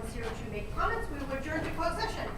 parties here to make comments, we will adjourn to closed session.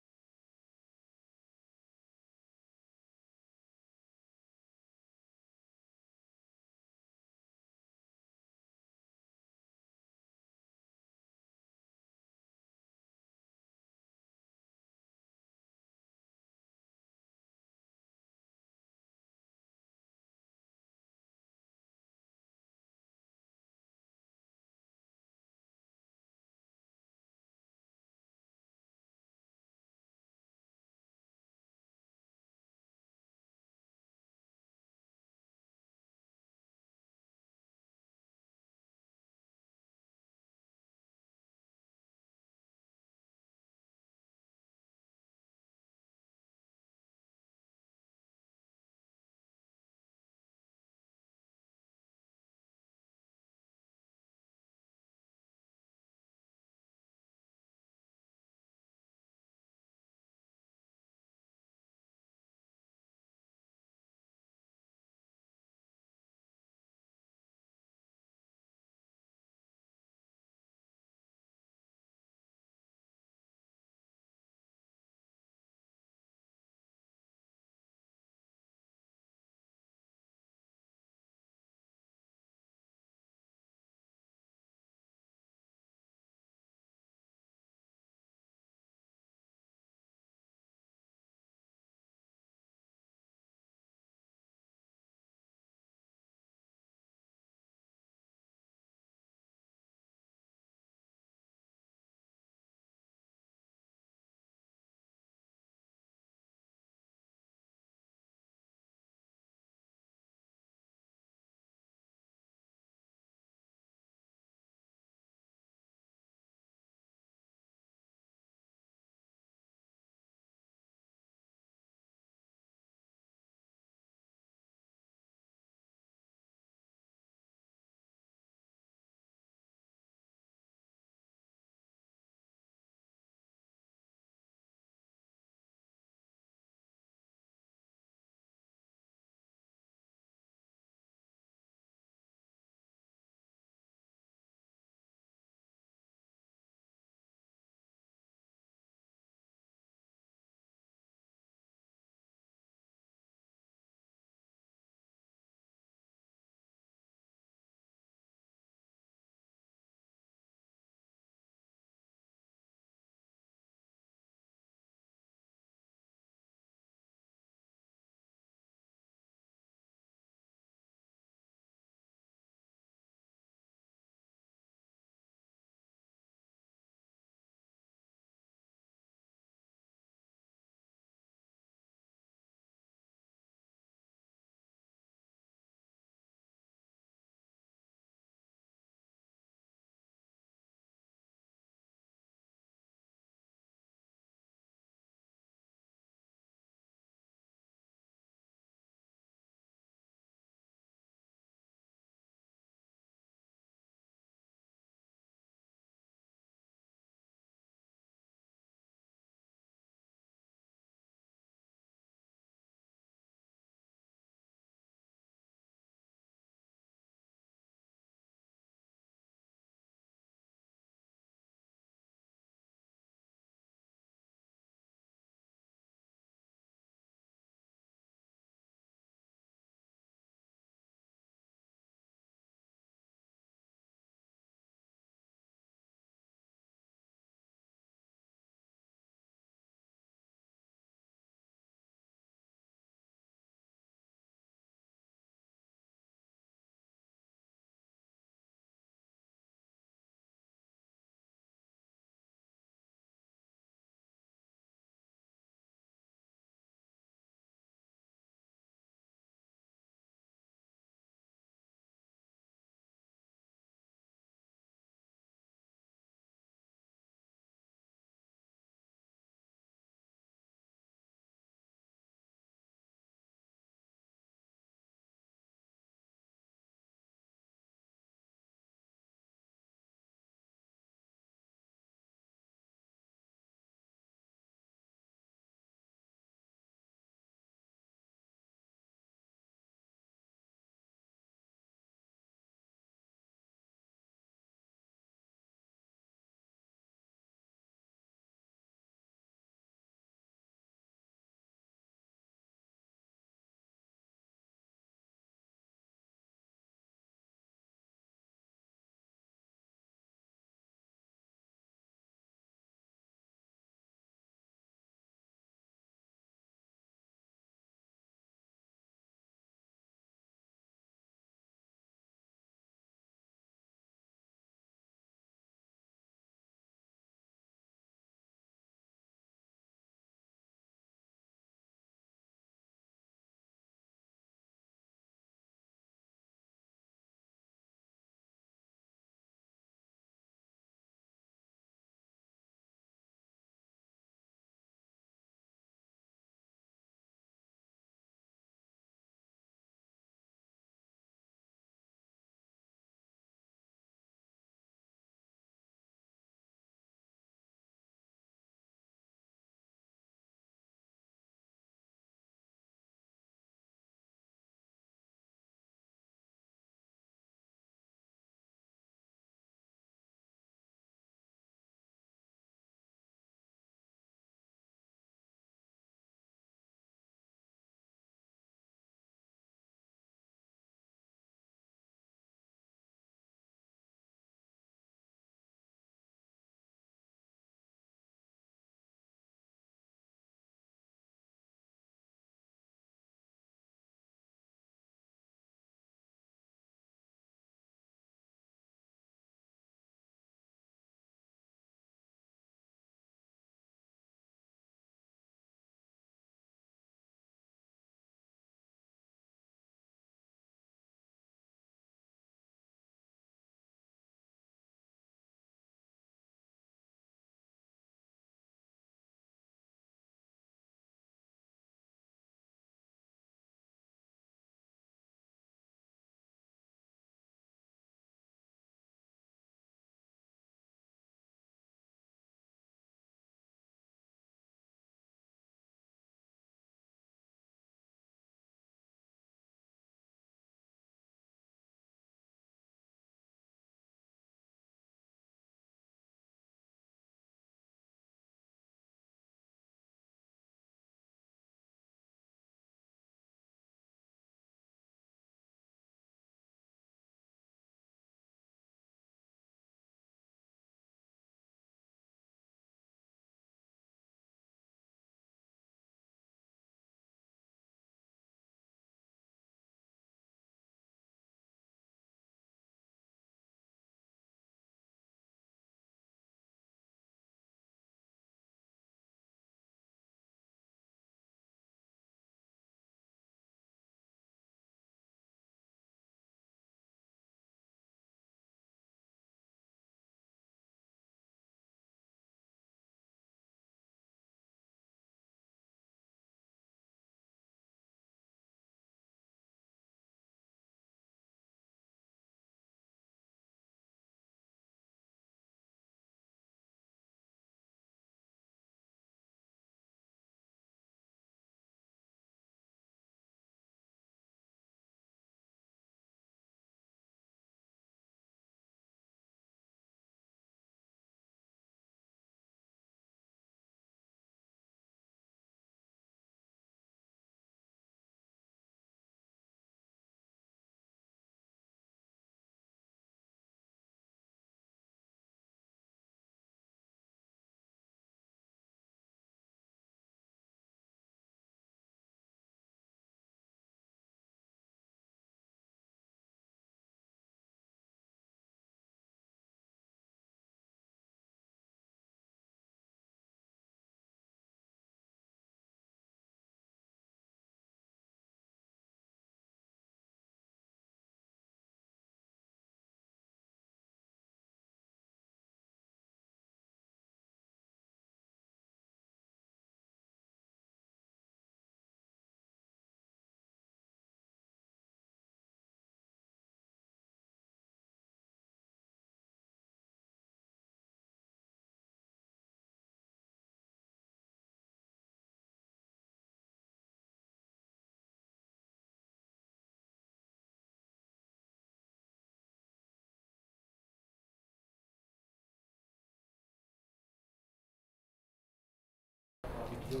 Joe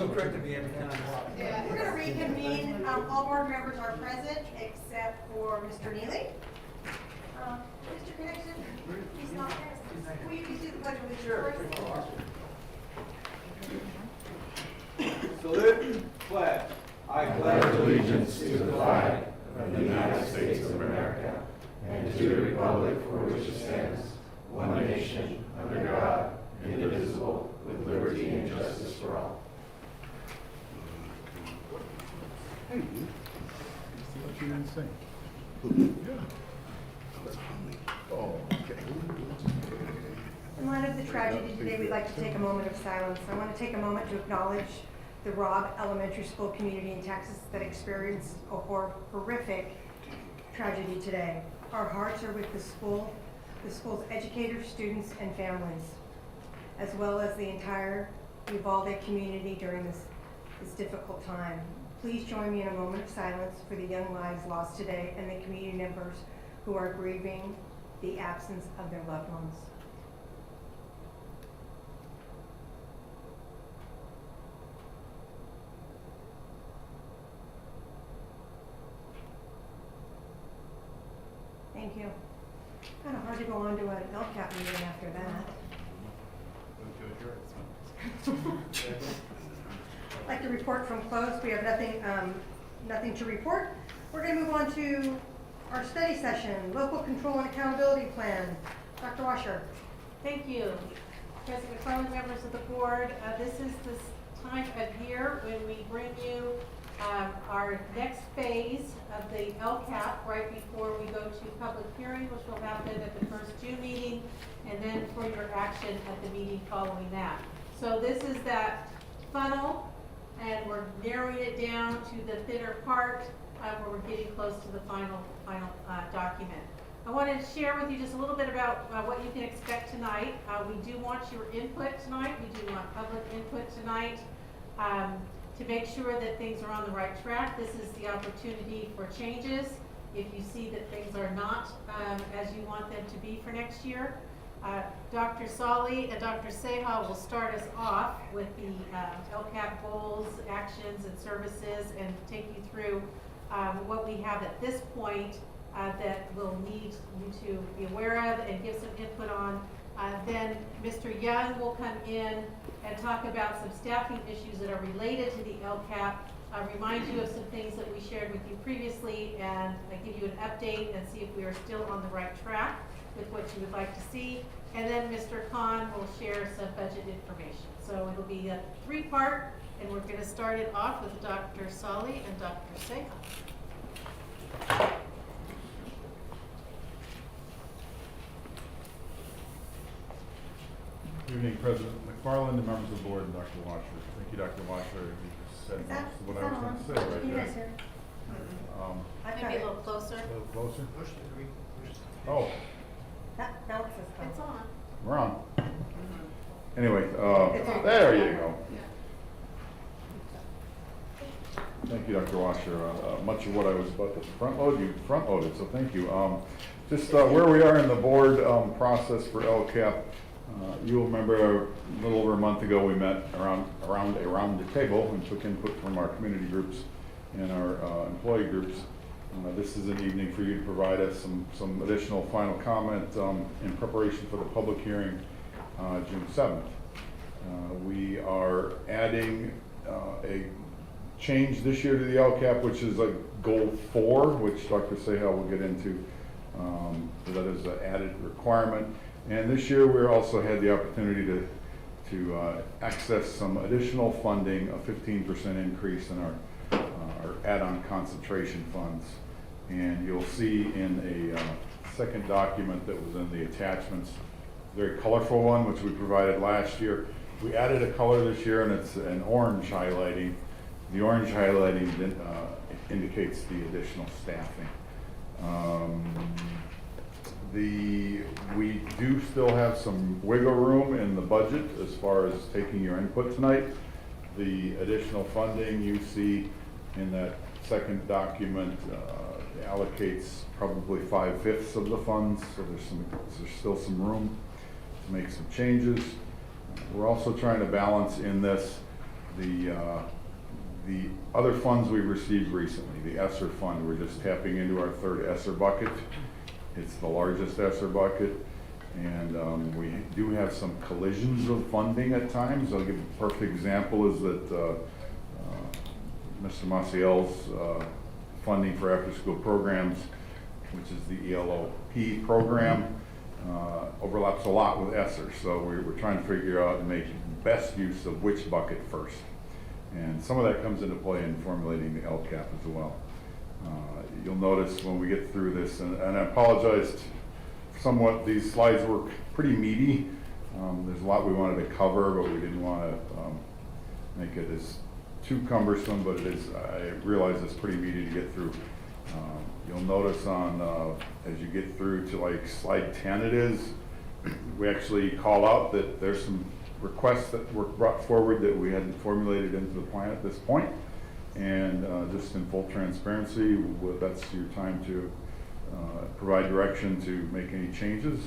corrected me every time. Yeah, we're going to reconvene. All board members are present except for Mr. Neely. Mr. Connection, he's not present. Will you please do the pledge of allegiance first? Salute, pledge. I pledge allegiance to the flag of the United States of America and to the republic for which it stands, one nation, under God, indivisible, with liberty and justice for all. Hey, dude. What you didn't sing? Yeah. Oh, okay. In light of the tragedy today, we'd like to take a moment of silence. I want to take a moment to acknowledge the Robb Elementary School community in Texas that experienced a horrific tragedy today. Our hearts are with the school's educators, students, and families, as well as the entire Uvalde community during this difficult time. Please join me in a moment of silence for the young lives lost today and the community members who are grieving the absence of their loved ones. Thank you. Kind of hard to go on to an LCAP meeting after that. I'd like to report from close. We have nothing to report. We're going to move on to our study session, Local Control and Accountability Plan. Dr. Washer. Thank you. President McFarland, members of the board, this is the time of year when we bring you our next phase of the LCAP right before we go to public hearing, which will happen at the first June meeting, and then for your action at the meeting following that. So this is that funnel, and we're narrowing it down to the thinner part where we're getting close to the final document. I wanted to share with you just a little bit about what you can expect tonight. We do want your input tonight. We do want public input tonight to make sure that things are on the right track. This is the opportunity for changes. If you see that things are not as you want them to be for next year, Dr. Solly and Dr. Seha will start us off with the LCAP goals, actions, and services, and take you through what we have at this point that we'll need you to be aware of and give some input on. Then Mr. Young will come in and talk about some staffing issues that are related to the LCAP, remind you of some things that we shared with you previously, and give you an update and see if we are still on the right track with what you would like to see. And then Mr. Khan will share some budget information. So it'll be a three-part, and we're going to start it off with Dr. Solly and Dr. Seha. Good evening, President McFarland, and members of the board, and Dr. Washer. Thank you, Dr. Washer. You said most of what I was going to say right You there. guys here? I've got Maybe a it. little closer. A little closer. Push the green. Oh, Now it says It's on. we're on. Anyway, there you go. Thank you, Dr. Washer. Much of what I was about to front load, you front loaded, so thank you. Just where we are in the board process for LCAP, you'll remember a little over a month ago we met around the table and took input from our community groups and our employee groups. This is an evening for you to provide us some additional final comment in preparation for the public hearing June 7th. We are adding a change this year to the LCAP, which is like goal 4, which Dr. Sehal will get into. That is an added requirement. And this year we also had the opportunity to access some additional funding, a 15% increase in our add-on concentration funds. And you'll see in a second document that was in the attachments, very colorful one, which we provided last year. We added a color this year, and it's an orange highlighting. The orange highlighting indicates the additional staffing. We do still have some wiggle room in the budget as far as taking your input tonight. The additional funding you see in that second document allocates probably 5/5 of the funds, so there's still some room to make some changes. We're also trying to balance in this the other funds we've received recently. The ESSER fund, we're just tapping into our third ESSER bucket. It's the largest ESSER bucket, and we do have some collisions of funding at times. I'll give a perfect example is that Mr. Maciel's funding for after-school programs, which is the ELOP program, overlaps a lot with ESSER. So we're trying to figure out and make best use of which bucket first. And some of that comes into play in formulating the LCAP as well. You'll notice when we get through this, and I apologize somewhat, these slides were pretty meaty. There's a lot we wanted to cover, but we didn't want to make it as too cumbersome, but it is, I realize it's pretty meaty to get through. You'll notice on, as you get through to like slide 10 it is, we actually call out that there's some requests that were brought forward that we hadn't formulated into the plan at this point. And just in full transparency, that's your time to provide direction to make any changes.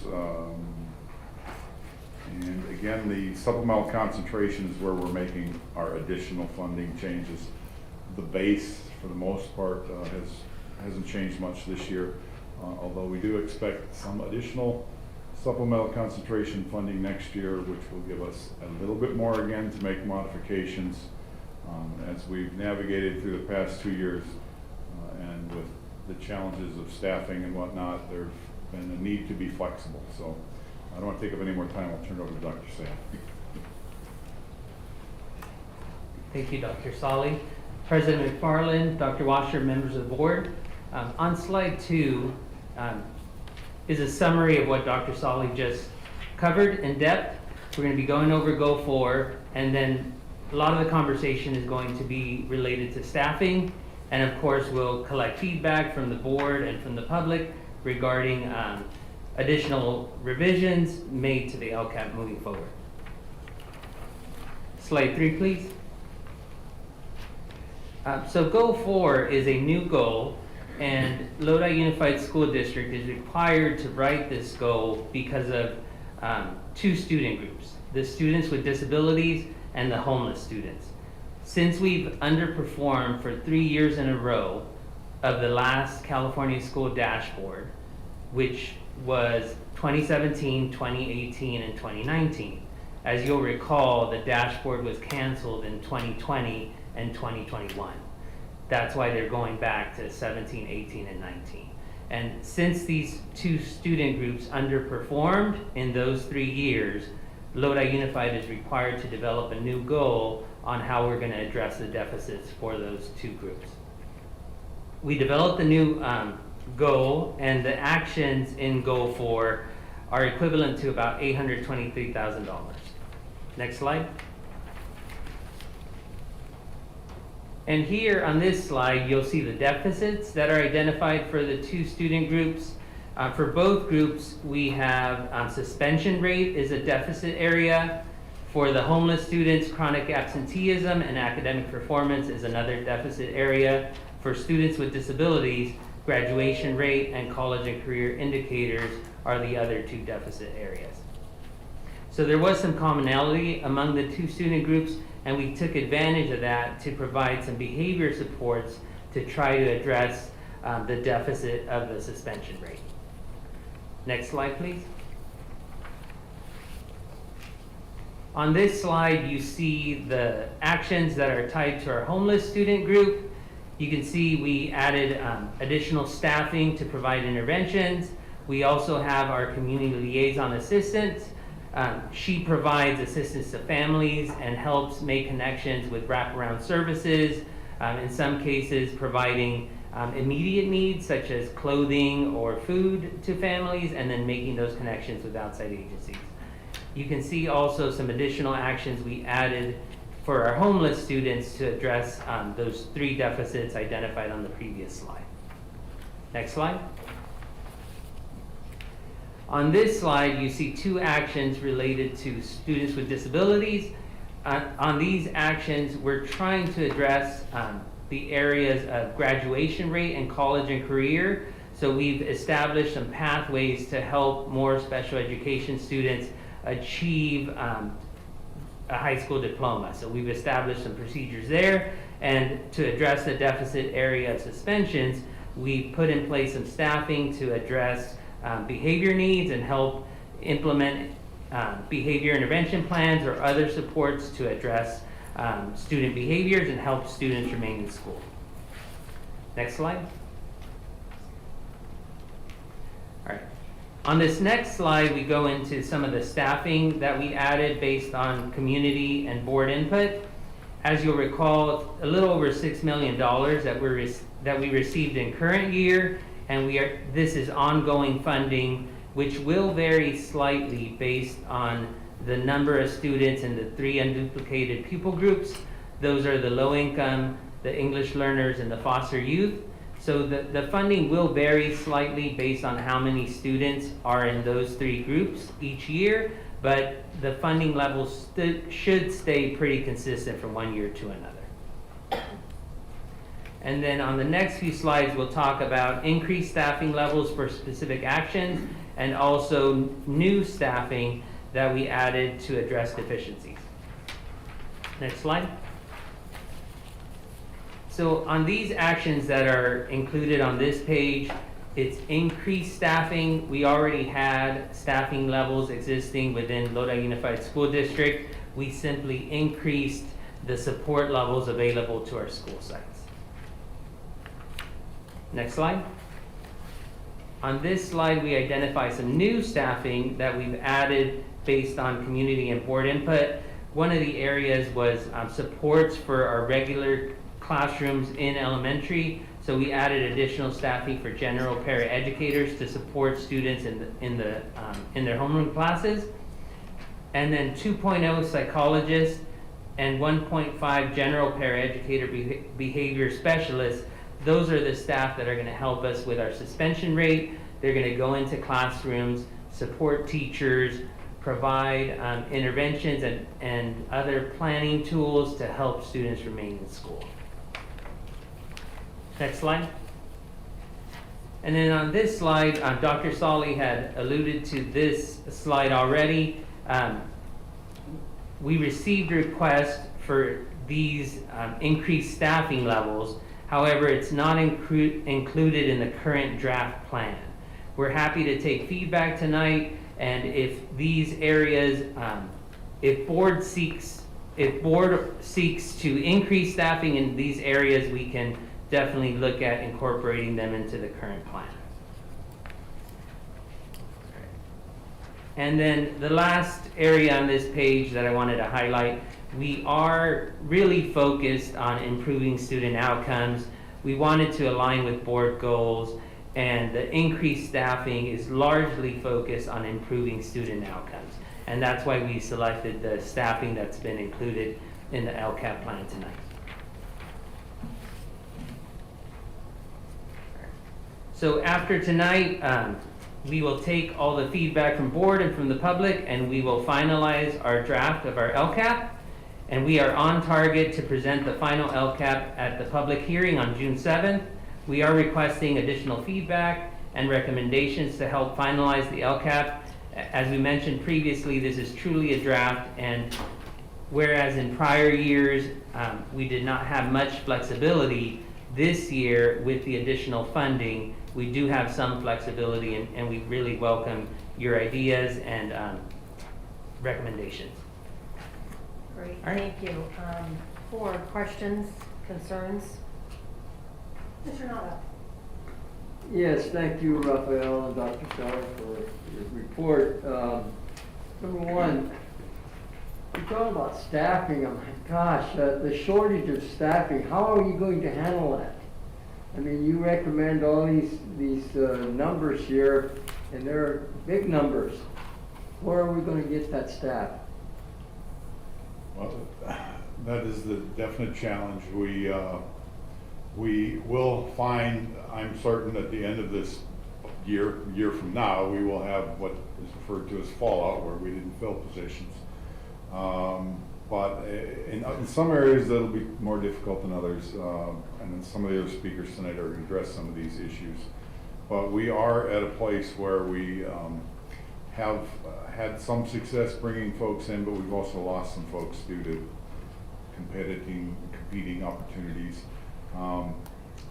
And again, the supplemental concentration is where we're making our additional funding changes. The base, for the most part, hasn't changed much this year, although we do expect some additional supplemental concentration funding next year, which will give us a little bit more again to make modifications as we've navigated through the past 2 years, and with the challenges of staffing and whatnot, there's been a need to be flexible. So I don't want to take up any more time. I'll turn it over to Dr. Sam. Thank you, Dr. Solly. President McFarland, Dr. Washer, members of the board. On slide 2 is a summary of what Dr. Solly just covered in depth. We're going to be going over Go 4, and then a lot of the conversation is going to be related to staffing, and of course we'll collect feedback from the board and from the public regarding additional revisions made to the LCAP moving forward. Slide 3, please. So Go 4 is a new goal, and Lodi Unified School District is required to write this goal because of 2 student groups, the students with disabilities and the homeless students. Since we've underperformed for 3 years in a row of the last California School Dashboard, which was 2017, 2018, and 2019. As you'll recall, the dashboard was canceled in 2020 and 2021. That's why they're going back to 17, 18, and 19. And since these 2 student groups underperformed in those 3 years, Lodi Unified is required to develop a new goal on how we're going to address the deficits for those 2 groups. We developed a new goal, and the actions in Goal 4 are equivalent to about $823,000. Next slide. And here on this slide, you'll see the deficits that are identified for the 2 student groups. For both groups, we have suspension rate is a deficit area. For the homeless students, chronic absenteeism and academic performance is another deficit area. For students with disabilities, graduation rate and college and career indicators are the other 2 deficit areas. So there was some commonality among the 2 student groups, and we took advantage of that to provide some behavior supports to try to address the deficit of the suspension rate. Next slide, please. On this slide, you see the actions that are tied to our homeless student group. You can see we added additional staffing to provide interventions. We also have our community liaison assistant. She provides assistance to families and helps make connections with wraparound services, in some cases providing immediate needs such as clothing or food to families, and then making those connections with outside agencies. You can see also some additional actions we added for our homeless students to address those 3 deficits identified on the previous slide. Next slide. On this slide, you see 2 actions related to students with disabilities. On these actions, we're trying to address the areas of graduation rate and college and career. So we've established some pathways to help more special education students achieve a high school diploma. So we've established some procedures there, and to address the deficit area of suspensions, we put in place some staffing to address behavior needs and help implement behavior intervention plans or other supports to address student behaviors and help students remain in school. Next slide. All right. On this next slide, we go into some of the staffing that we added based on community and board input. As you'll recall, a little over $6 million that we received in current year, and this is ongoing funding, which will vary slightly based on the number of students in the 3 unduplicated pupil groups. Those are the low income, the English learners, and the foster youth. So the funding will vary slightly based on how many students are in those 3 groups each year, but the funding levels should stay pretty consistent from one year to another. And then on the next few slides, we'll talk about increased staffing levels for specific actions and also new staffing that we added to address deficiencies. Next slide. So on these actions that are included on this page, it's increased staffing. We already had staffing levels existing within Lodi Unified School District. We simply increased the support levels available to our school sites. Next slide. On this slide, we identify some new staffing that we've added based on community and board input. One of the areas was supports for our regular classrooms in elementary. So we added additional staffing for general paraeducators to support students in their homeroom classes. And then 2.0 psychologists and 1.5 general paraeducator behavior specialists. Those are the staff that are going to help us with our suspension rate. They're going to go into classrooms, support teachers, provide interventions and other planning tools to help students remain in school. Next slide. And then on this slide, Dr. Solly had alluded to this slide already. We received requests for these increased staffing levels. However, it's not included in the current draft plan. We're happy to take feedback tonight, and if these areas, if board seeks to increase staffing in these areas, we can definitely look at incorporating them into the current plan. And then the last area on this page that I wanted to highlight, we are really focused on improving student outcomes. We wanted to align with board goals, and the increased staffing is largely focused on improving student outcomes. And that's why we selected the staffing that's been included in the LCAP plan tonight. So after tonight, we will take all the feedback from board and from the public, and we will finalize our draft of our LCAP. And we are on target to present the final LCAP at the public hearing on June 7th. We are requesting additional feedback and recommendations to help finalize the LCAP. As we mentioned previously, this is truly a draft, and whereas in prior years we did not have much flexibility, this year with the additional funding, we do have some flexibility, and we really welcome your ideas and recommendations. Great, All right. thank you. Board questions, concerns? Mr. Nada? Yes, thank you, Raphael and Dr. Sally, for your report. Number one, you talk about staffing. Oh my gosh, the shortage of staffing. How are you going to handle that? I mean, you recommend all these numbers here, and they're big numbers. Where are we going to get that staff? Well, that is the definite challenge. We will find, I'm certain at the end of this year from now, we will have what is referred to as fallout, where we didn't fill positions. But in some areas that'll be more difficult than others, and then some of the other speakers tonight are going to address some of these issues. But we are at a place where we have had some success bringing folks in, but we've also lost some folks due to competing opportunities.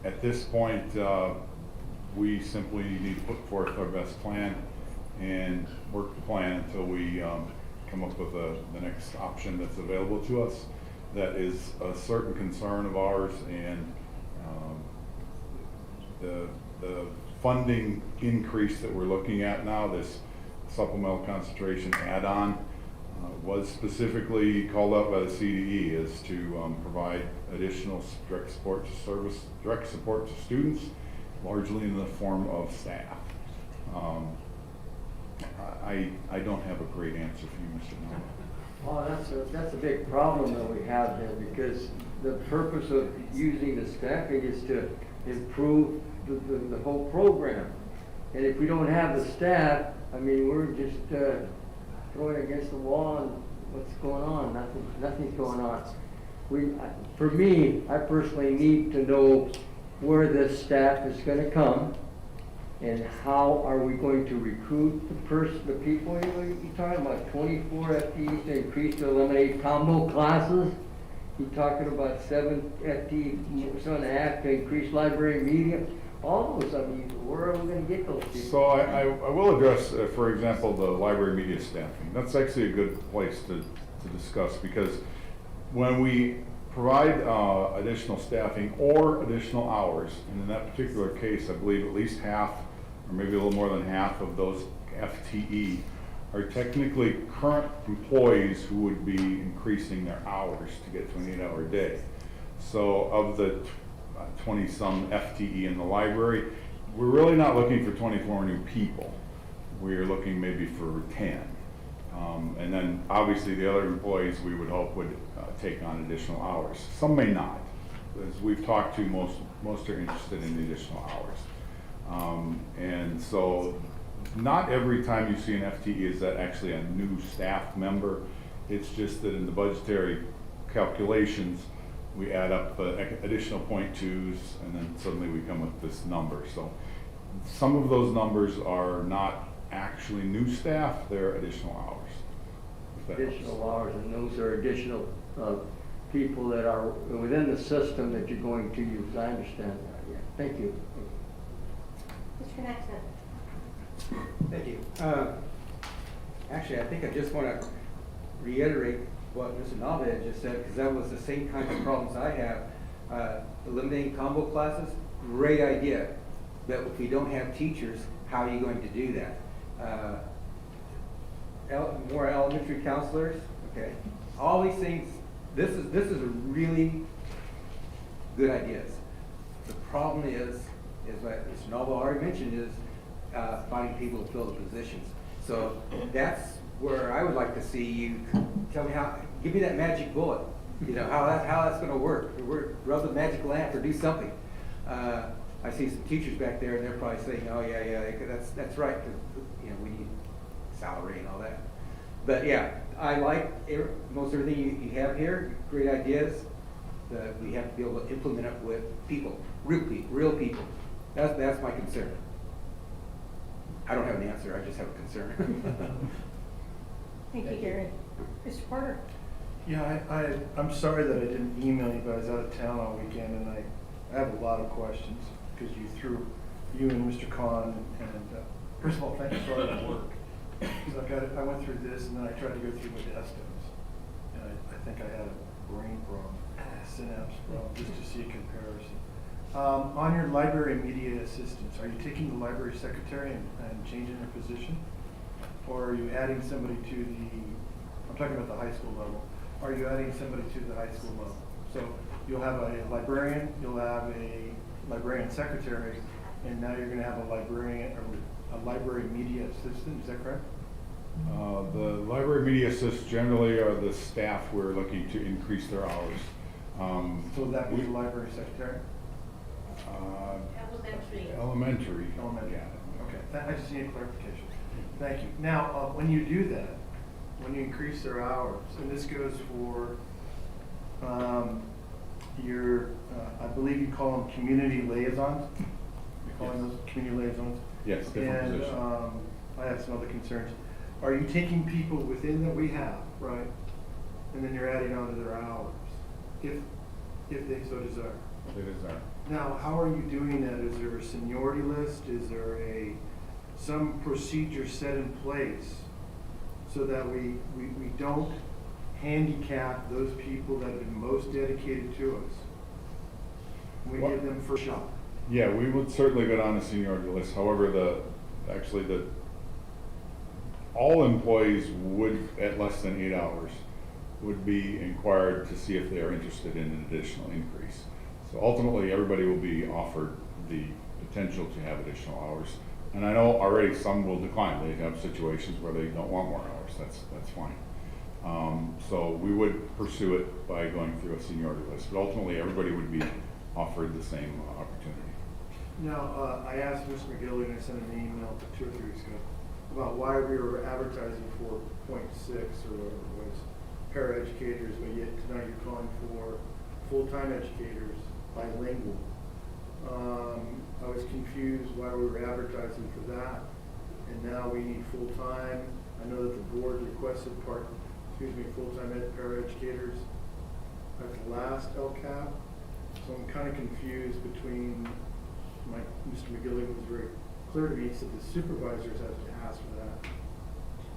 At this point, we simply need to put forth our best plan and work the plan until we come up with the next option that's available to us. That is a certain concern of ours, and the funding increase that we're looking at now, this supplemental concentration add-on, was specifically called out by the CDE as to provide additional direct support to students, largely in the form of staff. I don't have a great answer for you, Mr. Noah. Well, that's a big problem that we have there, because the purpose of using the staffing is to improve the whole program. And if we don't have the staff, I mean, we're just throwing against the wall, and what's going on? Nothing's going on. For me, I personally need to know where this staff is going to come, and how are we going to recruit the people? You're talking about 24 FTEs to increase to eliminate combo classes. You're talking about 7 FTE, 7.5 to increase library media. All those, I mean, where are we going to get those people? So I will address, for example, the library media staffing. That's actually a good place to discuss, because when we provide additional staffing or additional hours, and in that particular case, I believe at least half, or maybe a little more than half of those FTE are technically current employees who would be increasing their hours to get to an 8-hour day. So of the 20-some FTE in the library, we're really not looking for 24 new people. We're looking maybe for 10. And then obviously the other employees we would hope would take on additional hours. Some may not. As we've talked to, most are interested in the additional hours. And so not every time you see an FTE is that actually a new staff member. It's just that in the budgetary calculations, we add up the additional .2s, and then suddenly we come with this number. So some of those numbers are not actually new staff, they're additional hours. Additional hours, and those are additional people that are within the system that you're going to use. I understand that, yeah. Thank you. Mr. Nexon. Thank you. Actually, I think I just want to reiterate what Mr. Nava had just said, because that was the same kind of problems I have. Eliminating combo classes, great idea. But if we don't have teachers, how are you going to do that? More elementary counselors, okay. All these things, this is a really good ideas. The problem is what Mr. Nava already mentioned, is finding people to fill the positions. So that's where I would like to see you tell me give me that magic bullet, you know, how that's going to work. Rub the magic lamp or do something. I see some teachers back there, and they're probably saying, oh yeah, that's right, because you know, we need salary and all that. But yeah, I like most everything you have here. Great ideas. We have to be able to implement it with people, real people. That's my concern. I don't have an answer. I just have a concern. Thank you, Gary. Mr. Porter. Yeah, I'm sorry that I didn't email you guys out of town all weekend, and I have a lot of questions, because you and Mr. Khan, and first of all, thank you for all that work. Because I went through this, and then I tried to go through the destins, and I think I had a brain problem, synapse problem, just to see a comparison. On your library media assistants, are you taking the library secretary and changing her position? Or are you adding somebody to I'm talking about the high school level. Are you adding somebody to the high school level? So you'll have a librarian, you'll have a librarian secretary, and now you're going to have a librarian or a library media assistant. Is that correct? The library media assists generally are the staff we're looking to increase their hours. So would that be the library secretary? Elementary. Elementary. Okay. I just need a clarification. Thank you. Now, when you do that, when you increase their hours, and this goes for I believe you call them community liaisons. You're calling those community liaisons? Yes, different and, position. I have some other concerns. are you taking people within that we have, right? And then you're adding on to their hours, if they so desire. It is there. Now, how are you doing that? Is there a seniority list? Is there some procedure set in place so that we don't handicap those people that have been most dedicated to us? We give them first shot. Yeah, we would certainly go down the seniority list. However, all employees would, at less than 8 hours, would be inquired to see if they are interested in an additional increase. So ultimately, everybody will be offered the potential to have additional hours. And I know already some will decline. They have situations where they don't want more hours. That's fine. So we would pursue it by going through a seniority list. But ultimately, everybody would be offered the same opportunity. Now, I asked Mr. McGilly, and I sent an email 2 or 3 weeks ago, about why we were advertising for .6 or whatever it was, paraeducators, but yet tonight you're calling for full-time educators, bilingual. I was confused why we were advertising for that, and now we need full-time. I know that the board requested full-time paraeducators at the last LCAP, so I'm kind of confused between, Mr. McGilly was very clear to me, he said the supervisors have to ask for that,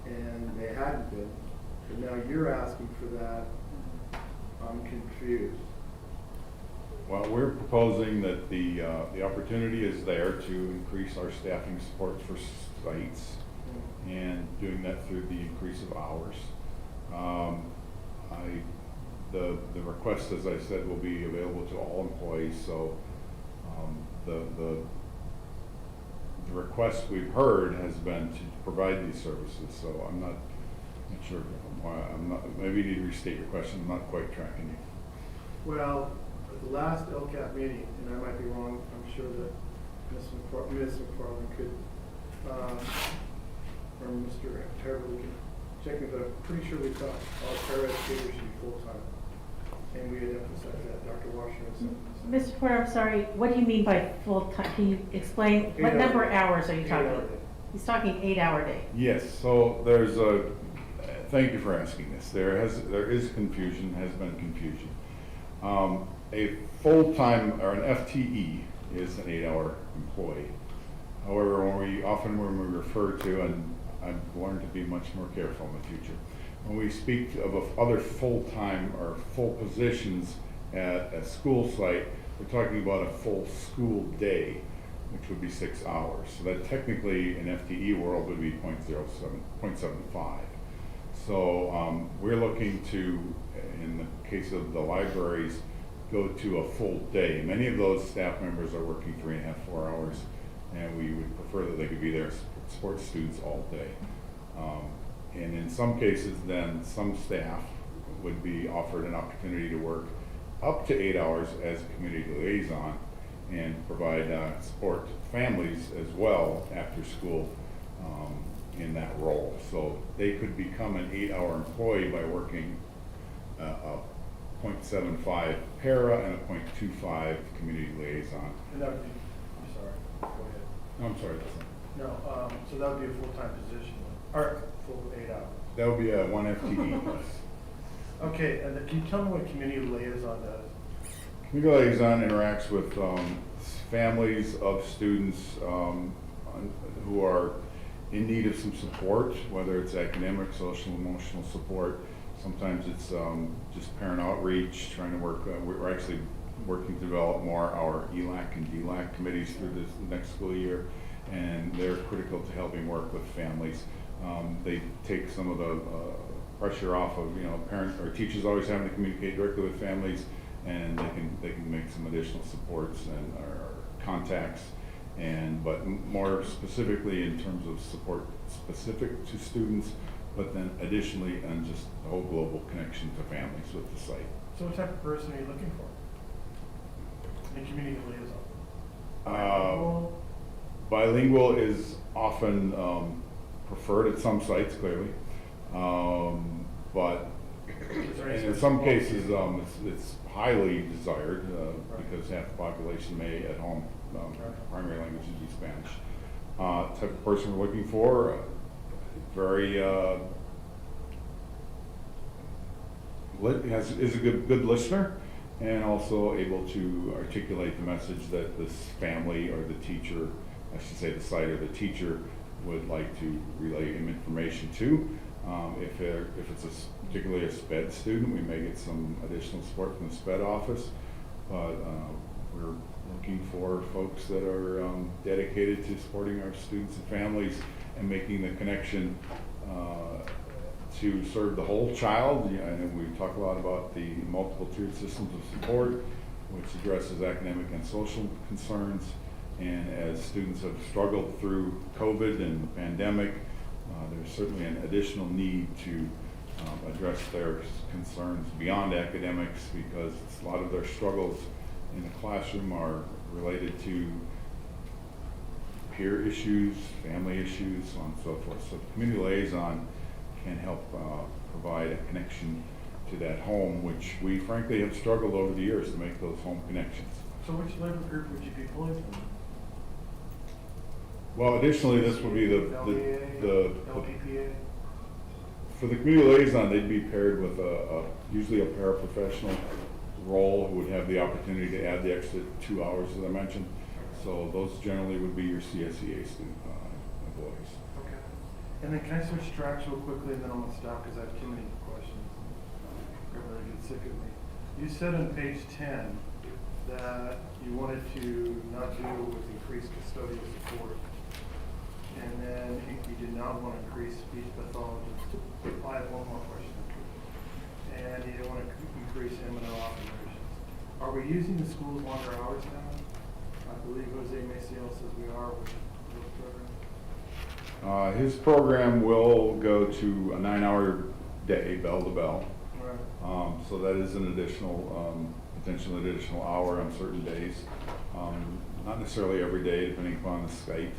and they hadn't been, but now you're asking for that. I'm confused. Well, we're proposing that the opportunity is there to increase our staffing support for sites, and doing that through the increase of hours. The request, as I said, will be available to all employees. So the request we've heard has been to provide these services. So I'm not sure why. Maybe you need to restate your question. I'm not quite tracking you. Well, at the last LCAP meeting, and I might be wrong, I'm sure that Ms. McFarland could, or Mr. Terrible can check me, but I'm pretty sure we thought all paraeducators should be full-time. And we had emphasized that. Dr. Washer has emphasized. Mr. Porter, I'm sorry, what do you mean by full-time? Can you explain, what 8 number of hours. hours are you 8 talking? hour day. He's talking 8-hour day. Yes. So there's a. Thank you for asking this. There is confusion. Has been confusion. A full-time or an FTE is an 8-hour employee. However, when we refer to, and I've learned to be much more careful in the future, when we speak of other full-time or full positions at a school site, we're talking about a full school day, which would be 6 hours. So that technically in FTE world would be 0.75. So we're looking to, in the case of the libraries, go to a full day. Many of those staff members are working 3.5, 4 hours, and we would prefer that they could be there sports students all day. And in some cases, then some staff would be offered an opportunity to work up to 8 hours as a community liaison and provide support to families as well after school in that role. So they could become an 8-hour employee by working a 0.75 para and a 0.25 community liaison. And that would be, I'm sorry, go ahead. No, I'm sorry. No, so that would be a full-time position, or full 8 hours. That would be a 1 FTE. Okay, and can you tell me what community liaison does? Community liaison interacts with families of students who are in need of some support, whether it's academic, social, emotional support. Sometimes it's just parent outreach, trying to work. We're actually working to develop more our ELAC and DLAC committees through this next school year, and they're critical to helping work with families. They take some of the pressure off of parents or teachers always having to communicate directly with families, and they can make some additional supports and or contacts. But more specifically in terms of support specific to students, but then additionally on just the whole global connection to families with the site. So what type of person are you looking for in community liaison? Bilingual is often preferred at some sites, clearly, but in some cases it's highly desired because half the population may at home primary language would be Spanish. Type of person we're looking for, very, is a good listener, and also able to articulate the message that this family or the teacher, I should say the site or the teacher, would like to relay him information to. If it's particularly a SPED student, we may get some additional support from the SPED office, but we're looking for folks that are dedicated to supporting our students and families and making the connection to serve the whole child. I know we talk a lot about the multiple tiered systems of support, which addresses academic and social concerns. And as students have struggled through COVID and the pandemic, there's certainly an additional need to address their concerns beyond academics, because a lot of their struggles in the classroom are related to peer issues, family issues, so on and so forth. So the community liaison can help provide a connection to that home, which we frankly have struggled over the years to make those home connections. So which labor group would you be pulling from? Well, additionally, this would be the LPPA? for the community liaison, they'd be paired with usually a paraprofessional role who would have the opportunity to add the extra 2 hours that I mentioned. So those generally would be your CSEA student employees. Okay. And then can I switch tracks real quickly, and then I'm gonna stop because I have too many questions. Everybody gets sick of me. You said on page 10 that you wanted to not deal with increased custodial support. And then you did not want to increase speech pathologists. I have one more question. And you didn't want to increase M&O operations. Are we using the school's longer hours now? I believe Jose Maciel says we are with this program. His program will go to a 9-hour day, bell to bell. Right. So that is an additional, potentially additional hour on certain days. Not necessarily every day, depending upon the site.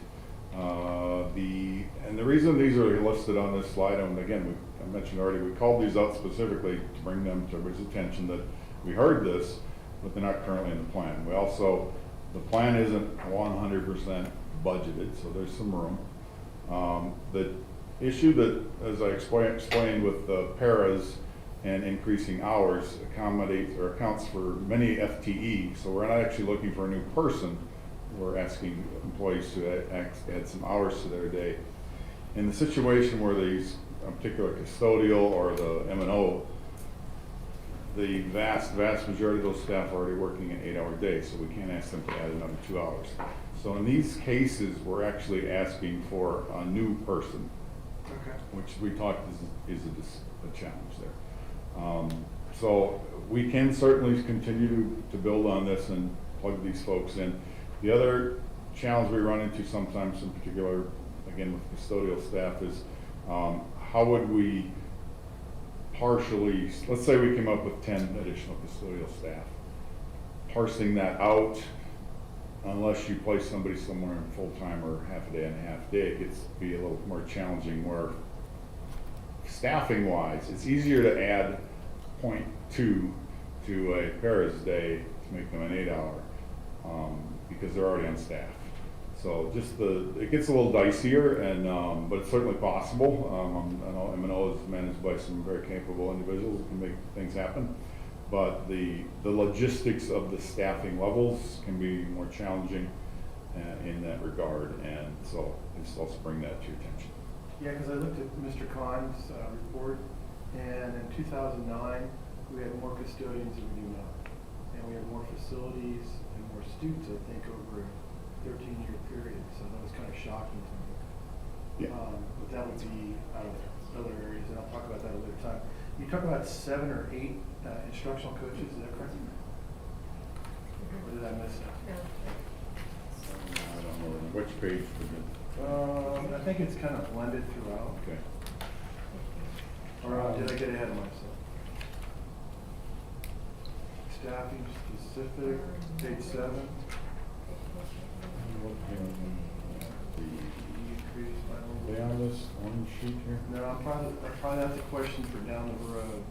And the reason these are listed on this slide, and again, I mentioned already, we called these out specifically to bring them to everybody's attention that we heard this, but they're not currently in the plan. We also, the plan isn't 100% budgeted, so there's some room. The issue that, as I explained with the paras and increasing hours, accommodates or accounts for many FTE, so we're not actually looking for a new person. We're asking employees to add some hours to their day. In the situation where these particular custodial or the M&O, the vast majority of those staff are already working an 8-hour day, so we can't ask them to add another 2 hours. So in these cases, we're actually asking for a new person, Okay. which we talked is a challenge there. So we can certainly continue to build on this and plug these folks in. The other challenge we run into sometimes, in particular, again with custodial staff, is how would we partially, let's say we came up with 10 additional custodial staff. Parsing that out, unless you place somebody somewhere in full-time or half a day and half day, it gets to be a little more challenging where staffing-wise, it's easier to add 0.2 to a para's day to make them an 8-hour. Because they're already on staff. So just it gets a little dicier, and but it's certainly possible. I know M&O is managed by some very capable individuals who can make things happen, but the logistics of the staffing levels can be more challenging in that regard, and so just also bring that to your attention. Yeah, because I looked at Mr. Khan's report, and in 2009, we had more custodians than we do now. And we have more facilities and more students, I think, over a 13-year period. So that was kind of shocking to me. Yeah. But that would be out of other areas, and I'll talk about that another time. You talk about 7 or 8 instructional coaches, is that correct? Or did I miss that? I don't know which page was it. I think it's kind of blended throughout. Okay. Or did I get ahead of myself? Staffing specific, page 7. Increase by They on this one sheet here? No, probably that's a question for down the road.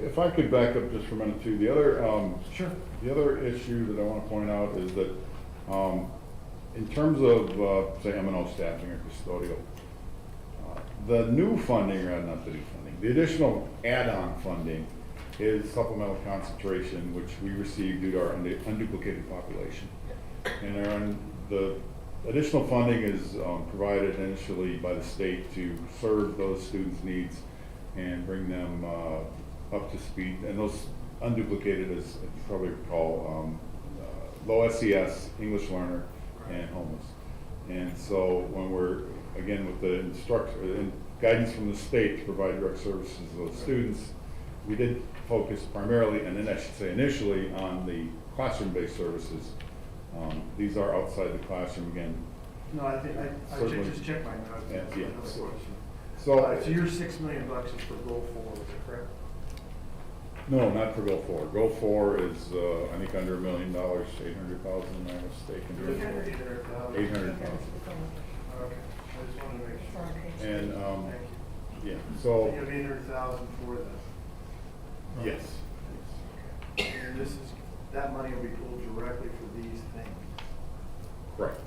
If I could back up just for a minute too, the other Sure. the other issue that I want to point out is that in terms of say M&O staffing or custodial, the new funding, or not the new funding, the additional add-on funding is supplemental concentration, which we receive due to our unduplicated population. And the additional funding is provided initially by the state to serve those students' needs and bring them up to speed. And those unduplicated, as you probably recall, low SES, English learner, and homeless. And so when we're, again, with the guidance from the state to provide direct services to those students, we did focus primarily, and then I should say initially, on the classroom-based services. These are outside the classroom again. No, I think, Certainly. just check my notes. Yeah, That's yeah. another question. So, So your $6 million is for goal 4, is that correct? no, not for Go 4. Go 4 is, I think, under $1 million, 800,000, I'm not mistaken. 800,000. 800,000. Okay, I just wanted to make sure. And, Thank you. yeah, So so, you have 800,000 for this? yes. And this is, that money will be pulled directly for these things? Correct.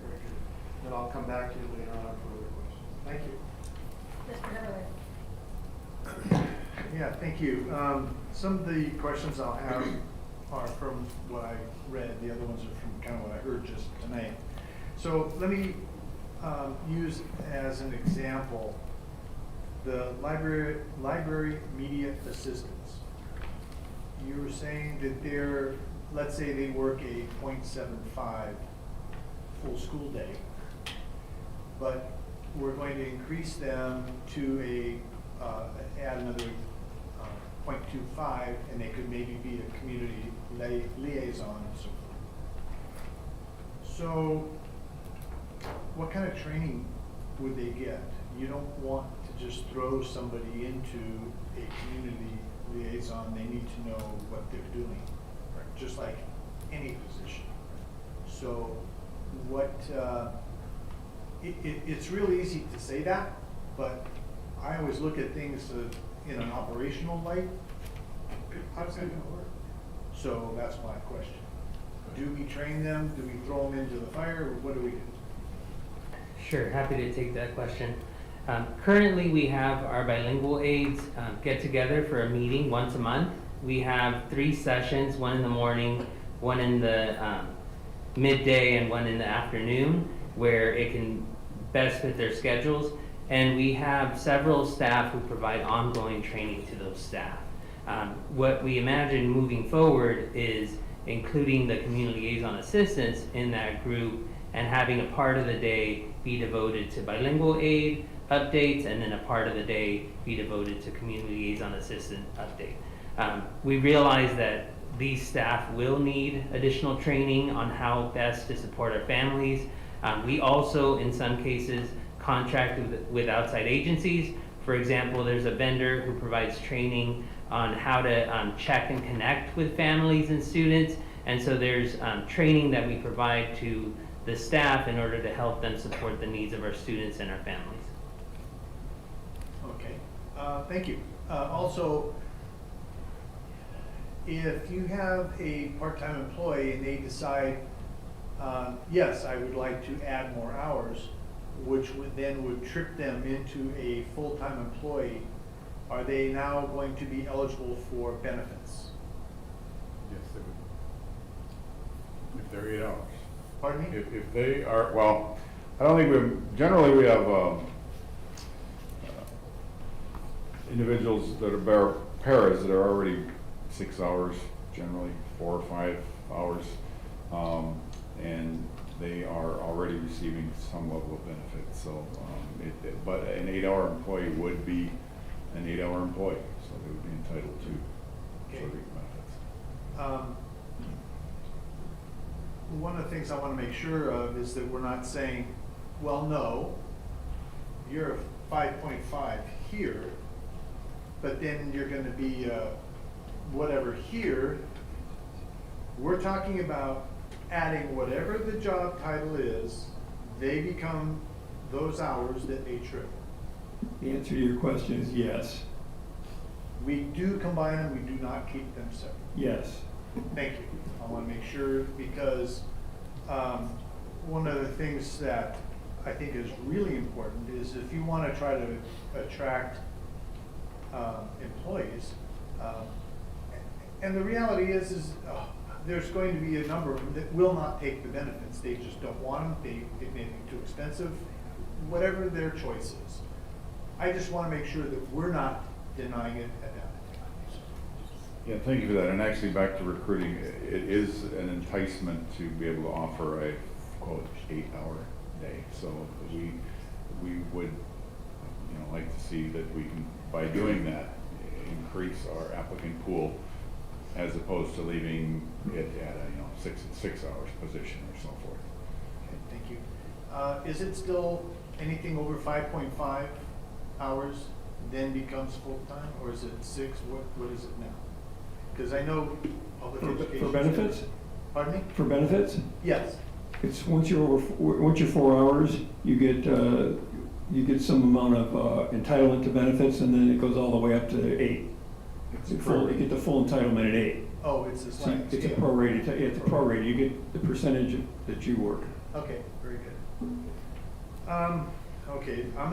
Very good. Then I'll come back to you later on for other questions. Thank you. Mr. Beverly. Yeah, thank you. Some of the questions I'll have are from what I read, the other ones are from kind of what I heard just tonight. So let me use as an example the library media assistants. You were saying that they're, let's say they work a 0.75 full school day, but we're going to increase them to add another 0.25, and they could maybe be a community liaison and so forth. So what kind of training would they get? You don't want to just throw somebody into a community liaison. They need to know what they're doing, just like any position. So what, it's real easy to say that, but I always look at things in an operational light. How's that gonna work? So that's my question. Do we train them? Do we throw them into the fire? Or what do we do? Sure, happy to take that question. Currently, we have our bilingual aides get together for a meeting once a month. We have 3 sessions, one in the morning, one in the midday, and one in the afternoon, where it can best fit their schedules. And we have several staff who provide ongoing training to those staff. What we imagine moving forward is including the community liaison assistants in that group and having a part of the day be devoted to bilingual aid updates, and then a part of the day be devoted to community liaison assistant update. We realize that these staff will need additional training on how best to support our families. We also, in some cases, contract with outside agencies. For example, there's a vendor who provides training on how to check and connect with families and students. And so there's training that we provide to the staff in order to help them support the needs of our students and our families. Okay, thank you. Also, if you have a part-time employee and they decide, yes, I would like to add more hours, which would trip them into a full-time employee, are they now going to be eligible for benefits? Yes, they would. If they're 8 hours. Pardon me? If they are, well, I don't think generally we have individuals that are paras that are already 6 hours, generally 4 or 5 hours, and they are already receiving some level of benefit. So, but an 8-hour employee would be an 8-hour employee, so they would be entitled to Okay. benefits. One of the things I want to make sure of is that we're not saying, well, no, you're a 5.5 here, but then you're going to be whatever here. We're talking about adding whatever the job title is, they become those hours that they trip. The answer to your question is yes. We do combine them, we do not keep them separate. Yes. Thank you. I want to make sure, because one of the things that I think is really important is if you want to try to attract employees, and the reality is there's going to be a number of them that will not take the benefits. They just don't want them. It may be too expensive, whatever their choice is. I just want to make sure that we're not denying it at that time. Yeah, thank you for that. And actually, back to recruiting, it is an enticement to be able to offer a, quote, 8-hour day. So we would, like to see that we can, by doing that, increase our applicant pool as opposed to leaving it at a, 6 hours position or so forth. Okay, thank you. Is it still anything over 5.5 hours then becomes full-time, or is it 6? What is it now? Because I know public education. For benefits? Pardon me? For benefits? Yes. It's once you're 4 hours, you get some amount of entitlement to benefits, and then it goes all the way up to 8. You get the full entitlement at 8. Oh, it's a So sliding it's a scale. prorated. It's a prorated. You get the percentage that you work. Okay, very good. Okay, I'm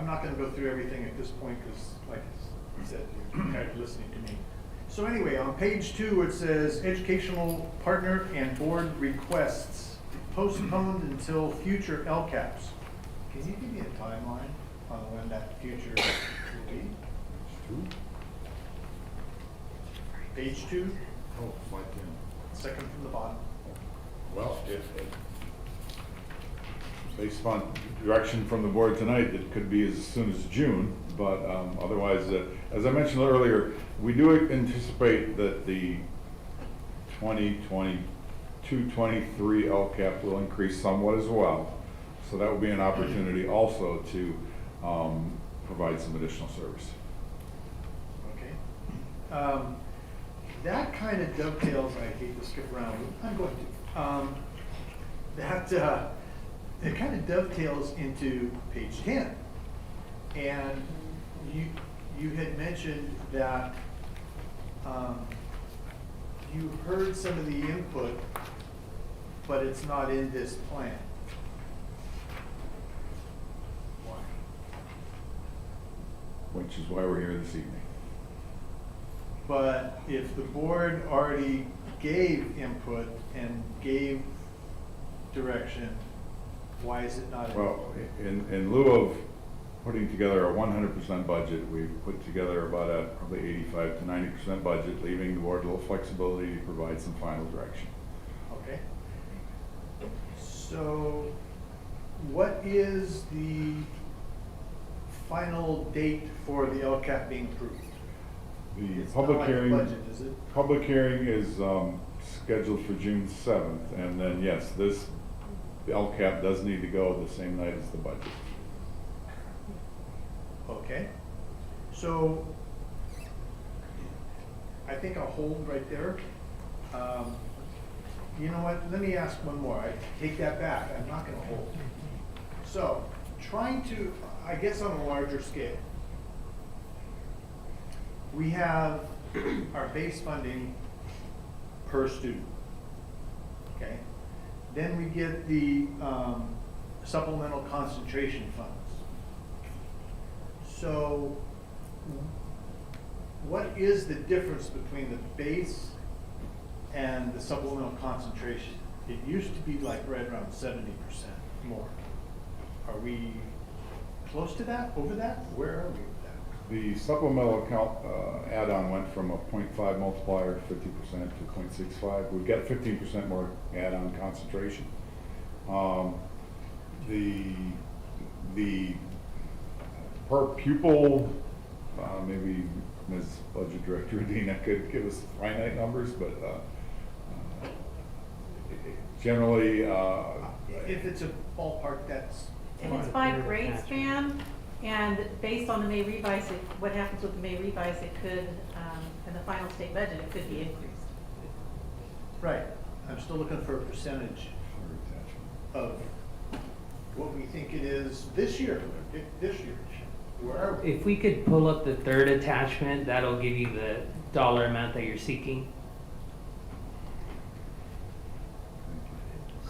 not gonna go through everything at this point, because like I said, you're kind of listening to me. So anyway, on page 2, it says educational partner and board requests postponed until future LCAPs. Can you give me a timeline on when that future will be? Page 2, Oh, like, second from the bottom. well, based upon direction from the board tonight, it could be as soon as June, but otherwise, as I mentioned earlier, we do anticipate that the 2022-23 LCAP will increase somewhat as well. So that will be an opportunity also to provide some additional service. Okay. That kind of dovetails, I hate to skip around, I'm going to. It kind of dovetails into page 10. And you had mentioned that you heard some of the input, but it's not in this plan. Why? Which is why we're here this evening. But if the board already gave input and gave direction, why is it not in? Well, in lieu of putting together a 100% budget, we put together about a probably 85 to 90% budget, leaving the board a little flexibility to provide some final direction. Okay. So what is the final date for the LCAP being approved? The It's public not like a hearing, budget, is it? public hearing is scheduled for June 7th, and then yes, this LCAP does need to go the same night as the budget. Okay. So I think I'll hold right there. You know what, let me ask one more. I take that back, I'm not gonna hold. So, trying to, I guess on a larger scale, we have our base funding per student, okay? Then we get the supplemental concentration funds. So what is the difference between the base and the supplemental concentration? It used to be like right around 70% more. Are we close to that, over that? Where are we with that? The supplemental account add-on went from a 0.5 multiplier, 50% to 0.65. We've got 15% more add-on concentration. The per pupil, maybe Ms. Budget Director Dina could give us finite numbers, but generally, If it's a ballpark, that's And it's by grade span, and based on the May revise, what happens with the May revise, it could, in the final state budget, it could be increased. right. I'm still looking for a percentage of what we think it is this year. Where are we? If we could pull up the third attachment, that'll give you the dollar amount that you're seeking.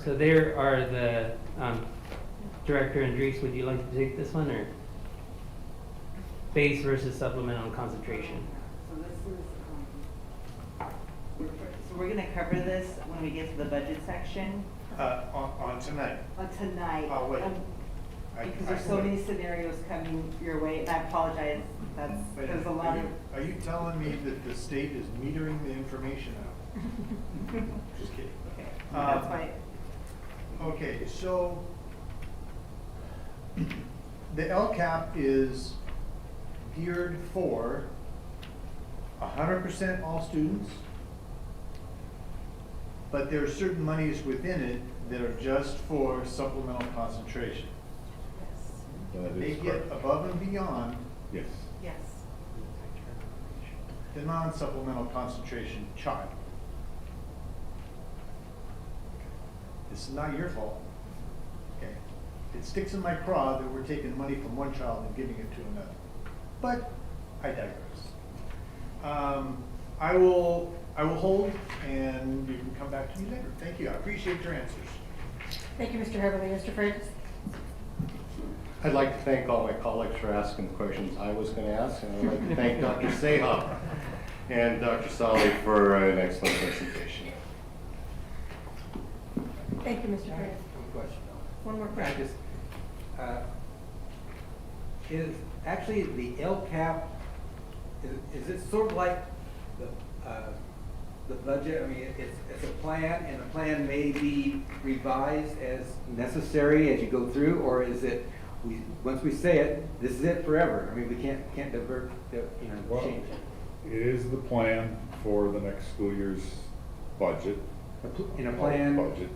So there are the Director Andres, would you like to take this one, or? Base versus supplemental concentration. So this is, so we're gonna cover this when we get to the budget section On tonight. tonight. Oh, wait. Because there's so many scenarios coming your way, and I apologize, there's a lot of. Are you telling me that the state is metering the information out? Just kidding. Okay, that's why. Okay, so the LCAP is geared for 100% all students, but there are certain monies within it that are just for supplemental concentration. That They is get correct. above and beyond Yes. Yes. the non-supplemental concentration child. It's not your fault. Okay. It sticks in my craw that we're taking money from one child and giving it to another. But I digress. I will hold, and you can come back to me later. Thank you. I appreciate your answers. Thank you, Mr. Heatherly. Mr. Francis? I'd like to thank all my colleagues for asking the questions I was going to ask, and I'd like to thank Dr. Seha and Dr. Sali for an excellent presentation. Thank you, Mr. Francis. One more I question. just, is actually the LCAP, is it sort of like the budget? I mean, it's a plan, and the plan may be revised as necessary as you go through, or is it, once we say it, this is it forever? I mean, we can't divert, Well, change it. It is the plan for the next school year's budget. In a plan, Budget,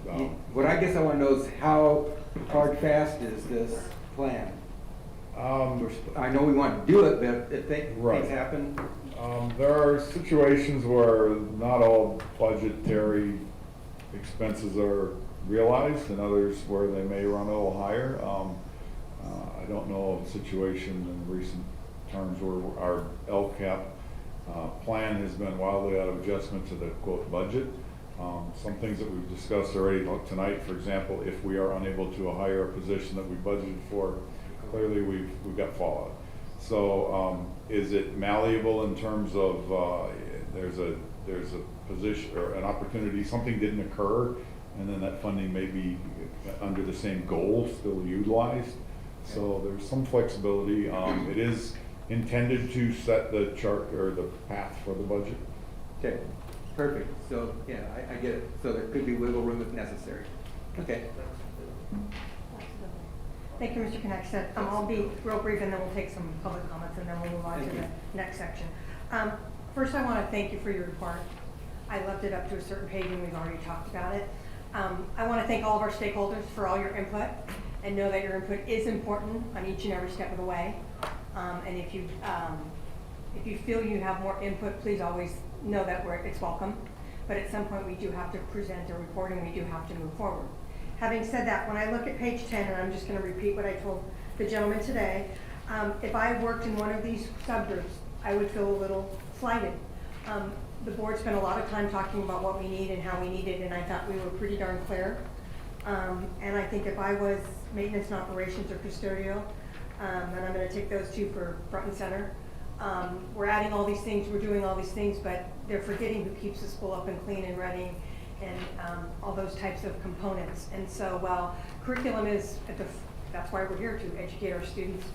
what I guess I want to know is how hard fast is this plan? I know we want to do it, but if Right. things happen. There are situations where not all budgetary expenses are realized, and others where they may run a little higher. I don't know of a situation in recent terms where our LCAP plan has been wildly out of adjustment to the quote budget. Some things that we've discussed already tonight, for example, if we are unable to hire a position that we budgeted for, clearly we've got fallout. So is it malleable in terms of there's a position or an opportunity, something didn't occur, and then that funding may be under the same goal still utilized? So there's some flexibility. It is intended to set the chart or the path for the budget. Okay, perfect. So, yeah, I get it. So there could be wiggle room if necessary. Okay. Thank you, Mr. Connect. I'll be real brief, and then we'll take some public comments, and then we'll move on to the next section. First, I want to thank you for your report. I left it up to a certain page, and we've already talked about it. I want to thank all of our stakeholders for all your input, and know that your input is important on each and every step of the way. And if you feel you have more input, please always know that it's welcome. But at some point, we do have to present a report, and we do have to move forward. Having said that, when I look at page 10, and I'm just going to repeat what I told the gentleman today, if I worked in one of these subgroups, I would feel a little slighted. The board spent a lot of time talking about what we need and how we need it, and I thought we were pretty darn clear. And I think if I was maintenance and operations or custodial, and I'm going to take those two for front and center, we're adding all these things, we're doing all these things, but they're forgetting who keeps the school up and clean and running, and all those types of components. And so while curriculum is that's why we're here, to educate our students,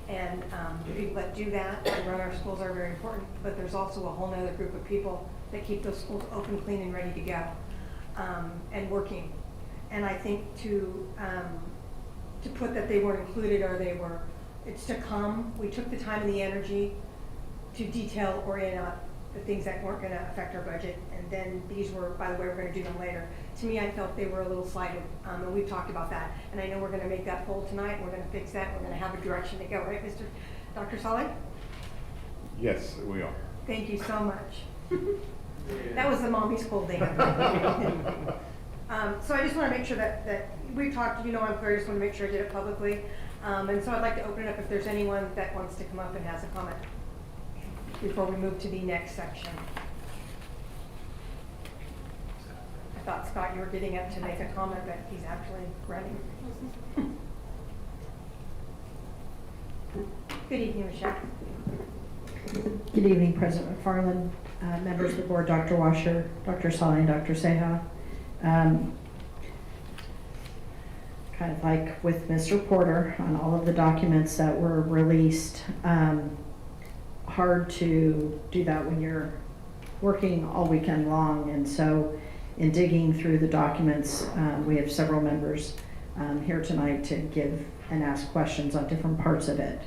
and the people that do that and run our schools are very important, but there's also a whole nother group of people that keep those schools open, clean, and ready to go, and working. And I think to put that they weren't included, or it's to come. We took the time and the energy to detail orient out the things that weren't going to affect our budget, and then these were, by the way, we're going to do them later. To me, I felt they were a little slighted, and we've talked about that. And I know we're going to make that poll tonight, and we're going to fix that, and we're going to have a direction to go, right, Dr. Saleh? Yes, we are. Thank you so much. That was the mommy scolding. So I just want to make sure that we've talked, I'm clear, I just want to make sure I did it publicly. And so I'd like to open it up if there's anyone that wants to come up and has a comment before we move to the next section. I thought, Scott, you were getting up to make a comment, but he's actually running. Good evening, Michelle. Good evening, President McFarland, members of the board, Dr. Washer, Dr. Sali, and Dr. Seha. Kind of like with Mr. Porter on all of the documents that were released, hard to do that when you're working all weekend long. And so in digging through the documents, we have several members here tonight to give and ask questions on different parts of it.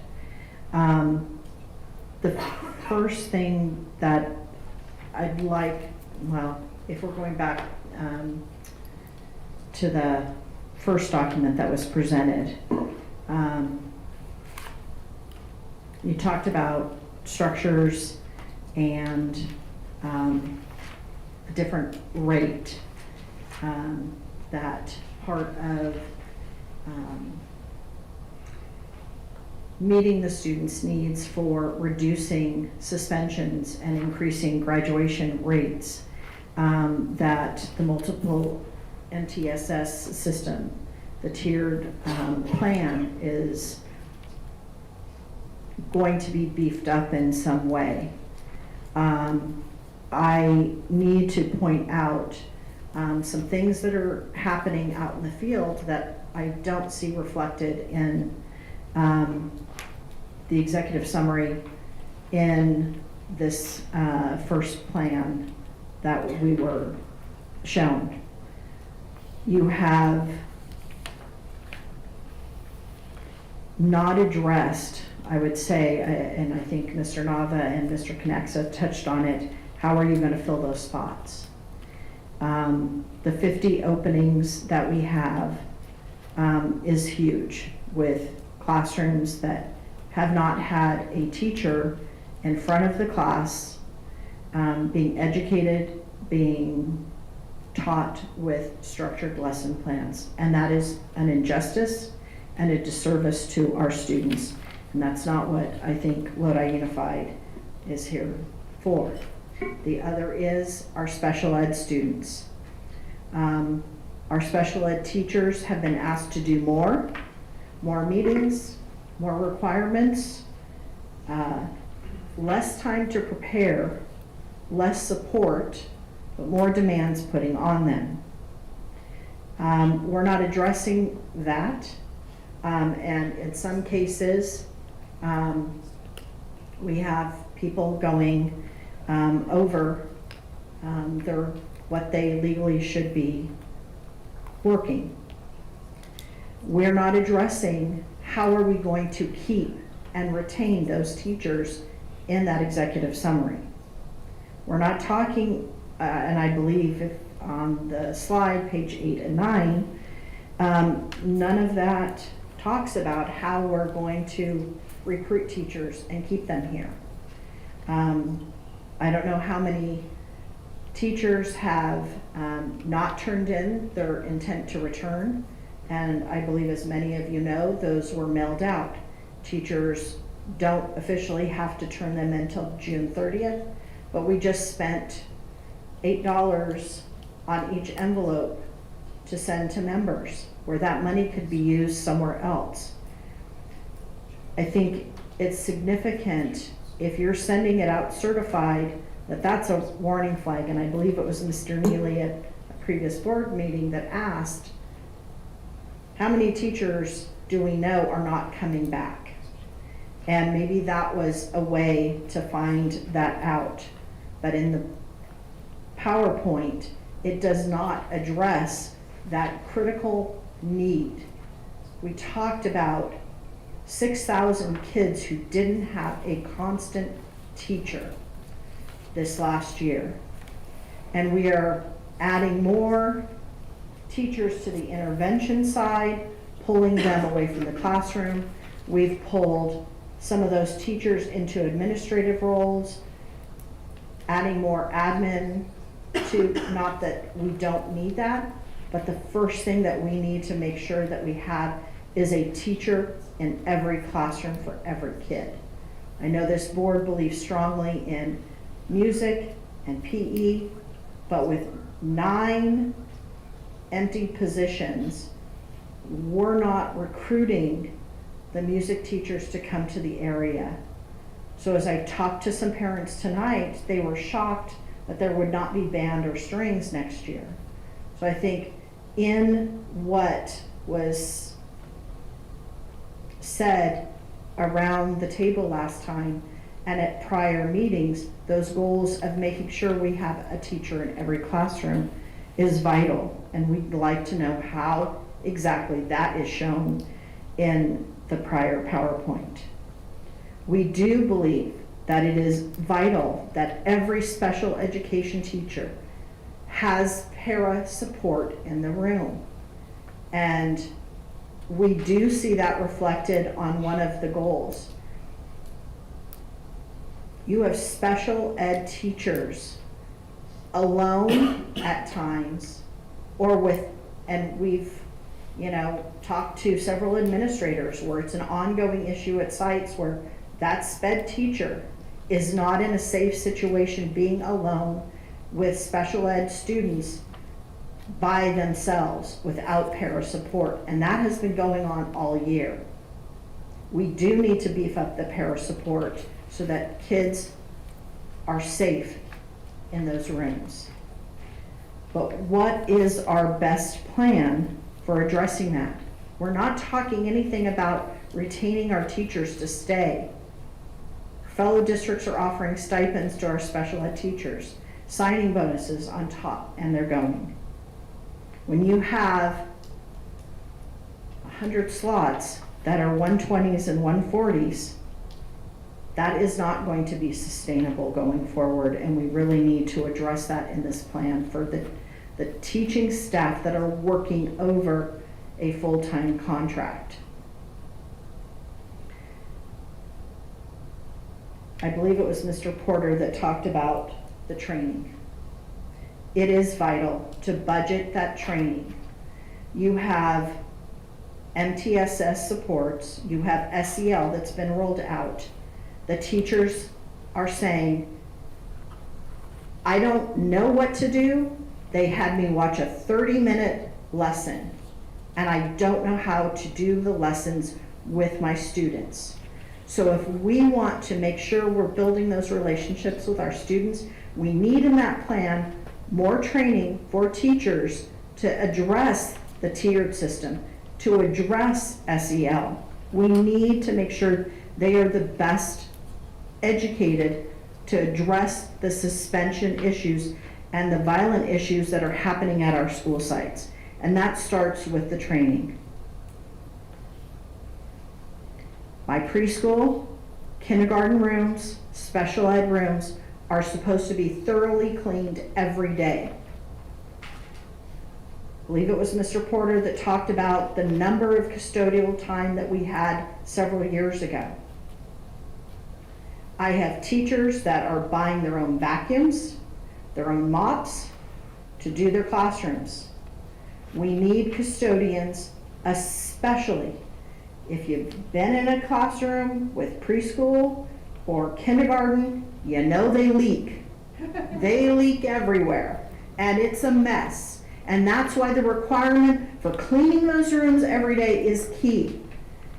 The first thing that I'd like, well, if we're going back to the first document that was presented, you talked about structures and a different rate that part of meeting the students' needs for reducing suspensions and increasing graduation rates, that the multiple MTSS system, the tiered plan, is going to be beefed up in some way. I need to point out some things that are happening out in the field that I don't see reflected in the executive summary in this first plan that we were shown. You have not addressed, I would say, and I think Mr. Nava and Mr. Conexa touched on it, how are you going to fill those spots? The 50 openings that we have is huge, with classrooms that have not had a teacher in front of the class being educated, being taught with structured lesson plans. And that is an injustice and a disservice to our students. And that's not what I think Lodi Unified is here for. The other is our special ed students. Our special ed teachers have been asked to do more meetings, more requirements, less time to prepare, less support, but more demands putting on them. We're not addressing that, and in some cases, we have people going over what they legally should be working. We're not addressing how are we going to keep and retain those teachers in that executive summary. We're not talking, and I believe if on the slide, page 8 and 9, none of that talks about how we're going to recruit teachers and keep them here. I don't know how many teachers have not turned in their intent to return, and I believe, as many of you know, those were mailed out. Teachers don't officially have to turn them in until June 30th, but we just spent $8 on each envelope to send to members, where that money could be used somewhere else. I think it's significant if you're sending it out certified, that's a warning flag. And I believe it was Mr. Neely at a previous board meeting that asked, how many teachers do we know are not coming back? And maybe that was a way to find that out. But in the PowerPoint, it does not address that critical need. We talked about 6,000 kids who didn't have a constant teacher this last year. And we are adding more teachers to the intervention side, pulling them away from the classroom. We've pulled some of those teachers into administrative roles, adding more admin to, not that we don't need that, but the first thing that we need to make sure that we have is a teacher in every classroom for every kid. I know this board believes strongly in music and PE, but with 9 empty positions, we're not recruiting the music teachers to come to the area. So as I talked to some parents tonight, they were shocked that there would not be band or strings next year. So I think in what was said around the table last time and at prior meetings, those goals of making sure we have a teacher in every classroom is vital. And we'd like to know how exactly that is shown in the prior PowerPoint. We do believe that it is vital that every special education teacher has para support in the room. And we do see that reflected on one of the goals. You have special ed teachers alone at times, or with, and we've, talked to several administrators where it's an ongoing issue at sites where that sped teacher is not in a safe situation being alone with special ed students by themselves without para support, and that has been going on all year. We do need to beef up the para support so that kids are safe in those rooms. But what is our best plan for addressing that? We're not talking anything about retaining our teachers to stay. Fellow districts are offering stipends to our special ed teachers, signing bonuses on top, and they're going. When you have 100 slots that are 120s and 140s, that is not going to be sustainable going forward, and we really need to address that in this plan for the teaching staff that are working over a full-time contract. I believe it was Mr. Porter that talked about the training. It is vital to budget that training. You have MTSS supports, you have SEL that's been rolled out. The teachers are saying, I don't know what to do. They had me watch a 30-minute lesson, and I don't know how to do the lessons with my students. So if we want to make sure we're building those relationships with our students, we need in that plan more training for teachers to address the tiered system, to address SEL. We need to make sure they are the best educated to address the suspension issues and the violent issues that are happening at our school sites. And that starts with the training. My preschool, kindergarten rooms, special ed rooms are supposed to be thoroughly cleaned every day. I believe it was Mr. Porter that talked about the number of custodial time that we had several years ago. I have teachers that are buying their own vacuums, their own mops to do their classrooms. We need custodians, especially if you've been in a classroom with preschool or kindergarten, you know they leak. They leak everywhere, and it's a mess. And that's why the requirement for cleaning those rooms every day is key.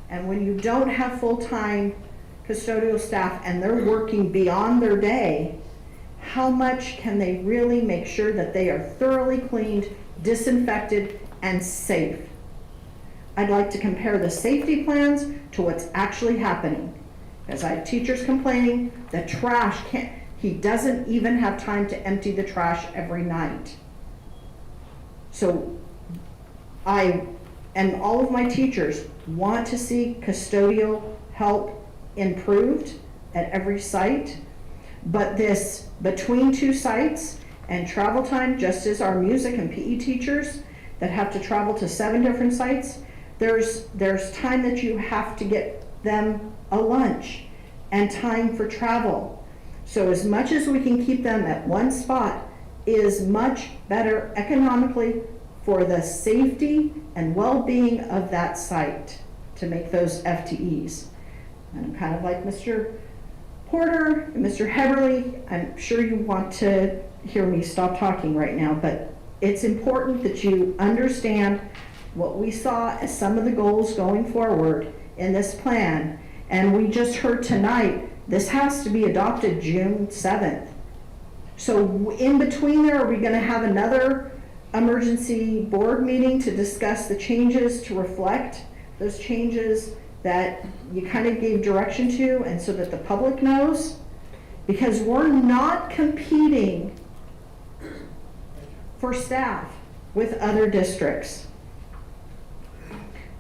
And when you don't have full-time custodial staff and they're working beyond their day, how much can they really make sure that they are thoroughly cleaned, disinfected, and safe? I'd like to compare the safety plans to what's actually happening. As I have teachers complaining, the trash he doesn't even have time to empty the trash every night. So I and all of my teachers want to see custodial help improved at every site, but this between two sites and travel time, just as our music and PE teachers that have to travel to 7 different sites, there's time that you have to get them a lunch and time for travel. So as much as we can keep them at one spot is much better economically for the safety and well-being of that site to make those FTEs. And I'm kind of like Mr. Porter and Mr. Heberly, I'm sure you want to hear me stop talking right now, but it's important that you understand what we saw as some of the goals going forward in this plan. And we just heard tonight, this has to be adopted June 7th. So in between there, are we gonna have another emergency board meeting to discuss the changes to reflect those changes that you kind of gave direction to, and so that the public knows? Because we're not competing for staff with other districts.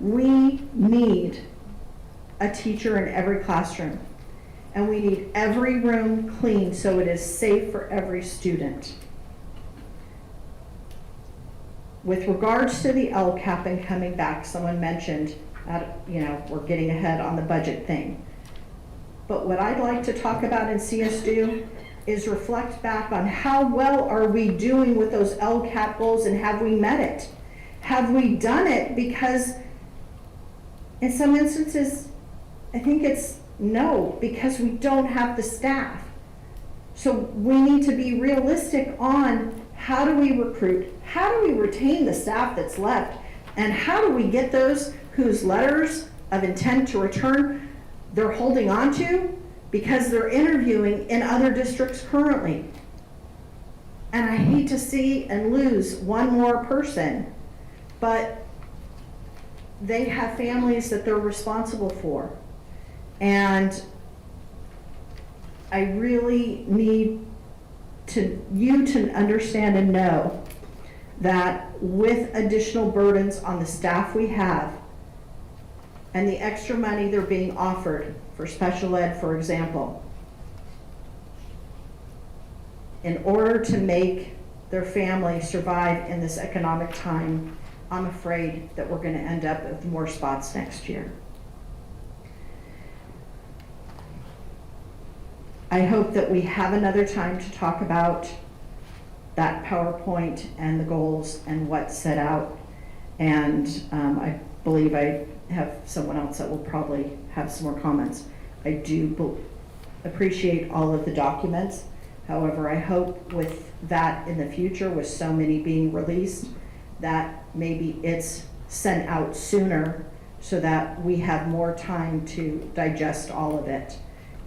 We need a teacher in every classroom, and we need every room clean so it is safe for every student. With regards to the LCAP and coming back, someone mentioned, we're getting ahead on the budget thing. But what I'd like to talk about and see us do is reflect back on how well are we doing with those LCAP goals, and have we met it? Have we done it? Because in some instances, I think it's no, because we don't have the staff. So we need to be realistic on how do we recruit, how do we retain the staff that's left, and how do we get those whose letters of intent to return they're holding on to because they're interviewing in other districts currently. And I hate to see and lose one more person, but they have families that they're responsible for. And I really need you to understand and know that with additional burdens on the staff we have and the extra money they're being offered for special ed, for example, in order to make their family survive in this economic time, I'm afraid that we're going to end up with more spots next year. I hope that we have another time to talk about that PowerPoint and the goals and what's set out. And I believe I have someone else that will probably have some more comments. I do appreciate all of the documents. However, I hope with that in the future, with so many being released, that maybe it's sent out sooner so that we have more time to digest all of it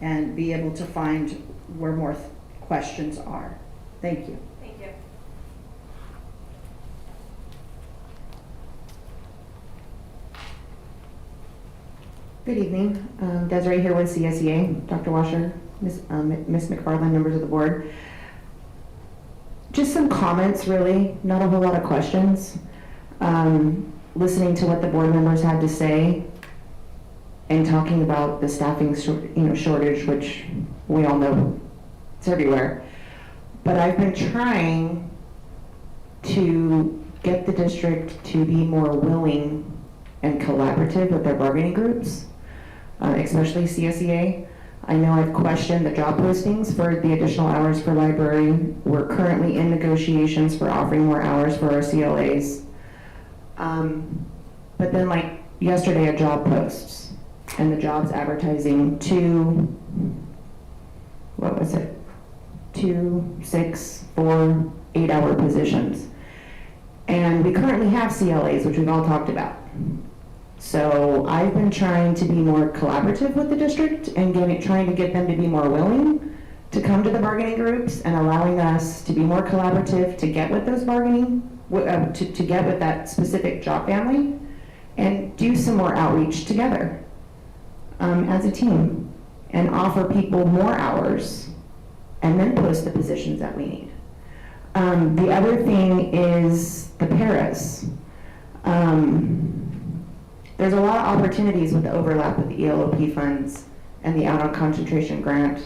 and be able to find where more questions are. Thank you. Thank you. Good evening. Desiree here with CSEA, Dr. Washer, Ms. McFarland, members of the board. Just some comments, really, not a whole lot of questions. Listening to what the board members had to say and talking about the staffing shortage, which we all know it's everywhere. But I've been trying to get the district to be more willing and collaborative with their bargaining groups, especially CSEA. I know I've questioned the job postings for the additional hours for library. We're currently in negotiations for offering more hours for our CLAs. But then like yesterday a job posts and the job's advertising 2, 6, 4, 8-hour positions. And we currently have CLAs, which we've all talked about. So I've been trying to be more collaborative with the district and trying to get them to be more willing to come to the bargaining groups and allowing us to be more collaborative to get with those bargaining, to get with that specific job family and do some more outreach together as a team and offer people more hours and then post the positions that we need. The other thing is the paras. There's a lot of opportunities with the overlap with the ELOP funds and the Out on Concentration grant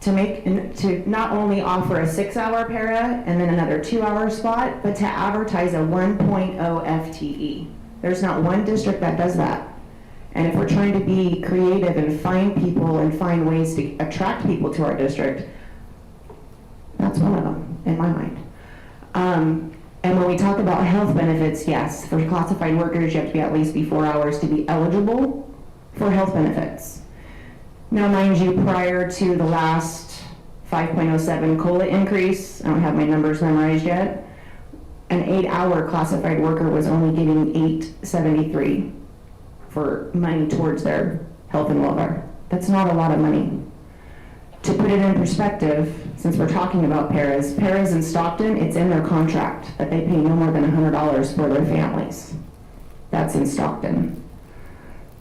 to not only offer a 6-hour para and then another 2-hour spot, but to advertise a 1.0 FTE. There's not one district that does that. And if we're trying to be creative and find people and find ways to attract people to our district, that's one of them in my mind. And when we talk about health benefits, yes, for classified workers, you have to be at least 4 hours to be eligible for health benefits. Now, mind you, prior to the last 5.07 COLA increase, I don't have my numbers memorized yet, an 8-hour classified worker was only getting $8.73 for money towards their health and welfare. That's not a lot of money. To put it in perspective, since we're talking about paras in Stockton, it's in their contract that they pay no more than $100 for their families. That's in Stockton.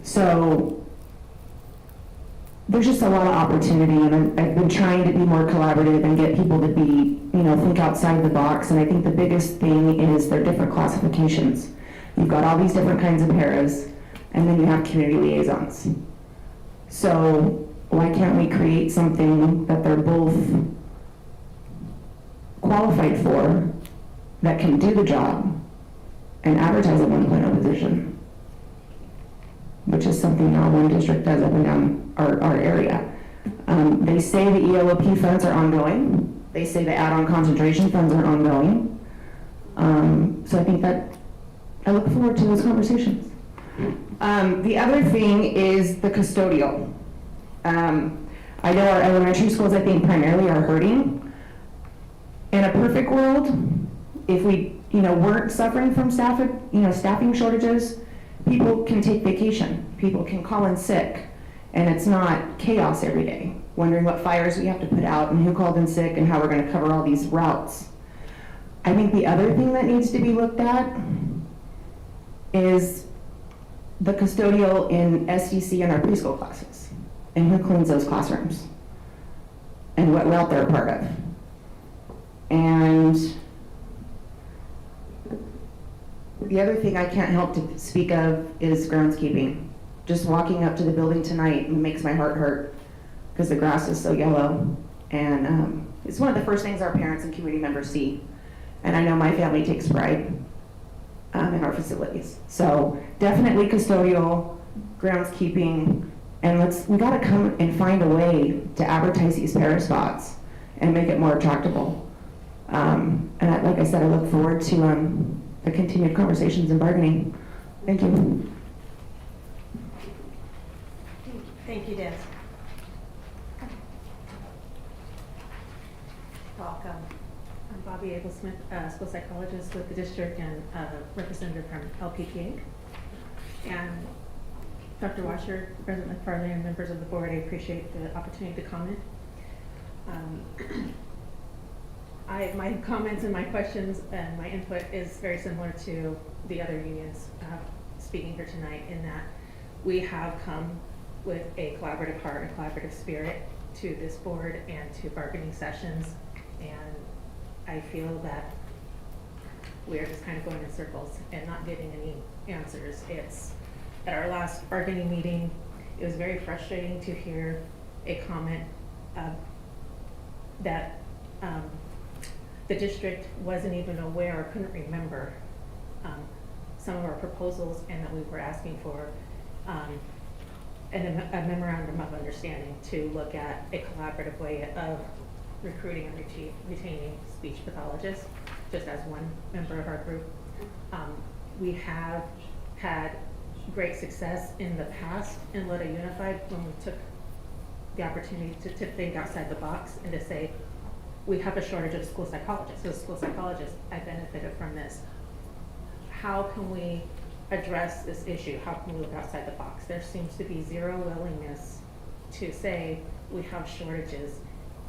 So there's just a lot of opportunity, and I've been trying to be more collaborative and get people to be, think outside the box. And I think the biggest thing is their different classifications. You've got all these different kinds of paras, and then you have community liaisons. So why can't we create something that they're both qualified for, that can do the job, and advertise a 1.0 position, which is something now one district does up and down our area. They say the ELOP funds are ongoing. They say the add-on concentration funds are ongoing. So I think that I look forward to those conversations. The other thing is the custodial. I know our elementary schools, I think, primarily are hurting. In a perfect world, if we, weren't suffering from staffing shortages, people can take vacation. People can call in sick, and it's not chaos every day, wondering what fires we have to put out and who called in sick and how we're going to cover all these routes. I think the other thing that needs to be looked at is the custodial in SDC and our preschool classes, and who cleans those classrooms, and what route they're a part of. And the other thing I can't help to speak of is groundskeeping. Just walking up to the building tonight makes my heart hurt because the grass is so yellow. And it's one of the first things our parents and community members see. And I know my family takes pride in our facilities. So definitely custodial, groundskeeping, and we gotta come and find a way to advertise these para spots and make it more attractable. Like I said, I look forward to the continued conversations and bargaining. Thank you. Thank you, Des. Welcome. I'm Bobby Abel-Smith, school psychologist with the district and representative from LPPA. And Dr. Washer, President McFarlane, and members of the board, I appreciate the opportunity to comment. My comments and my questions and my input is very similar to the other unions speaking here tonight, in that we have come with a collaborative heart and collaborative spirit to this board and to bargaining sessions, and I feel that we are just kind of going in circles and not getting any answers. It's at our last bargaining meeting, it was very frustrating to hear a comment that the district wasn't even aware or couldn't remember some of our proposals, and that we were asking for a memorandum of understanding to look at a collaborative way of recruiting and retaining speech pathologists, just as one member of our group. We have had great success in the past in Lodi Unified when we took the opportunity to think outside the box and to say, we have a shortage of school psychologists. As school psychologists, I benefited from this. How can we address this issue? How can we look outside the box? There seems to be zero willingness to say, we have shortages,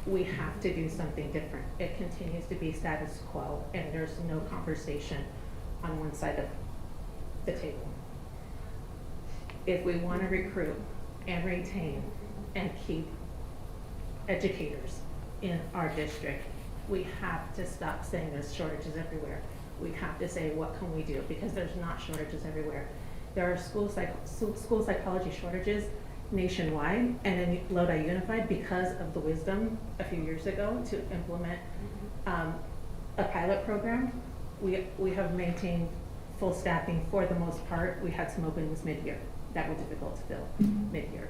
we have to do something different. It continues to be status quo, and there's no conversation on one side of the table. If we want to recruit and retain and keep educators in our district, we have to stop saying there's shortages everywhere. We have to say, what can we do? Because there's not shortages everywhere. There are school psychology shortages nationwide and in Lodi Unified because of the wisdom a few years ago to implement a pilot program. We have maintained full staffing for the most part. We had some openings mid-year that were difficult to fill mid-year.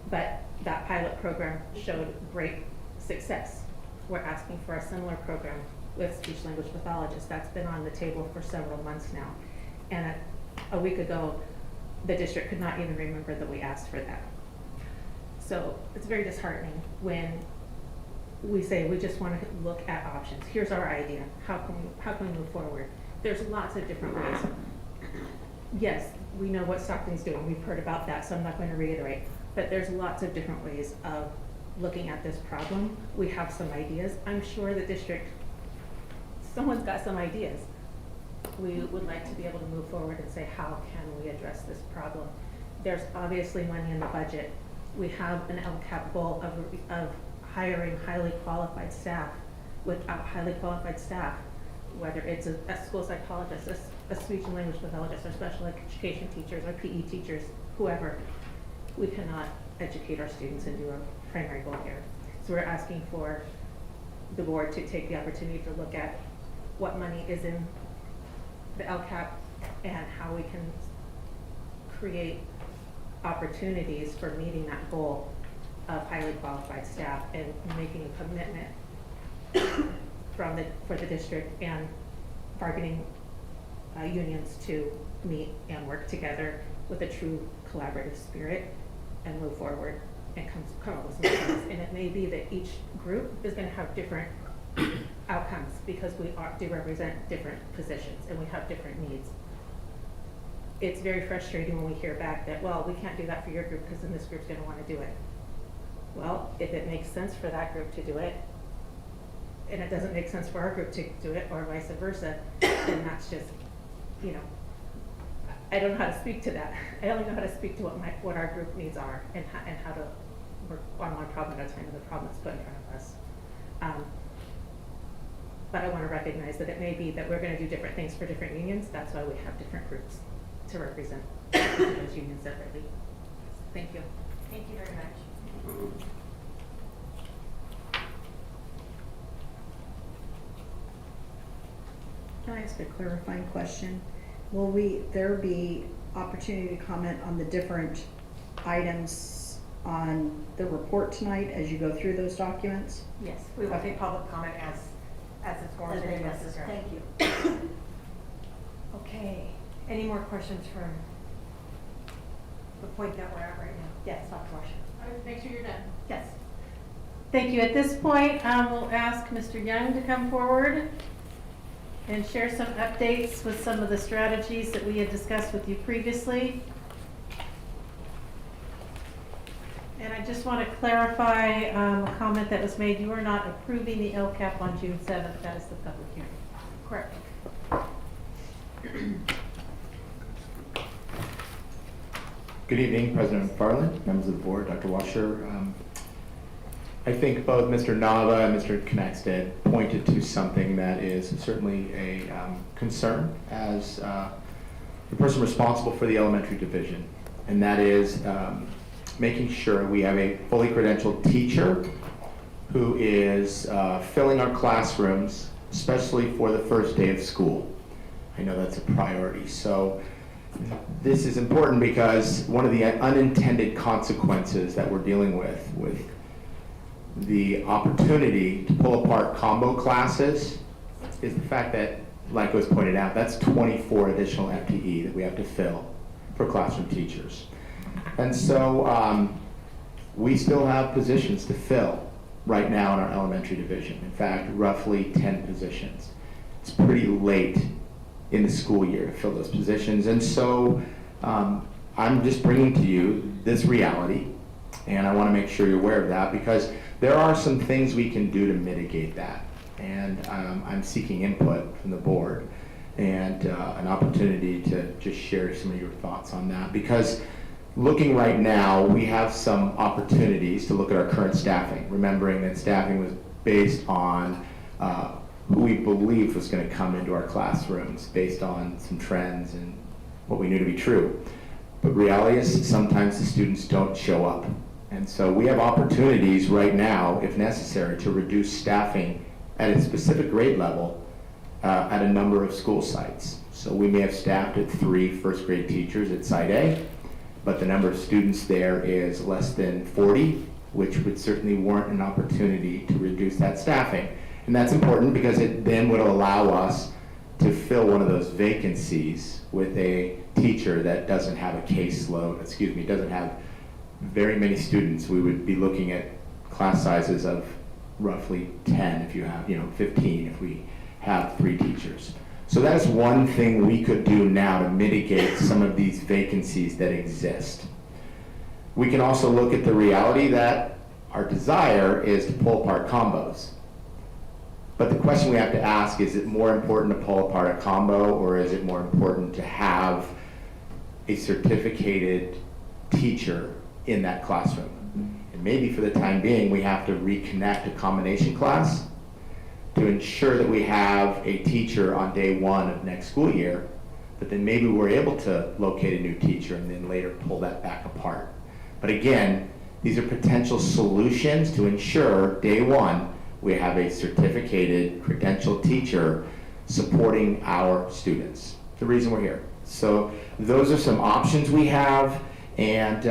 But that pilot program showed great success. We're asking for a similar program with speech language pathologists. That's been on the table for several months now. And a week ago, the district could not even remember that we asked for that. So it's very disheartening when we say we just want to look at options. Here's our idea. How can we move forward? There's lots of different ways. Yes, we know what Stockton's doing, we've heard about that, so I'm not going to reiterate. But there's lots of different ways of looking at this problem. We have some ideas. I'm sure the district, someone's got some ideas. We would like to be able to move forward and say, how can we address this problem? There's obviously money in the budget. We have an LCAP goal of hiring highly qualified staff. Without highly qualified staff, whether it's a school psychologist, a speech and language pathologist, or special education teachers, or PE teachers, whoever, we cannot educate our students and do our primary goal here. So we're asking for the board to take the opportunity to look at what money is in the LCAP and how we can create opportunities for meeting that goal of highly qualified staff and making a commitment for the district and bargaining unions to meet and work together with a true collaborative spirit and move forward and come up with some plans. And it may be that each group is going to have different outcomes because we do represent different positions and we have different needs. It's very frustrating when we hear back that, well, we can't do that for your group because then this group's going to want to do it. Well, if it makes sense for that group to do it, and it doesn't make sense for our group to do it, or vice versa, then that's just, I don't know how to speak to that. I only know how to speak to what our group needs are and how to work on one problem at a time and the problem that's put in front of us. But I want to recognize that it may be that we're going to do different things for different unions. That's why we have different groups to represent those unions separately. Thank you. Thank you very much. Can I ask a clarifying question? Will there be opportunity to comment on the different items on the report tonight as you go through those documents? Yes, we will take public comment as it's warranted and necessary. Thank you. Okay, any more questions for the point that we're at right now? Yes, Dr. Washington. Make sure you're done. Yes. Thank you. At this point, we'll ask Mr. Young to come forward and share some updates with some of the strategies that we had discussed with you previously. And I just want to clarify a comment that was made. You are not approving the LCAP on June 7th. That is the public hearing. Correct. Good evening, President McFarland, members of the board, Dr. Washer. I think both Mr. Nava and Mr. Knackstead pointed to something that is certainly a concern as the person responsible for the elementary division, and that is making sure we have a fully credentialed teacher who is filling our classrooms, especially for the first day of school. I know that's a priority. So this is important because one of the unintended consequences that we're dealing with the opportunity to pull apart combo classes is the fact that, like was pointed out, that's 24 additional FTE that we have to fill for classroom teachers. And so we still have positions to fill right now in our elementary division. In fact, roughly 10 positions. It's pretty late in the school year to fill those positions. And so I'm just bringing to you this reality, and I want to make sure you're aware of that because there are some things we can do to mitigate that. And I'm seeking input from the board and an opportunity to just share some of your thoughts on that. Because looking right now, we have some opportunities to look at our current staffing, remembering that staffing was based on who we believed was going to come into our classrooms based on some trends and what we knew to be true. But reality is sometimes the students don't show up. And so we have opportunities right now, if necessary, to reduce staffing at a specific grade level at a number of school sites. So we may have staffed at 3 first grade teachers at Site A, but the number of students there is less than 40, which would certainly warrant an opportunity to reduce that staffing. And that's important because it then would allow us to fill one of those vacancies with a teacher that doesn't have a caseload, doesn't have very many students. We would be looking at class sizes of roughly 10 if you have, 15 if we have 3 teachers. So that's one thing we could do now to mitigate some of these vacancies that exist. We can also look at the reality that our desire is to pull apart combos. But the question we have to ask, is it more important to pull apart a combo, or is it more important to have a certificated teacher in that classroom? And maybe for the time being, we have to reconnect a combination class to ensure that we have a teacher on day one of next school year, but then maybe we're able to locate a new teacher and then later pull that back apart. But again, these are potential solutions to ensure day one we have a certificated, credentialed teacher supporting our students. The reason we're here. So those are some options we have, and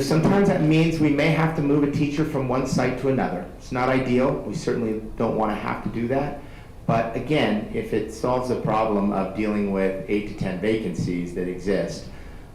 sometimes that means we may have to move a teacher from one site to another. It's not ideal. We certainly don't want to have to do that. But again, if it solves the problem of dealing with 8 to 10 vacancies that exist,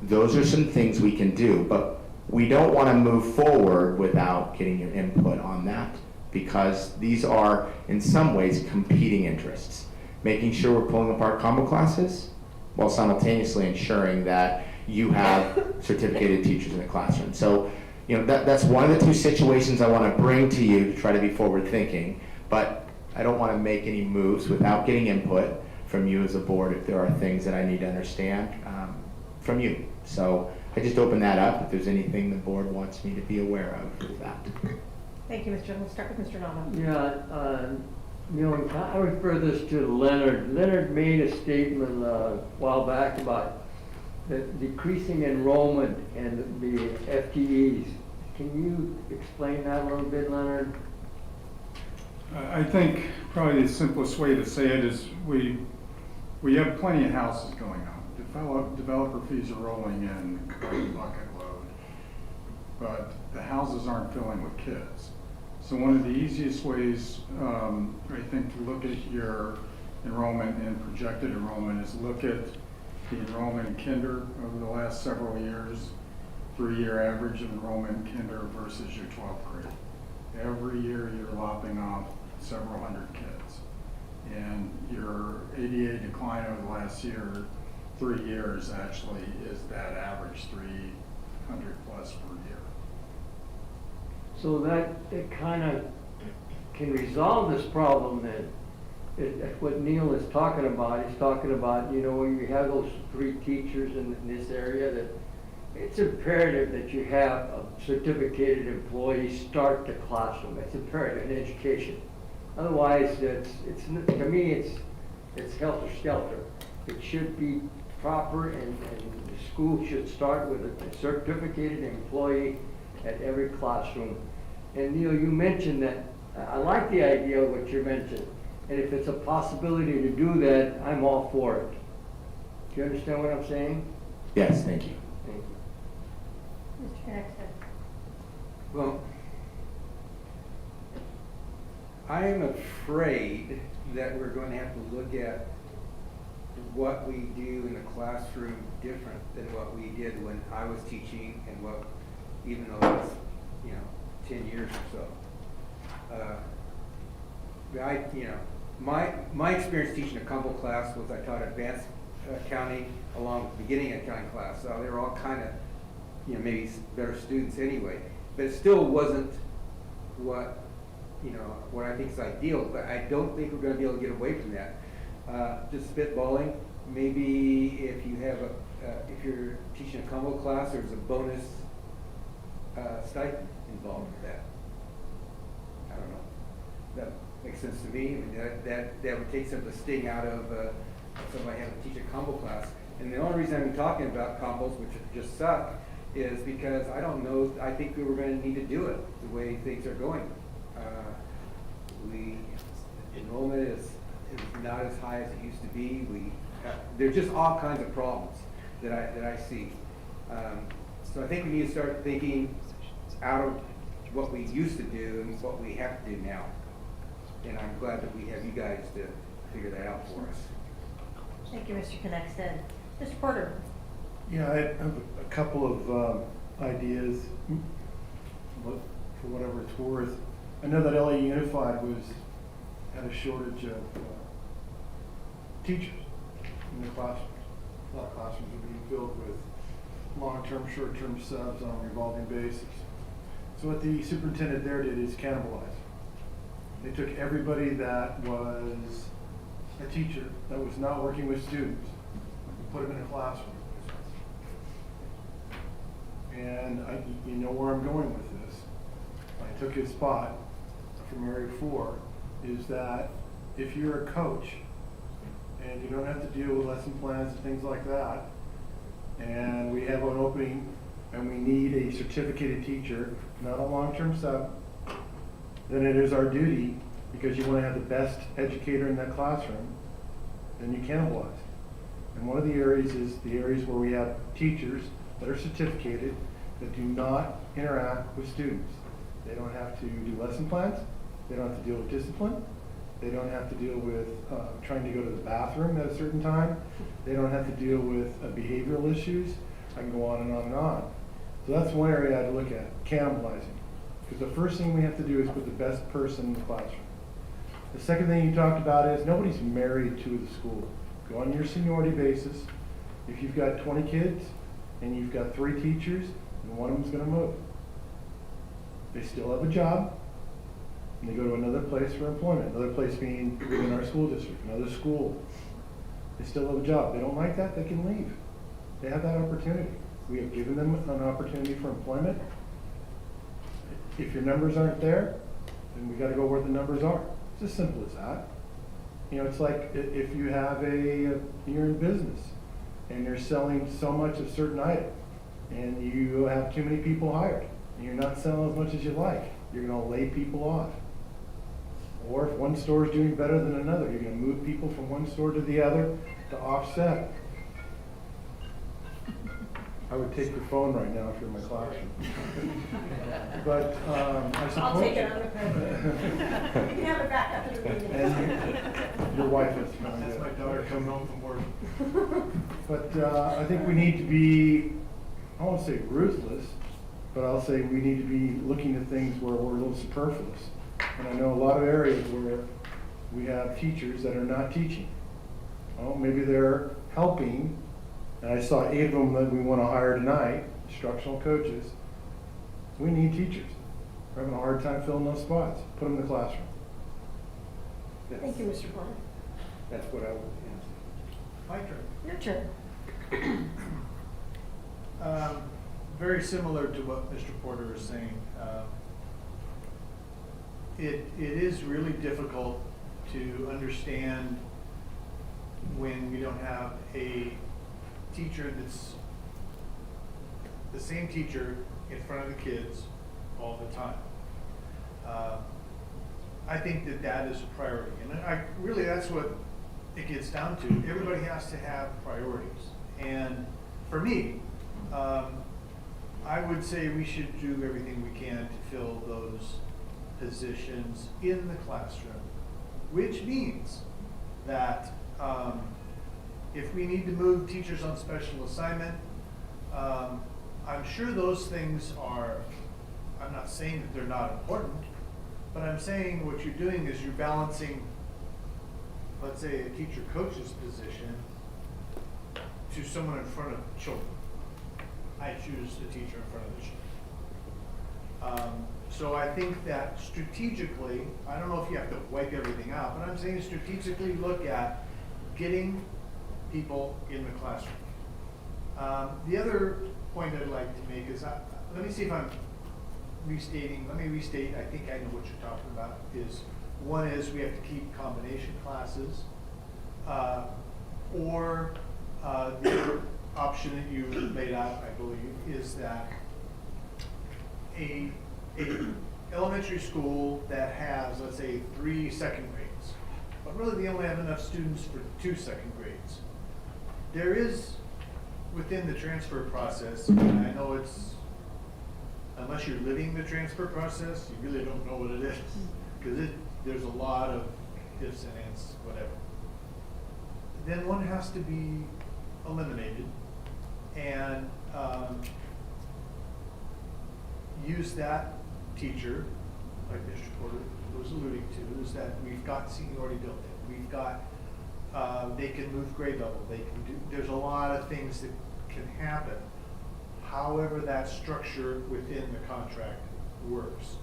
those are some things we can do. But we don't want to move forward without getting your input on that, because these are, in some ways, competing interests. Making sure we're pulling apart combo classes while simultaneously ensuring that you have certificated teachers in the classroom. So, that's one of the two situations I want to bring to you to try to be forward thinking, but I don't want to make any moves without getting input from you as a board if there are things that I need to understand from you. So I just open that up if there's anything the board wants me to be aware of with that. Thank you, Mr. We'll start with Mr. Nava. Yeah, I refer this to Leonard. Leonard made a statement a while back about the decreasing enrollment and the FTEs. Can you explain that a little bit, Leonard? I think probably the simplest way to say it is we have plenty of houses going on. Developer fees are rolling in like a bucket load, but the houses aren't filling with kids. So one of the easiest ways, I think, to look at your enrollment and projected enrollment is look at the enrollment in kinder over the last several years, 3-year average of enrollment in kinder versus your 12th grade. Every year you're lopping off several hundred kids. And your ADA decline over the last 3 years actually is that average 300 plus per year. So that it kind of can resolve this problem that what Neil is talking about. He's talking about, when you have those 3 teachers in this area, that it's imperative that you have a certificated employee start the classroom. It's imperative in education. Otherwise, to me, it's helter-skelter. It should be proper, and the school should start with a certificated employee at every classroom. And Neil, you mentioned that, I like the idea of what you mentioned, and if it's a possibility to do that, I'm all for it. Do you understand what I'm saying? Yes, thank you. Thank you. Mr. Connexter. Well, I am afraid that we're going to have to look at what we do in the classroom different than what we did when I was teaching, and what, even though it was, 10 years or so. My experience teaching a combo class was I taught advanced accounting along with beginning accounting class. So they were all kind of, maybe better students anyway. But it still wasn't what I think is ideal. But I don't think we're going to be able to get away from that. Just spitballing. Maybe if you have if you're teaching a combo class, there's a bonus stipend involved with that. I don't know. That makes sense to me. I mean, that would take some of the sting out of somebody having to teach a combo class. And the only reason I'm talking about combos, which just suck, is because I don't know. I think we were going to need to do it the way things are going. Enrollment is not as high as it used to be. There's just all kinds of problems that I see. So I think we need to start thinking out of what we used to do and what we have to do now. And I'm glad that we have you guys to figure that out for us. Thank you, Mr. Connexter. Mr. Porter. Yeah, I have a couple of ideas, but for whatever it's worth. I know that LA Unified had a shortage of teachers in the classrooms. A lot of classrooms are being filled with long-term, short-term subs on a revolving basis. So what the superintendent there did is cannibalize. They took everybody that was a teacher that was not working with students and put them in a classroom. And you know where I'm going with this. I took his spot from Area 4, is that if you're a coach and you don't have to deal with lesson plans and things like that, and we have an opening and we need a certificated teacher, not a long-term sub, then it is our duty, because you want to have the best educator in that classroom, then you cannibalize. And one of the areas is the areas where we have teachers that are certificated that do not interact with students. They don't have to do lesson plans. They don't have to deal with discipline. They don't have to deal with trying to go to the bathroom at a certain time. They don't have to deal with behavioral issues. I can go on and on and on. So that's one area I'd look at, cannibalizing. Because the first thing we have to do is put the best person in the classroom. The second thing you talked about is nobody's married to the school. Go on your seniority basis. If you've got 20 kids and you've got 3 teachers, then one of them's going to move. They still have a job, and they go to another place for employment, another place being within our school district, another school. They still have a job. They don't like that, they can leave. They have that opportunity. We have given them an opportunity for employment. If your numbers aren't there, then we got to go where the numbers are. It's as simple as that. You know, it's like if you have you're in business and you're selling so much of certain item and you have too many people hired and you're not selling as much as you like, you're going to lay people off. Or if one store is doing better than another, you're going to move people from one store to the other to offset. I would take your phone right now if you're in my classroom. But I suppose... I'll take it on the phone. You can have it back after the meeting. And your wife is... That's my daughter coming home from work. But I think we need to be, I won't say ruthless, but I'll say we need to be looking at things where we're a little superfluous. And I know a lot of areas where we have teachers that are not teaching. Well, maybe they're helping. And I saw 8 of them that we want to hire tonight, instructional coaches. We need teachers. We're having a hard time filling those spots. Put them in the classroom. Thank you, Mr. Porter. That's what I would answer. My turn. Your turn. Very similar to what Mr. Porter is saying. It is really difficult to understand when we don't have a teacher that's the same teacher in front of the kids all the time. I think that is a priority, and really that's what it gets down to. Everybody has to have priorities, and for me, I would say we should do everything we can to fill those positions in the classroom, which means that if we need to move teachers on special assignment, I'm sure those things are, I'm not saying that they're not important, but I'm saying what you're doing is you're balancing, let's say, a teacher coach's position to someone in front of children. I choose the teacher in front of the children. So I think that strategically, I don't know if you have to wipe everything out, but I'm saying strategically look at getting people in the classroom. The other point I'd like to make is, let me see if I'm restating, let me restate, I think I know what you're talking about, is one is we have to keep combination classes, or the other option that you laid out, I believe, is that a elementary school that has, let's say, 3 second grades, but really they only have enough students for 2 second grades. There is, within the transfer process, and I know it's, unless you're living the transfer process, you really don't know what it is, because there's a lot of ifs and ands, whatever. Then one has to be eliminated and use that teacher, like Mr. Porter was alluding to, is that we've got seniority built in. We've got They can move grade level, they can do, there's a lot of things that can happen. However, that structure within the contract works.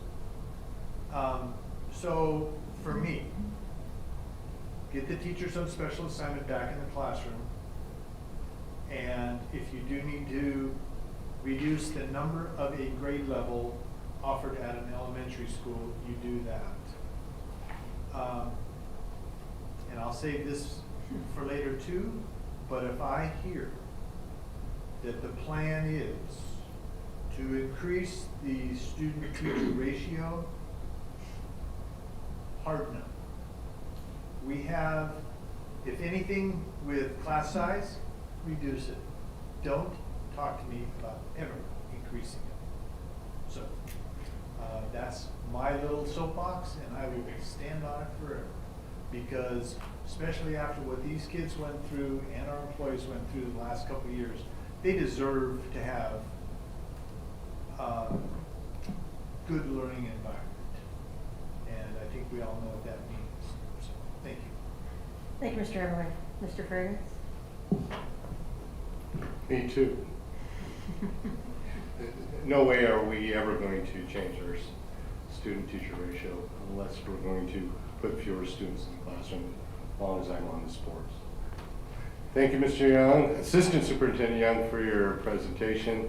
So for me, get the teachers on special assignment back in the classroom. And if you do need to reduce the number of a grade level offered at an elementary school, you do that. And I'll save this for later too, but if I hear that the plan is to increase the student-teacher ratio, hard no. We have, if anything, with class size, reduce it. Don't talk to me about ever increasing it. So, that's my little soapbox, and I will stand on it forever. Because, especially after what these kids went through and our employees went through the last couple of years, they deserve to have a good learning environment. And I think we all know what that means. So, thank you. Thank you, Mr. Everly. Mr. Fergus? Me too. No way are we ever going to change our student-teacher ratio unless we're going to put fewer students in the classroom as long as I'm on the sports. Thank you, Mr. Young, Assistant Superintendent Young, for your presentation,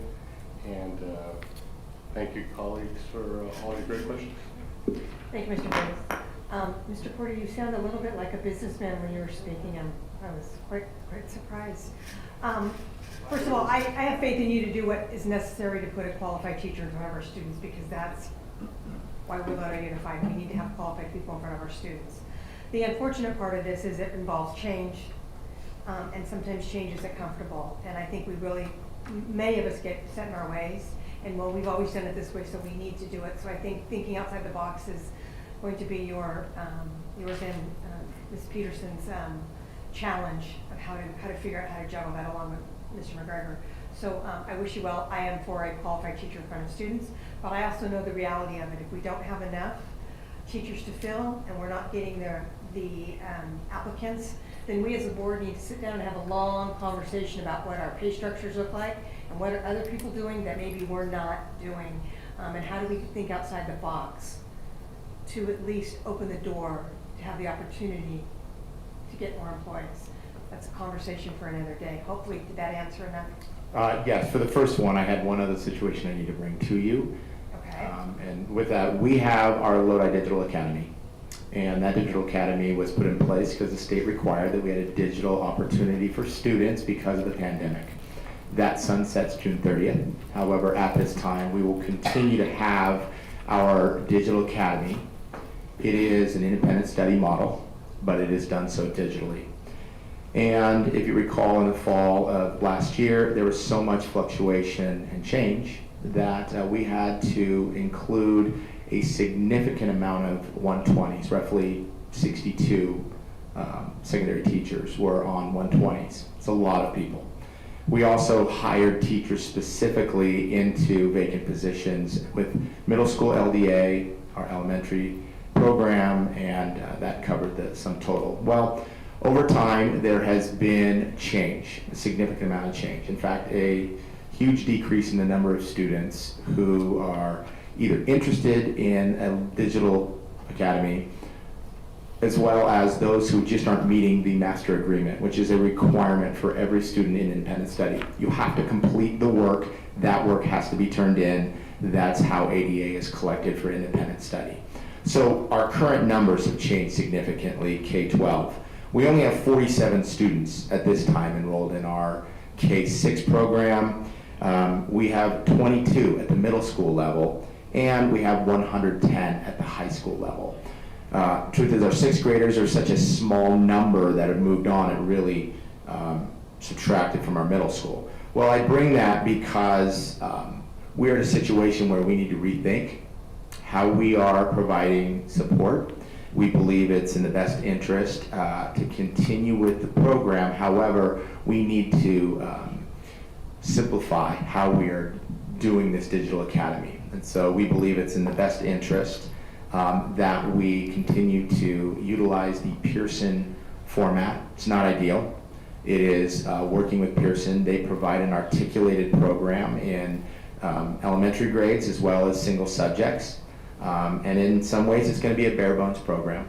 and thank you, colleagues, for all your great questions. Thank you, Mr. Fergus. Mr. Porter, you sound a little bit like a businessman when you were speaking, and I was quite surprised. First of all, I have faith in you to do what is necessary to put a qualified teacher in front of our students, because that's why we're Lodi Unified. We need to have qualified people in front of our students. The unfortunate part of this is it involves change, and sometimes change isn't comfortable. And I think we really, many of us get set in our ways, and well, we've always done it this way, so we need to do it. So I think thinking outside the box is going to be yours and Ms. Peterson's challenge of how to figure out how to juggle that along with Mr. McGregor. So I wish you well. I am for a qualified teacher in front of students, but I also know the reality of it. If we don't have enough teachers to fill and we're not getting the applicants, then we as a board need to sit down and have a long conversation about what our pay structures look like and what are other people doing that maybe we're not doing, and how do we think outside the box to at least open the door to have the opportunity to get more employees. That's a conversation for another day. Hopefully, did that answer enough? Yes, for the first one, I had one other situation I need to bring to you. Okay. And with that, we have our Lodi Digital Academy. And that Digital Academy was put in place because the state required that we had a digital opportunity for students because of the pandemic. That sunsets June 30th. However, at this time, we will continue to have our Digital Academy. It is an independent study model, but it is done so digitally. And if you recall, in the fall of last year, there was so much fluctuation and change that we had to include a significant amount of 120s, roughly 62 secondary teachers were on 120s. It's a lot of people. We also hired teachers specifically into vacant positions with middle school LDA, our elementary program, and that covered the sum total. Well, over time, there has been change, a significant amount of change. In fact, a huge decrease in the number of students who are either interested in a digital academy, as well as those who just aren't meeting the master agreement, which is a requirement for every student in independent study. You have to complete the work. That work has to be turned in. That's how ADA is collected for independent study. So our current numbers have changed significantly, K-12. We only have 47 students at this time enrolled in our K-6 program. We have 22 at the middle school level, and we have 110 at the high school level. Truth is, our sixth graders are such a small number that have moved on and really subtracted from our middle school. Well, I bring that because we're in a situation where we need to rethink how we are providing support. We believe it's in the best interest to continue with the program. However, we need to simplify how we are doing this digital academy. And so we believe it's in the best interest that we continue to utilize the Pearson format. It's not ideal. It is working with Pearson. They provide an articulated program in elementary grades as well as single subjects. And in some ways, it's going to be a bare bones program.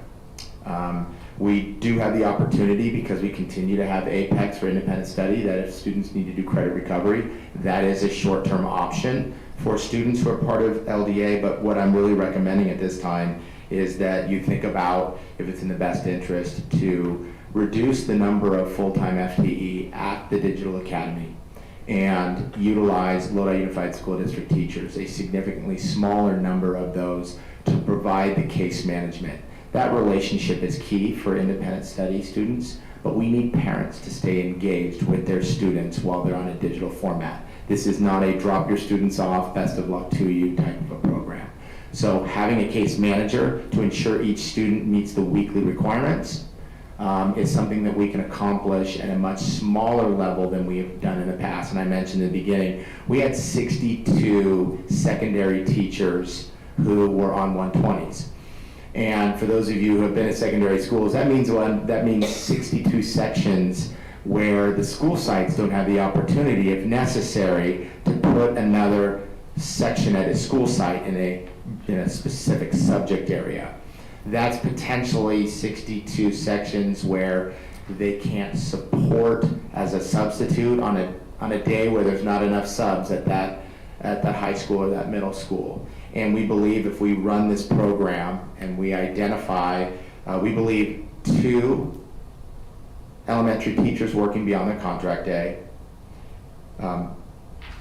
We do have the opportunity, because we continue to have APEX for independent study, that if students need to do credit recovery, that is a short-term option for students who are part of LDA. But what I'm really recommending at this time is that you think about if it's in the best interest to reduce the number of full-time FTE at the Digital Academy and utilize Lodi Unified School District teachers, a significantly smaller number of those, to provide the case management. That relationship is key for independent study students, but we need parents to stay engaged with their students while they're on a digital format. This is not a drop your students off, best of luck to you type of a program. So having a case manager to ensure each student meets the weekly requirements is something that we can accomplish at a much smaller level than we have done in the past. And I mentioned in the beginning, we had 62 secondary teachers who were on 120s. And for those of you who have been at secondary schools, that means 62 sections where the school sites don't have the opportunity, if necessary, to put another section at a school site in a specific subject area. That's potentially 62 sections where they can't support as a substitute on a day where there's not enough subs at that high school or that middle school. And we believe if we run this program and we identify, we believe 2 elementary teachers working beyond their contract day,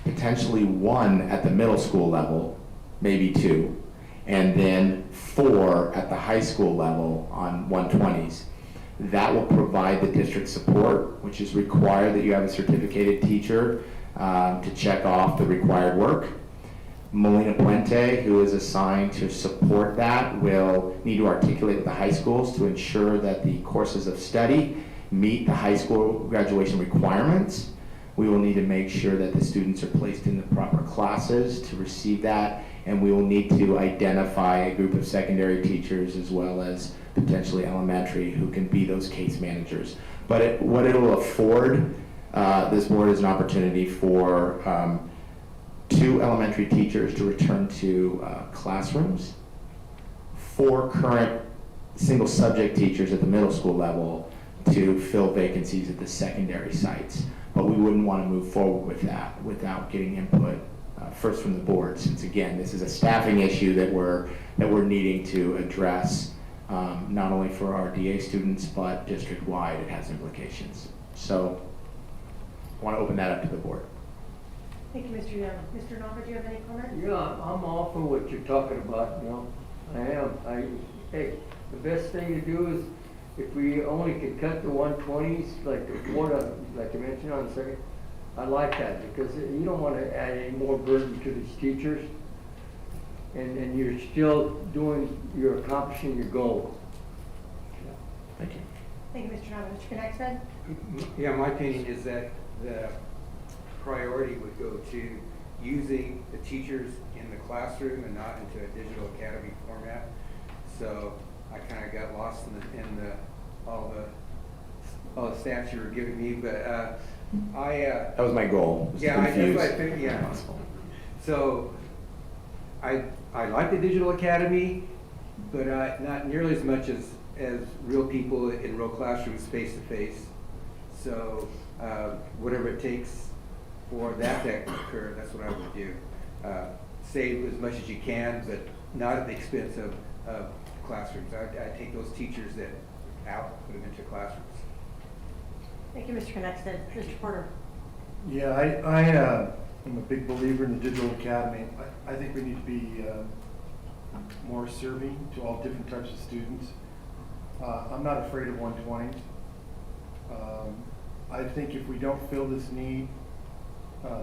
potentially 1 at the middle school level, maybe 2, and then 4 at the high school level on 120s. That will provide the district support, which is required that you have a certificated teacher to check off the required work. Molina Puente, who is assigned to support that, will need to articulate with the high schools to ensure that the courses of study meet the high school graduation requirements. We will need to make sure that the students are placed in the proper classes to receive that, and we will need to identify a group of secondary teachers as well as potentially elementary who can be those case managers. But what it will afford this board is an opportunity for 2 elementary teachers to return to classrooms, 4 current single subject teachers at the middle school level to fill vacancies at the secondary sites. But we wouldn't want to move forward with that without getting input first from the board, since again, this is a staffing issue that we're needing to address not only for our DA students, but district-wide. It has implications. So I want to open that up to the board. Thank you, Mr. Young. Mr. Nova, do you have any comments? Yeah, I'm all for what you're talking about, you know. I am. Hey, the best thing to do is if we only could cut the 120s, like you mentioned on the second, I like that, because you don't want to add any more burden to these teachers, and you're still you're accomplishing your goal. Thank you. Thank you, Mr. Nova. Mr. Connexted? Yeah, my opinion is that the priority would go to using the teachers in the classroom and not into a digital academy format. So I kind of got lost in all the stats you were giving me, but that was my goal. Yeah, I think, yeah. So I like the digital academy, but not nearly as much as real people in real classrooms face to face. So whatever it takes for that to occur, that's what I would do. Save as much as you can, but not at the expense of classrooms. I take those teachers that out, put them into classrooms. Thank you, Mr. Connexted. Mr. Porter? Yeah, I am a big believer in the Digital Academy. I think we need to be more serving to all different types of students. I'm not afraid of 120s. I think if we don't fill this need,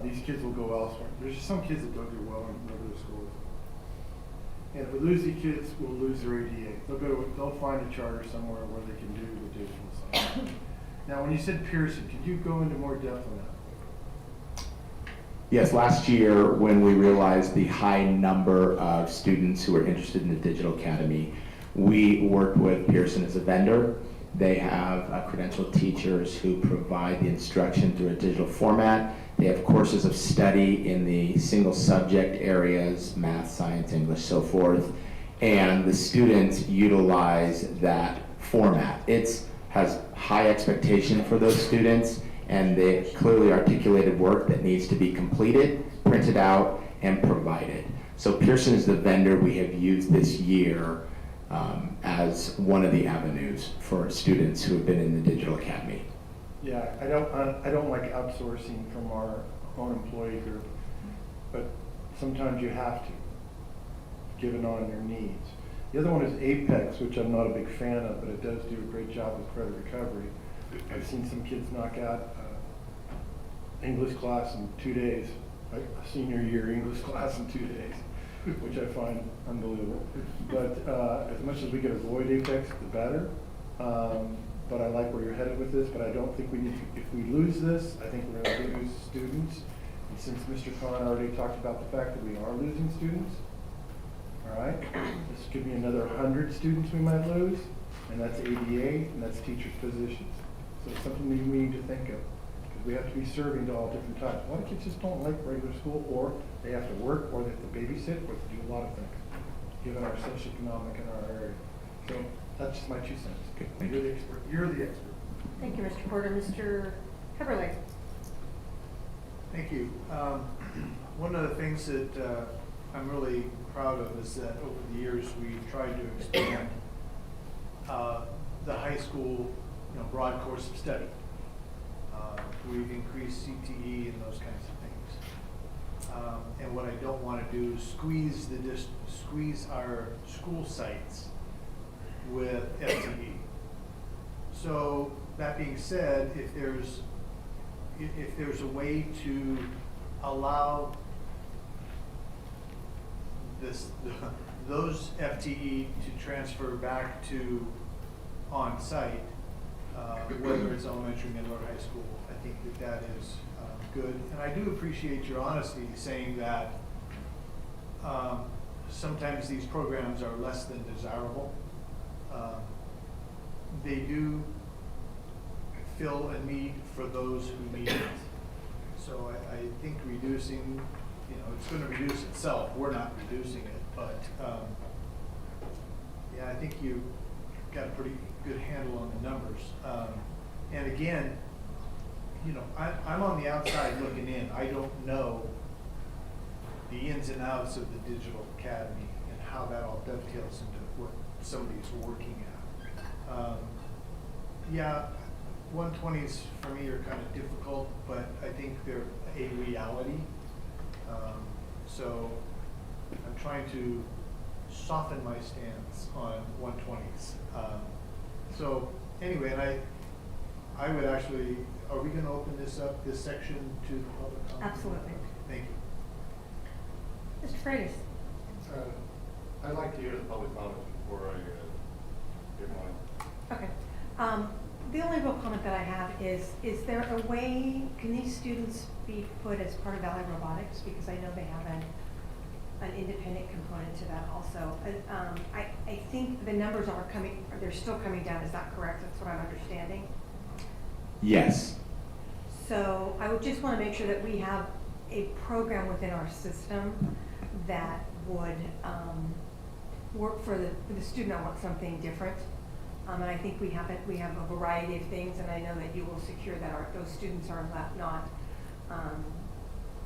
these kids will go elsewhere. There's just some kids that don't do well in regular schools. And if we lose these kids, we'll lose their ADA. They'll find a charter somewhere where they can do the digital side. Now, when you said Pearson, could you go into more depth on that? Yes, last year when we realized the high number of students who were interested in the Digital Academy, we worked with Pearson as a vendor They have credentialed teachers who provide the instruction through a digital format. They have courses of study in the single subject areas, math, science, English, so forth. And the students utilize that format. It has high expectation for those students, and they clearly articulated work that needs to be completed, printed out, and provided. So Pearson is the vendor we have used this year as one of the avenues for students who have been in the Digital Academy. Yeah, I don't like outsourcing from our own employee group, but sometimes you have to, given on your needs. The other one is Apex, which I'm not a big fan of, but it does do a great job with credit recovery. I've seen some kids knock out English class in 2 days, like a senior year English class in 2 days, which I find unbelievable. But as much as we can avoid Apex, the better. But I like where you're headed with this, but I don't think we need to, if we lose this, I think we're going to lose students. And since Mr. Khan already talked about the fact that we are losing students, all right, this could be another 100 students we might lose, and that's ADA, and that's teachers' positions. So it's something that we need to think of, because we have to be serving to all different types. A lot of kids just don't like regular school, or they have to work, or they have to babysit, or to do a lot of things, given our socioeconomic in our area. So that's just my 2 cents. Okay, You're the expert. You're the expert. Thank you, Mr. Porter. Mr. Heberle. Thank you. One of the things that I'm really proud of is that over the years we've tried to expand the high school, broad course of study. We've increased CTE and those kinds of things. And what I don't want to do is squeeze our school sites with FTE. So that being said, if there's a way to allow those FTE to transfer back to on-site, whether it's elementary, middle, or high school, I think that is good. And I do appreciate your honesty saying that sometimes these programs are less than desirable. They do fill a need for those who need it. So I think reducing, it's going to reduce itself. We're not reducing it, but yeah, I think you've got a pretty good handle on the numbers. And again, I'm on the outside looking in. I don't know the ins and outs of the Digital Academy and how that all dovetails into what somebody's working at. Yeah, 120s for me are kind of difficult, but I think they're a reality. So I'm trying to soften my stance on 120s. So anyway, and I would actually, are we going to open this up, this section, to the public comment? Absolutely. Thank you. Mr. Freitas. I'd like to hear the public comments before I give mine. Okay. The only real comment that I have is there a way, can these students be put as part of Valley Robotics? Because I know they have an independent component to that also. I think the numbers they're still coming down, is that correct? That's what I'm understanding. Yes. So I would just want to make sure that we have a program within our system that would work for the student that wants something different. And I think we have a variety of things, and I know that you will secure that those students are not,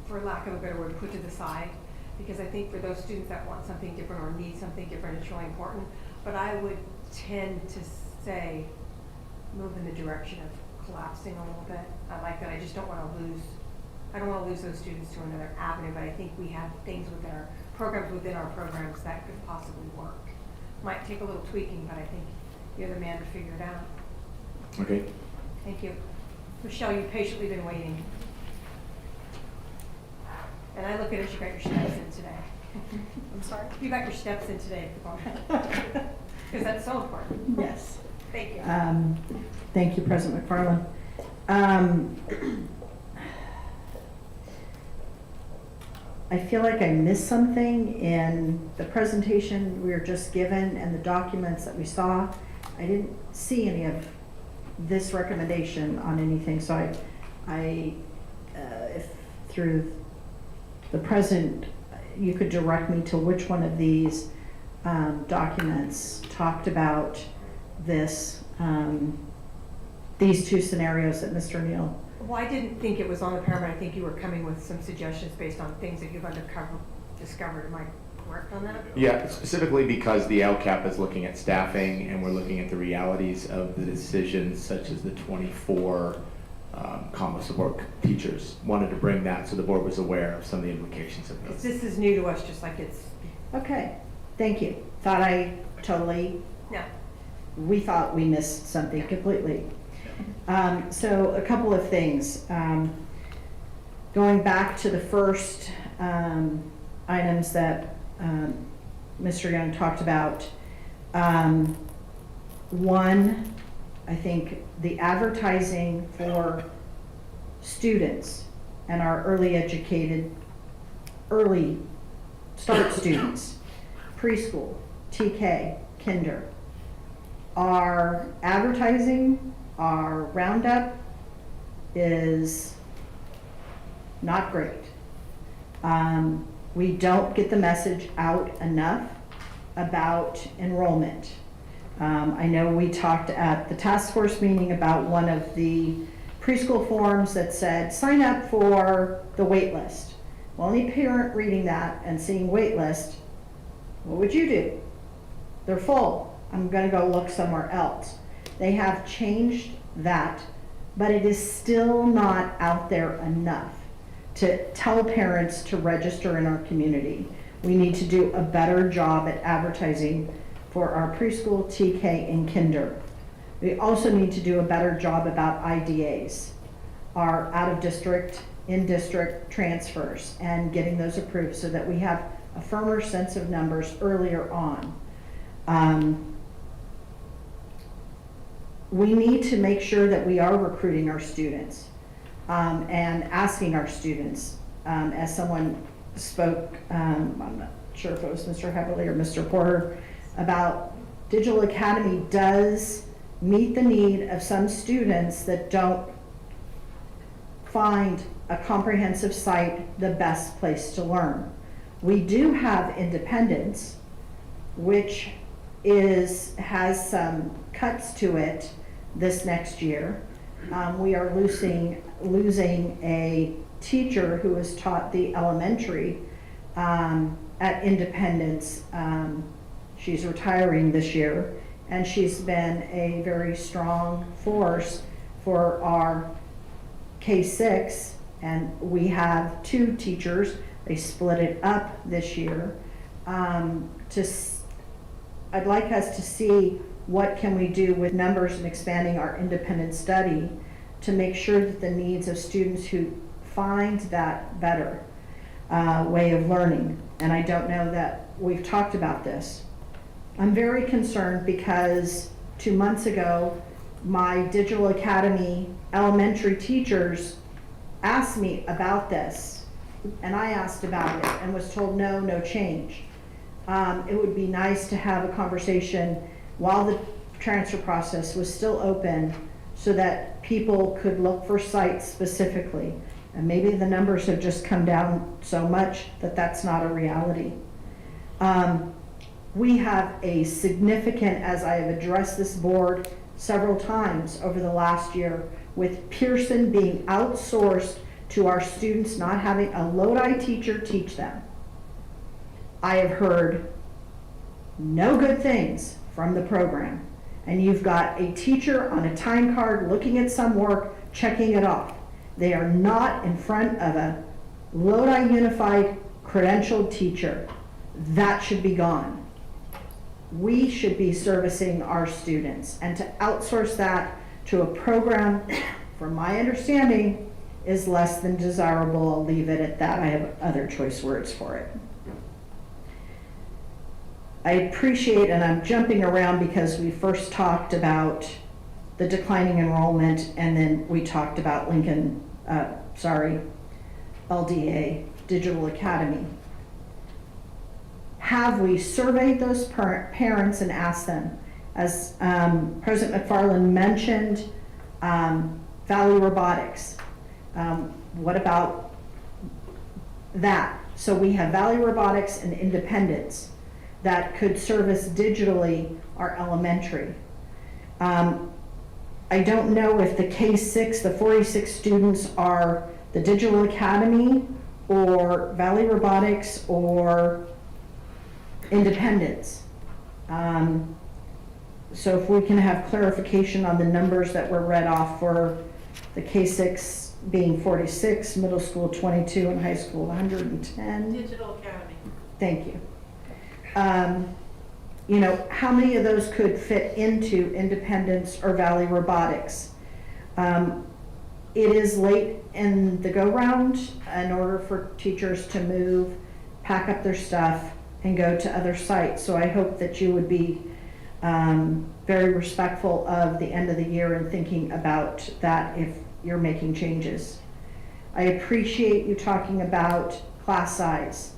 for lack of a better word, put to the side. Because I think for those students that want something different or need something different, it's really important. But I would tend to say, move in the direction of collapsing a little bit. I like that. I just don't want to lose those students to another avenue, but I think we have things within our programs that could possibly work. Might take a little tweaking, but I think you're the man to figure it out. Okay. Thank you. Michelle, you've patiently been waiting. And I look at it, you got your steps in today. I'm sorry? You got your steps in today at the bar. Because that's so important. Yes. Thank you. Thank you, President McFarland. I feel like I missed something in the presentation we were just given and the documents that we saw. I didn't see any of this recommendation on anything, so if through the president, you could direct me to which one of these documents talked about this, these two scenarios that Mr. Neal. Well, I didn't think it was on the paramount. I think you were coming with some suggestions based on things that you've discovered. Am I correct on that? Yeah, specifically because the LCAP is looking at staffing and we're looking at the realities of the decisions such as the 24 combo support teachers. Wanted to bring that so the board was aware of some of the implications of Because this. this is new to us, just like it's, Okay, thank you. Thought I totally, no. we thought we missed something completely. So a couple of things. Going back to the first items that Mr. Young talked about. One, I think the advertising for students and our early start students, preschool, TK, kinder, our advertising, our roundup is not great. We don't get the message out enough about enrollment. I know we talked at the task force meeting about one of the preschool forms that said, sign up for the wait list. Well, any parent reading that and seeing wait list, what would you do? They're full. I'm gonna go look somewhere else. They have changed that, but it is still not out there enough to tell parents to register in our community. We need to do a better job at advertising for our preschool, TK, and kinder. We also need to do a better job about IDAs, our out-of-district, in-district transfers, and getting those approved so that we have a firmer sense of numbers earlier on. We need to make sure that we are recruiting our students and asking our students, as someone spoke, I'm not sure if it was Mr. Heberly or Mr. Porter, about Digital Academy does meet the need of some students that don't find a comprehensive site the best place to learn. We do have independence, which has some cuts to it this next year. We are losing a teacher who has taught the elementary at Independence. She's retiring this year, and she's been a very strong force for our K-6, and we have 2 teachers. They split it up this year. I'd like us to see what can we do with numbers and expanding our independent study to make sure that the needs of students who find that better way of learning. And I don't know that we've talked about this. I'm very concerned because 2 months ago, my Digital Academy elementary teachers asked me about this, and I asked about it and was told no change. It would be nice to have a conversation while the transfer process was still open so that people could look for sites specifically. And maybe the numbers have just come down so much that that's not a reality. We have a significant, as I have addressed this board several times over the last year, with Pearson being outsourced to our students not having a Lodi teacher teach them. I have heard no good things from the program. And you've got a teacher on a time card looking at some work, checking it off. They are not in front of a Lodi Unified credentialed teacher. That should be gone. We should be servicing our students, and to outsource that to a program, from my understanding, is less than desirable. I'll leave it at that. I have other choice words for it. I appreciate, and I'm jumping around because we first talked about the declining enrollment, and then we talked about LDA, Digital Academy. Have we surveyed those parents and asked them, As President McFarland mentioned, Valley Robotics. What about that? So we have Valley Robotics and Independence that could service digitally our elementary. I don't know if the K-6, the 46 students are the Digital Academy or Valley Robotics or Independence. So if we can have clarification on the numbers that were read off for the K-6 being 46, middle school 22, and high school 110. Digital Academy. Thank you. You know, how many of those could fit into Independence or Valley Robotics? It is late in the go-round in order for teachers to move, pack up their stuff, and go to other sites. So I hope that you would be very respectful of the end of the year and thinking about that if you're making changes. I appreciate you talking about class size.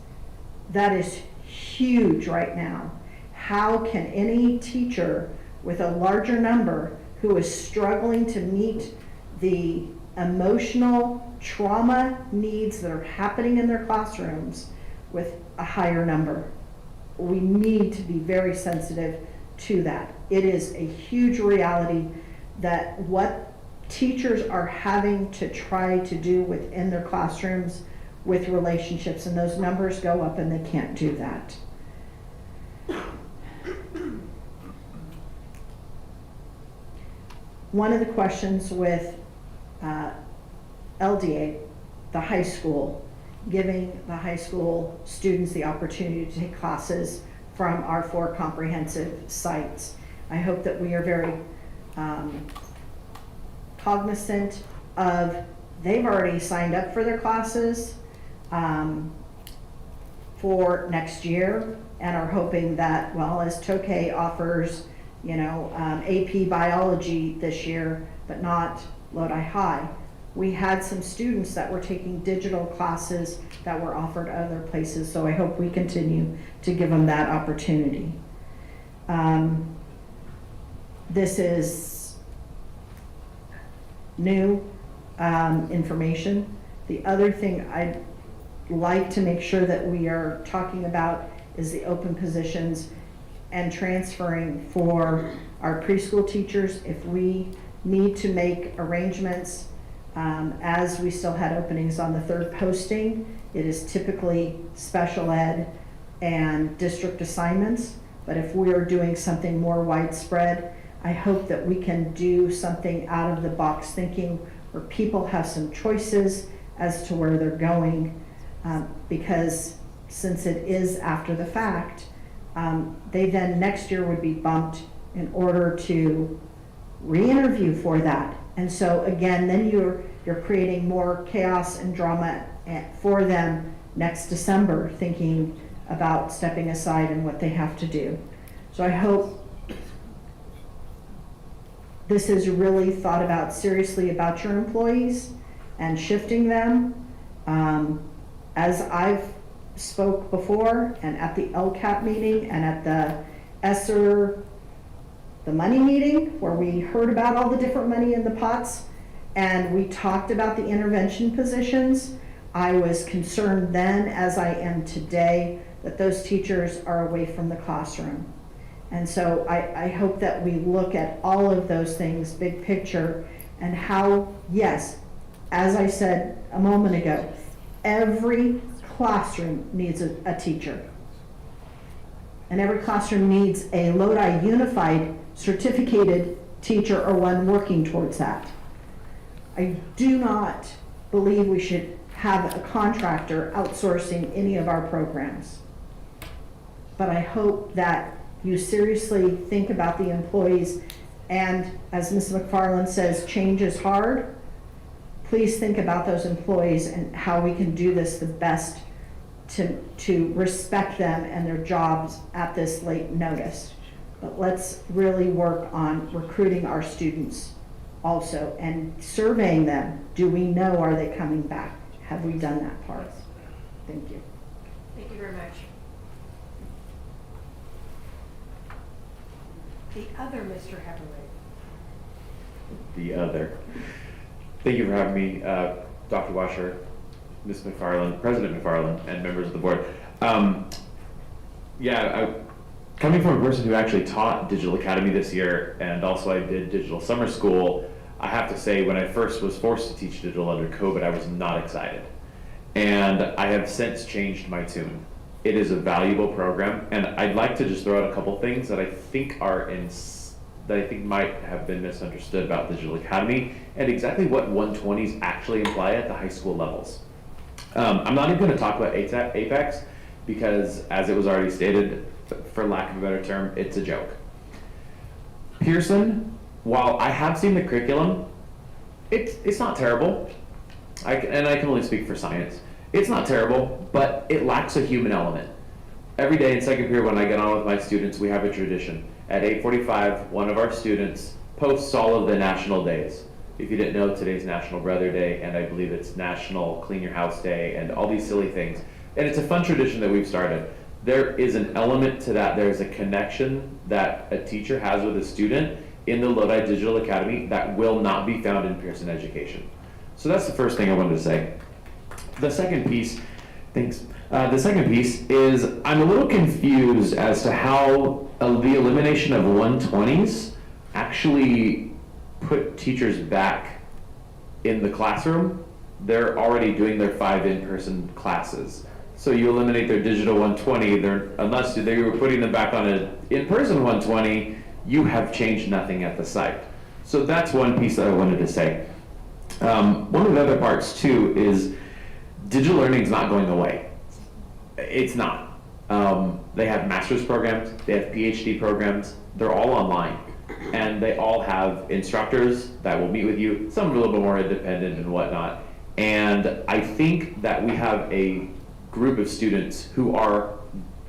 That is huge right now. How can any teacher with a larger number who is struggling to meet the emotional trauma needs that are happening in their classrooms with a higher number? We need to be very sensitive to that. It is a huge reality that what teachers are having to try to do within their classrooms with relationships, and those numbers go up and they can't do that. One of the questions with LDA, the high school, giving the high school students the opportunity to take classes from our 4 comprehensive sites. I hope that we are very cognizant of, they've already signed up for their classes for next year and are hoping that, well, as Tokay offers, you know, AP biology this year, but not Lodi High. We had some students that were taking digital classes that were offered other places, so I hope we continue to give them that opportunity. This is new information. The other thing I'd like to make sure that we are talking about is the open positions and transferring for our preschool teachers. If we need to make arrangements, as we still had openings on the 3rd posting, it is typically special ed and district assignments. But if we are doing something more widespread, I hope that we can do something out of the box thinking where people have some choices as to where they're going, because since it is after the fact, they then next year would be bumped in order to re-interview for that. And so again, then you're creating more chaos and drama for them next December, thinking about stepping aside and what they have to do. So I hope this is really thought about seriously about your employees and shifting them. As I've spoke before and at the LCAP meeting and at the ESSER, the money meeting, where we heard about all the different money in the pots and we talked about the intervention positions, I was concerned then, as I am today, that those teachers are away from the classroom. And so I hope that we look at all of those things, big picture, and how, yes, as I said a moment ago, every classroom needs a teacher. And every classroom needs a Lodi Unified certificated teacher or one working towards that. I do not believe we should have a contractor outsourcing any of our programs. But I hope that you seriously think about the employees, and as Ms. McFarland says, change is hard. Please think about those employees and how we can do this the best to respect them and their jobs at this late notice. But let's really work on recruiting our students also and surveying them. Do we know, are they coming back? Have we done that part? Thank you. Thank you very much. the other Mr. Heatherly. The other. Thank you for having me, Dr. Washer, Ms. McFarland, President McFarland, and members of the board. Coming from a person who actually taught Digital Academy this year, and also I did Digital Summer School, I have to say when I first was forced to teach digital under COVID, I was not excited. And I have since changed my tune. It is a valuable program, and I'd like to just throw out a couple things that I think might have been misunderstood about Digital Academy and exactly what 120s actually imply at the high school levels. I'm not even going to talk about APEX because, as it was already stated, for lack of a better term, it's a joke. Pearson, while I have seen the curriculum, it's not terrible. I can only speak for science. It's not terrible, but it lacks a human element. Every day in second period when I get on with my students, we have a tradition. At 8:45, one of our students posts all of the national days. If you didn't know, today's National Brother Day, and I believe it's National Clean Your House Day, and all these silly things. And it's a fun tradition that we've started. There is an element to that. There's a connection that a teacher has with a student in the Lodi Digital Academy that will not be found in Pearson Education. So that's the first thing I wanted to say. The second piece, the second piece is I'm a little confused as to how the elimination of 120s actually put teachers back in the classroom. They're already doing their 5 in-person classes. So you eliminate their digital 120, unless they were putting them back on an in-person 120, you have changed nothing at the site. So that's one piece that I wanted to say. One of the other parts too is digital learning is not going away. It's not. They have master's programs, they have PhD programs, they're all online. And they all have instructors that will meet with you, some are a little bit more independent and whatnot. And I think that we have a group of students who are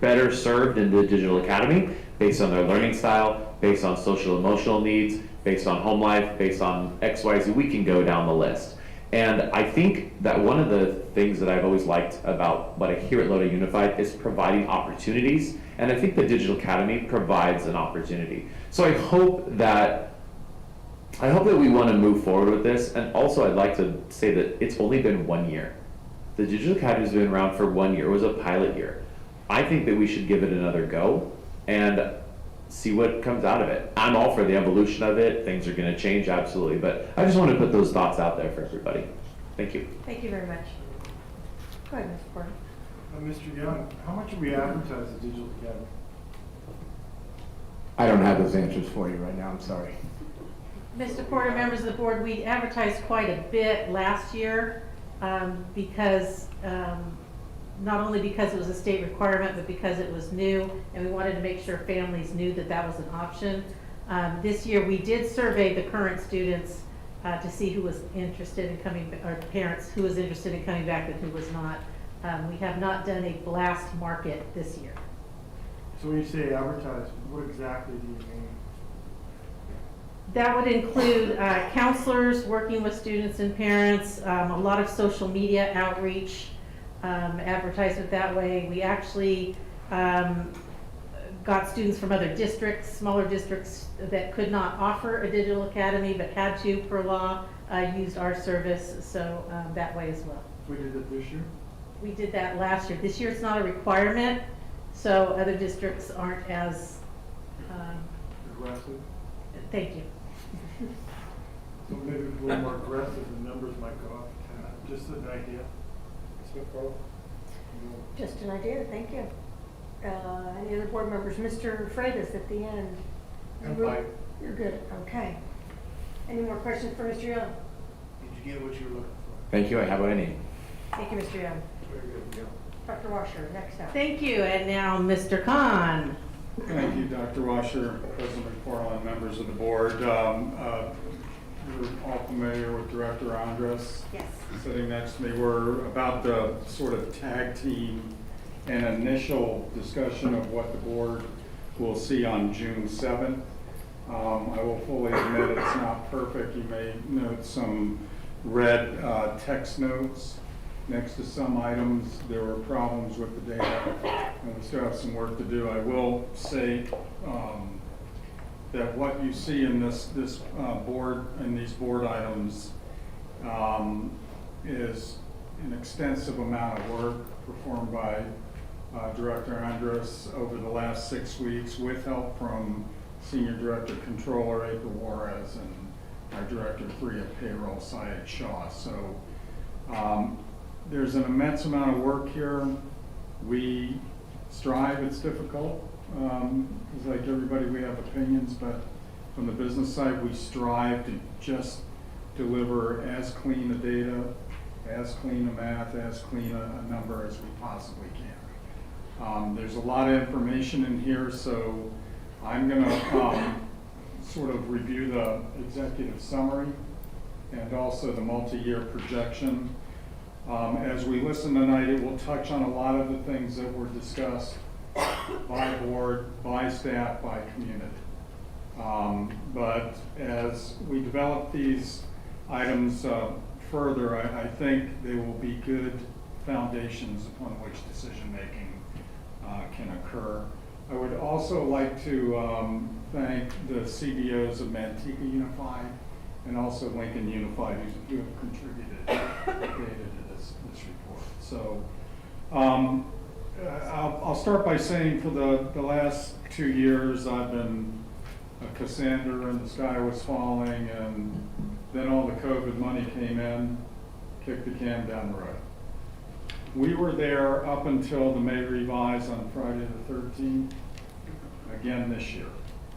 better served in the Digital Academy based on their learning style, based on social emotional needs, based on home life, based on XYZ, we can go down the list. And I think that one of the things that I've always liked about what I hear at Lodi Unified is providing opportunities. And I think the Digital Academy provides an opportunity. So I hope that we want to move forward with this. And also I'd like to say that it's only been 1 year. The Digital Academy has been around for 1 year. It was a pilot year. I think that we should give it another go and see what comes out of it. I'm all for the evolution of it. Things are going to change, absolutely. But I just want to put those thoughts out there for everybody. Thank you. Thank you very much. Go ahead, Mr. Porter. Mr. Young, how much do we advertise the Digital Academy? I don't have those answers for you right now, I'm sorry. Mr. Porter, members of the board, we advertised quite a bit last year because not only because it was a state requirement, but because it was new, and we wanted to make sure families knew that that was an option. This year, we did survey the current students to see who was interested in coming, or parents who was interested in coming back and who was not. We have not done a blast market this year. So when you say advertise, what exactly do you mean? That would include counselors working with students and parents, a lot of social media outreach, advertisement that way. We actually got students from other districts, smaller districts that could not offer a digital academy but had to per law, used our service, so that way as well. We did it this year? We did that last year. This year it's not a requirement, so other districts aren't as aggressive? Thank you. So maybe if we're more aggressive, the numbers might go up. Just an idea. Just an idea, thank you. Any other board members? Mr. Freitas at the end. I'm fine. You're good, okay. Any more questions for Mr. Young? Did you get what you were looking for? Thank you, I have what I need. Thank you, Mr. Young. Very good, yeah. Dr. Washer, next up. Thank you, and now Mr. Khan. Thank you, Dr. Washer, President McFarland, members of the board. You're all familiar with Director Andres? Yes. Sitting next to me. We're about to sort of tag team an initial discussion of what the board will see on June 7th. I will fully admit it's not perfect. You may note some red text notes next to some items. There were problems with the data, and we still have some work to do. I will say that what you see in this board, in these board items, is an extensive amount of work performed by Director Andrus over the last 6 weeks with help from Senior Director Controller April Juarez and our Director 3 of Payroll Syed Shaw. So there's an immense amount of work here. We strive, it's difficult. Because like everybody, we have opinions, but from the business side, we strive to just deliver as clean a data, as clean a math, as clean a number as we possibly can. There's a lot of information in here, so I'm gonna sort of review the executive summary and also the multi-year projection. As we listen tonight, it will touch on a lot of the things that were discussed by board, by staff, by community. But as we develop these items further, I think they will be good foundations upon which decision-making can occur. I would also like to thank the CBOs of Manteca Unified and also Lincoln Unified who have contributed data to this report. So I'll start by saying for the last 2 years I've been a Cassandra and the sky was falling, and then all the COVID money came in, kicked the can down the road. We were there up until the May revise on Friday the 13th, again this year.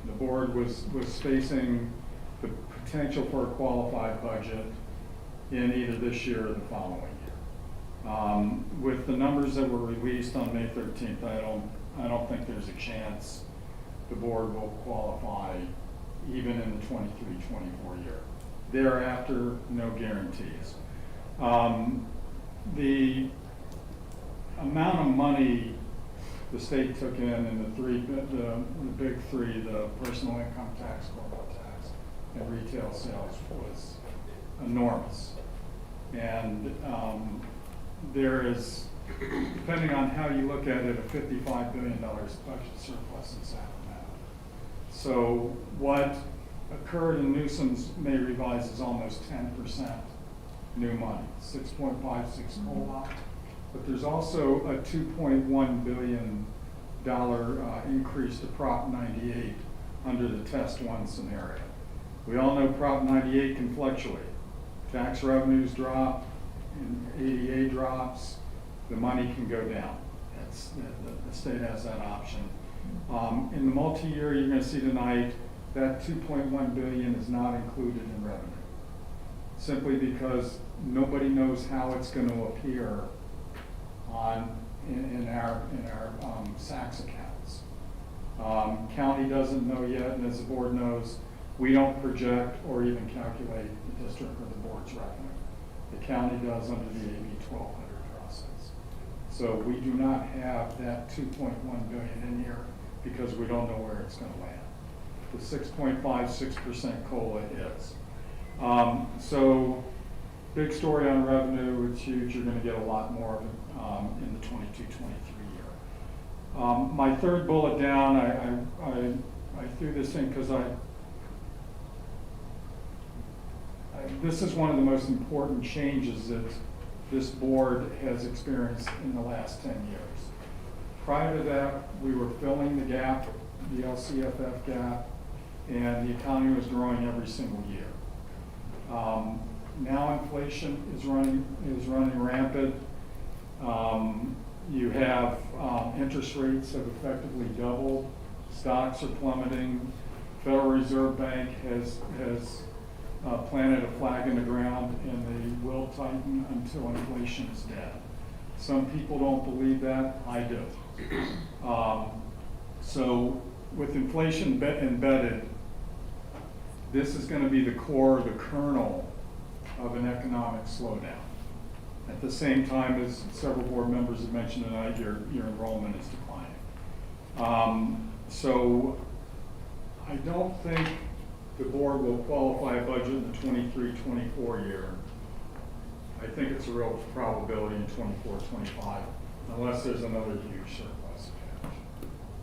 The board was facing the potential for a qualified budget in either this year or the following year. With the numbers that were released on May 13th, I don't think there's a chance the board will qualify even in the 23-24 year. Thereafter, no guarantees. The amount of money the state took in the big three, the personal income tax, corporate tax, and retail sales was enormous. And there is, depending on how you look at it, a $55 billion budget surplus in Sacramento. So what occurred in Newsom's May revise is almost 10% new money, 6.56 COLA. But there's also a $2.1 billion increase to Prop 98 under the Test 1 scenario. We all know Prop 98 can fluctuate. Tax revenues drop, and ADA drops, the money can go down. The state has that option. In the multi-year, you're going to see tonight that $2.1 billion is not included in revenue, simply because nobody knows how it's going to appear in our SACS accounts. County doesn't know yet, and as the board knows, we don't project or even calculate the district or the board's revenue. The county does under the AB 1200 process. So we do not have that $2.1 billion in here because we don't know where it's going to land. The 6.56% COLA is. So big story on revenue, it's huge. You're going to get a lot more of it in the 22-23 year. My third bullet down, I threw this in because this is one of the most important changes that this board has experienced in the last 10 years. Prior to that, we were filling the gap, the LCFF gap, and the economy was growing every single year. Now inflation is running rampant. You have interest rates have effectively doubled. Stocks are plummeting. Federal Reserve Bank has planted a flag in the ground, and they will tighten until inflation is dead. Some people don't believe that. I do. So with inflation embedded, this is going to be the core, the kernel of an economic slowdown. At the same time, as several board members have mentioned tonight, your enrollment is declining. So I don't think the board will qualify a budget in the 23-24 year. I think it's a real probability in 24-25, unless there's another huge surplus of cash.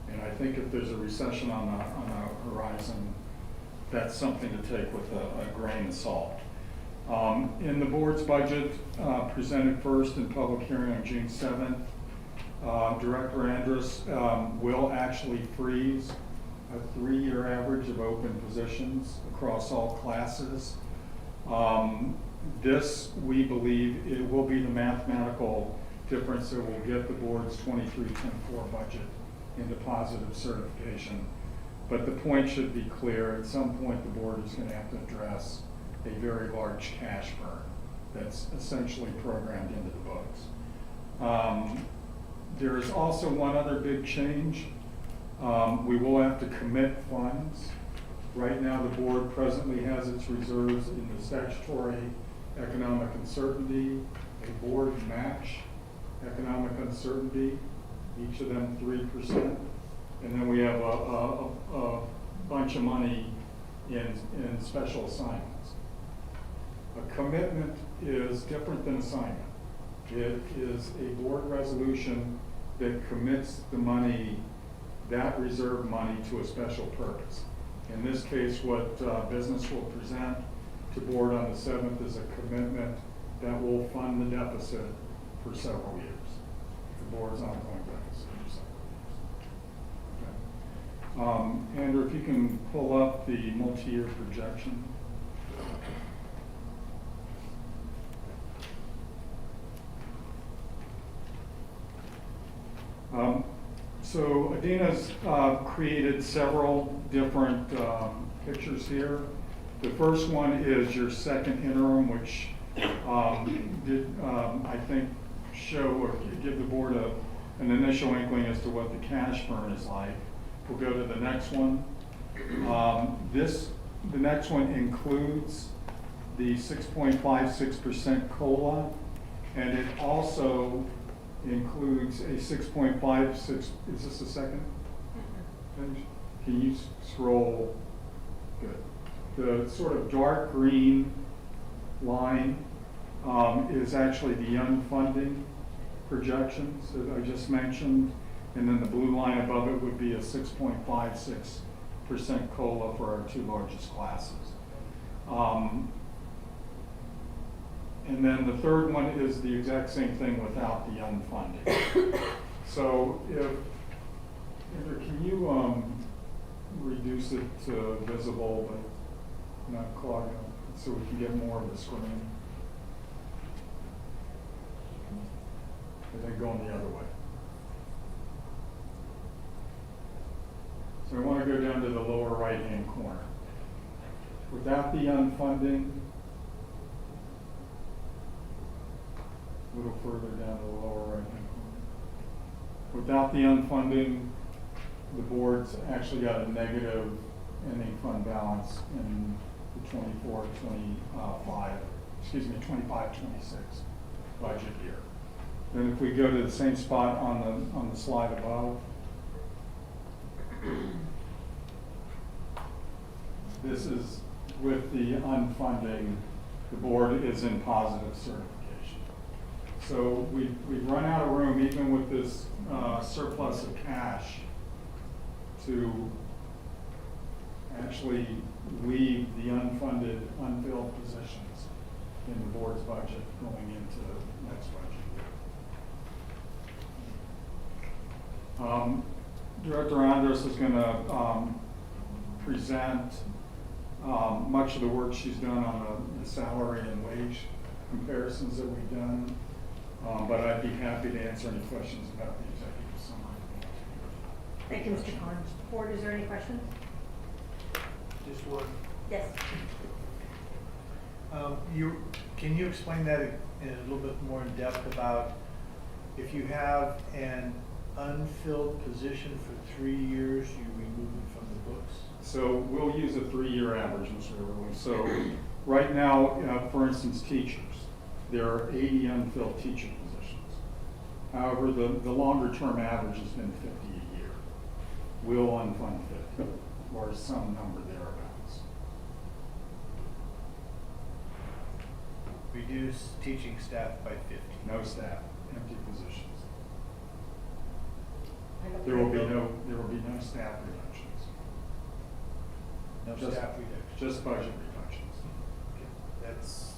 And I think if there's a recession on the horizon, that's something to take with a grain of salt. In the board's budget, presented first in public hearing on June 7th, Director Andrus will actually freeze a 3-year average of open positions across all classes. This, we believe, it will be the mathematical difference that will get the board's 23-24 budget into positive certification. But the point should be clear. At some point, the board is going to have to address a very large cash burn that's essentially programmed into the books. There is also one other big change. We will have to commit funds. Right now, the board presently has its reserves in the statutory economic uncertainty, a board match economic uncertainty, each of them 3%. And then we have a bunch of money in special assignments. A commitment is different than assignment. It is a board resolution that commits the money, that reserve money, to a special purpose. In this case, what business will present to board on the 7th is a commitment that will fund the deficit for several years. The board's ongoing deficit for several years. Okay. Andrew, if you can pull up the multi-year projection. So Adina's created several different pictures here. The first one is your second interim, which did, I think, show or give the board an initial inkling as to what the cash burn is like. We'll go to the next one. The next one includes the 6.56% COLA, and it also includes a 6.56, is this the second page? Can you scroll? Good. The sort of dark green line is actually the unfunded projections that I just mentioned, and then the blue line above it would be a 6.56% COLA for our 2 largest classes. And then the third one is the exact same thing without the unfunded. So Andrew, can you reduce it to visible but not clog up so we can get more of the screen? And then going the other way. So I want to go down to the lower right-hand corner. Without the unfunding, a little further down to the lower right-hand corner. Without the unfunding, the board's actually got a negative ending fund balance in the 25-26 budget year. Then if we go to the same spot on the slide above, this is with the unfunding, the board is in positive certification. So we've run out of room, even with this surplus of cash, to actually leave the unfunded, unfilled positions in the board's budget going into the next budget year. Director Andrus is going to present much of the work she's done on the salary and wage comparisons that we've done. But I'd be happy to answer any questions about the executive summary. Thank you, Mr. Collins. Board, is there any questions? Just one. Yes. Can you explain that in a little bit more in depth about if you have an unfilled position for 3 years, you remove it from the books? So we'll use a 3-year average, Mr. Everly. So right now, for instance, teachers, there are 80 unfilled teacher positions. However, the longer term average has been 50 a year. We'll unfund 50, or some number thereabouts. Reduce teaching staff by 50. No staff, empty positions. There will be no staff reductions. No Just- staff reduction. Just budget reductions. Okay, that's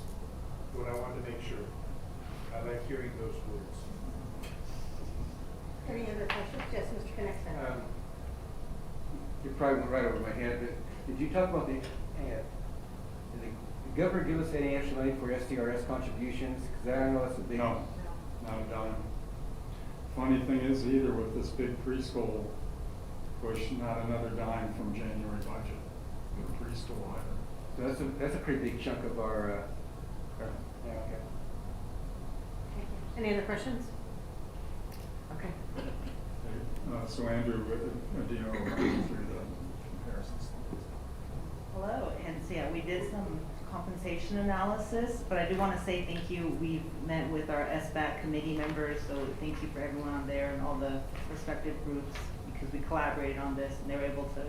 what I wanted to make sure. I like hearing those words. Any other questions? Yes, Mr. Connexa. You probably went right over my head, but did you talk about did the governor give us any extra money for STRS contributions? Because I know that's a big. No, not a dime. Funny thing is, either with this big preschool push, not another dime from January budget for preschool either. So that's a pretty big chunk of our, yeah, okay. Any other questions? Okay. So Andrew, do you know, through the comparisons? Hello, and so yeah, we did some compensation analysis, but I do want to say thank you. We've met with our SBAC committee members, so thank you for everyone on there and all the respective groups, because we collaborated on this and they were able to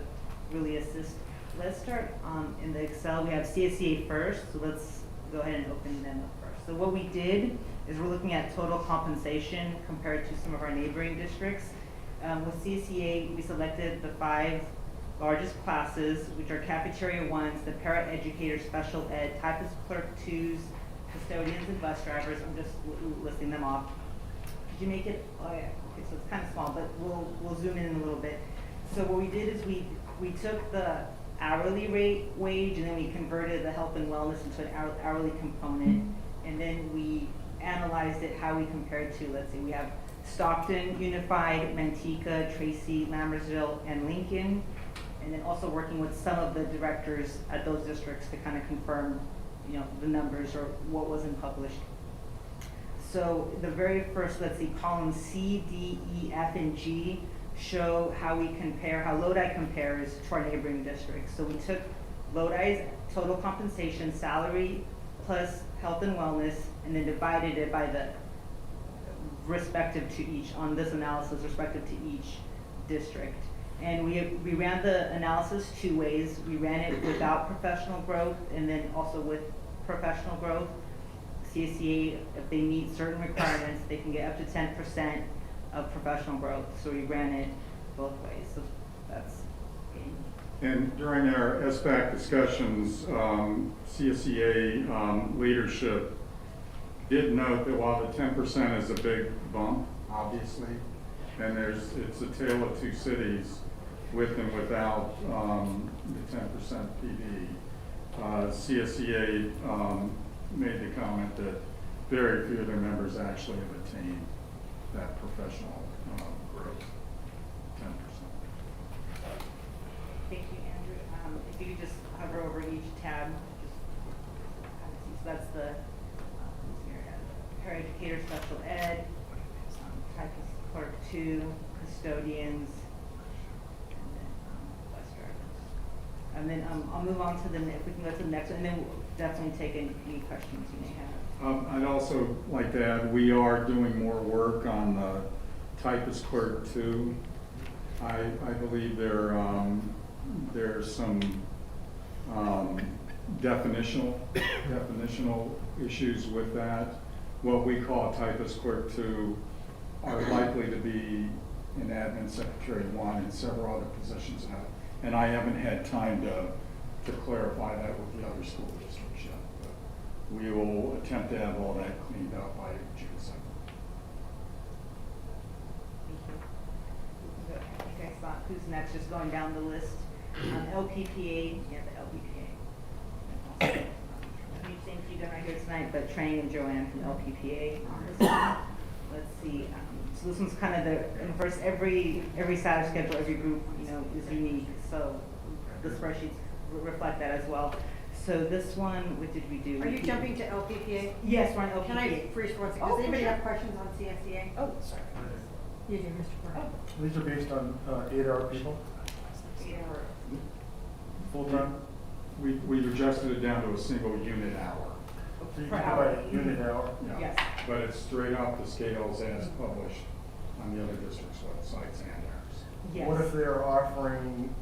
really assist. Let's start in the Excel. We have CSEA first, so let's go ahead and open them up first. So what we did is we're looking at total compensation compared to some of our neighboring districts. With CSEA, we selected the 5 largest classes, which are cafeteria 1s, the para-educator, special ed, typist clerk 2s, custodians, and bus drivers. I'm just listing them off. Did you make it? Oh yeah, okay, so it's kind of small, but we'll zoom in a little bit. So what we did is we took the hourly rate wage and then we converted the health and wellness into an hourly component, and then we analyzed it how we compared to, let's see, we have Stockton, Unified, Manteca, Tracy, Lambersville, and Lincoln, and then also working with some of the directors at those districts to kind of confirm, the numbers or what wasn't published. So the very first, let's see, columns C, D, E, F, and G show how we compare, how Lodi compares to our neighboring districts. So we took Lodi's total compensation salary plus health and wellness, and then divided it by the respective to each, on this analysis, respective to each district. And we ran the analysis 2 ways. We ran it without professional growth and then also with professional growth. CSEA, if they meet certain requirements, they can get up to 10% of professional growth. So we ran it both ways. So that's And during our SBAC discussions, CSEA leadership did note that while the 10% is a big bump, obviously, and it's a tale of 2 cities with and without the 10% PD, CSEA made the comment that very few of their members actually have attained that professional growth, 10%. Thank you, Andrew. If you could just hover over each tab, so that's the paraeducator, special ed, typist clerk 2, custodians, and then bus drivers. And then I'll move on to if we can go to the next one, and then we'll definitely take any questions you may have. I'd also like to add, we are doing more work on the typist clerk 2. I believe there's some definitional issues with that. What we call typist clerk 2 are likely to be in admin secretary 1 and several other positions now. And I haven't had time to clarify that with the other school districts yet. But we will attempt to have all that cleaned up by June 2nd. I think I saw who's next, just going down the list. LPPA, yeah, the LPPA. Thank you, done right here tonight, but Trang and Joanne from LPPA on this one. Let's see, so this one's kind of and of course, every Saturday schedule, every group, is unique, so the spreadsheets reflect that as well. So this one, what did we do? Are you jumping to LPPA? Yes, we're on LPPA. Can I freeze for 1 second? Does anybody have questions on CSEA? Oh, sorry. You do, Mr. Burke. These are based on 8-hour people, 8 hour. full-time? We've adjusted it down to a single unit hour. So you Per can hour. divide a unit hour? Yeah. Yes. But it's straight off the scales as published on the other districts' websites and ours. Yes. What if they're offering,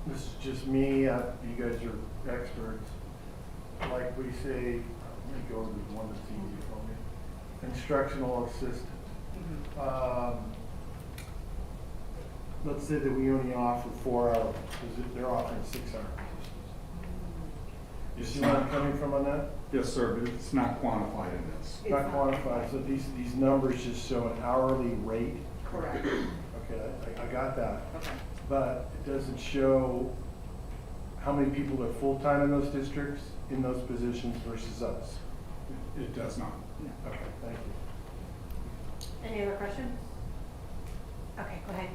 this is just me, you guys are experts, like we say, let me go to the one that's easy for me, instructional assistant. let's say that we only offer 4 hour positions, they're offering 6 hour positions. You see where I'm coming from on that? Yes, sir, but it's not quantified in this. Not quantified, so these numbers just show an hourly rate. Correct. Okay, I got that. Okay. But it doesn't show how many people are full-time in those districts, in those positions versus us. It does not. Okay, thank you. Any other questions? Okay, go ahead.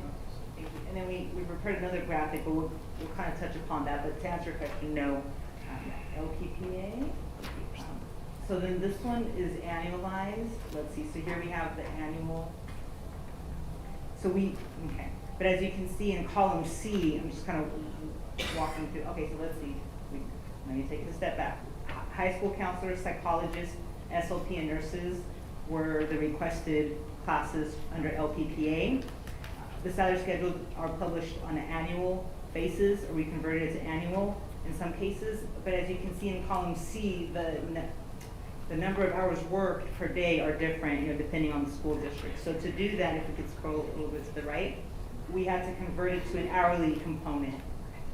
Thank you. And then we prepared another graphic, but we'll kind of touch upon that, but to answer your question, no. LPPA. So then this one is annualized. Let's see, so here we have the annual. So okay. But as you can see in column C, I'm just kind of walking through, okay, so let's see. Let me take a step back. High school counselors, psychologists, SLP, and nurses were the requested classes under LPPA. The salary schedules are published on an annual basis, or we converted it to annual in some cases. But as you can see in column C, the number of hours worked per day are different, depending on the school district. So to do that, if we could scroll a little bit to the right, we had to convert it to an hourly component,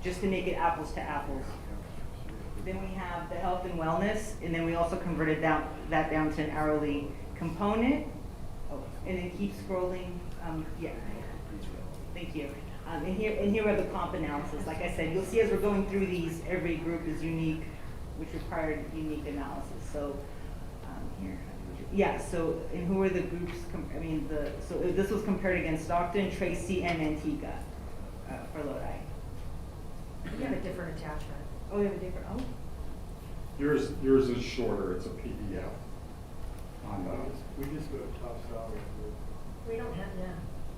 just to make it apples to apples. Then we have the health and wellness, and then we also converted that down to an hourly component. Oh, and then keep scrolling. Yeah. Thank you. And here are the comp analysis. Like I said, you'll see as we're going through these, every group is unique, which required unique analysis. So here, yeah. So and who are the groups? So this was compared against Stockton, Tracy, and Antigua for Lodi. We have a different attachment. Oh, we have a different. Oh. Yours is shorter. It's a PDF. On We just go to top salary. We don't have, yeah,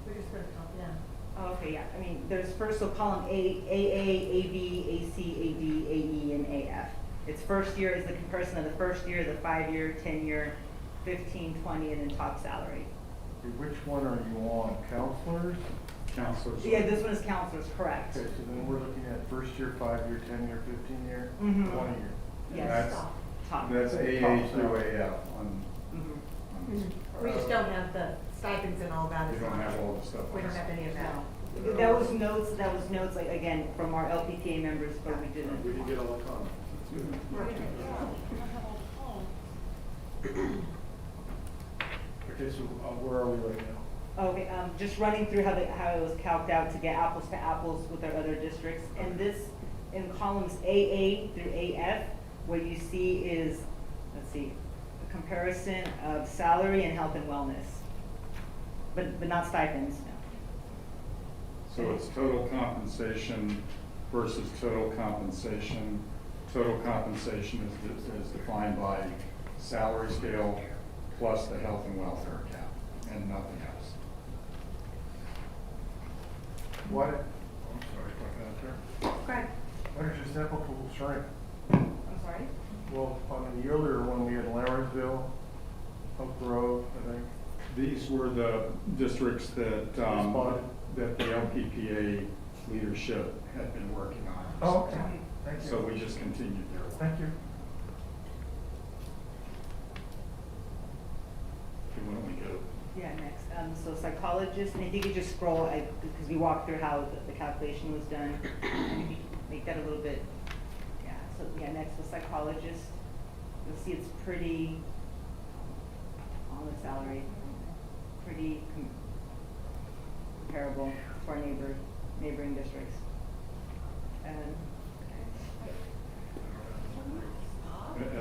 we're just gonna top, yeah. Oh, okay, yeah. There's first, so column A, AA, AB, AC, AD, AE, and AF. Its first year is the comparison of the first year, the 5-year, 10-year, 15, 20, and then top salary. Which one are you on, counselors? counselors. Yeah, this one is counselors, correct. Okay, so then we're looking at first year, 5-year, 10-year, 15-year, Mhm. 20-year. Yes. That's, Top. that's AA through AF on. Mhm. We just don't have the stipends and all that. We don't have all the stuff. We don't have any of that. No. That was notes, like, again, from our LPTA members, but we didn't. We didn't get all the comments. Okay, so where are we right now? Okay, just running through how it was calced out to get apples to apples with our other districts. And this, in columns AA through AF, what you see is, let's see, a comparison of salary and health and wellness, but not stipends, no. So it's total compensation versus total compensation. Total compensation is defined by salary scale plus the health and welfare cap and nothing else. Why, I'm sorry, if I Go ahead. why did your sample pool shrink? I'm sorry? Well, on the earlier one, we had Lawrenceville, Oak Grove, I think. These were the districts that, Responded. that the LPPA leadership had been working on. Oh, okay. Thank you. So we just continued their work. Thank you. Why don't we go? Yeah, next. So psychologists, and if you could just scroll, because we walked through how the calculation was done. Make that a little bit, yeah. So yeah, next was psychologists. You'll see it's pretty, on the salary, pretty comparable to our neighboring districts. And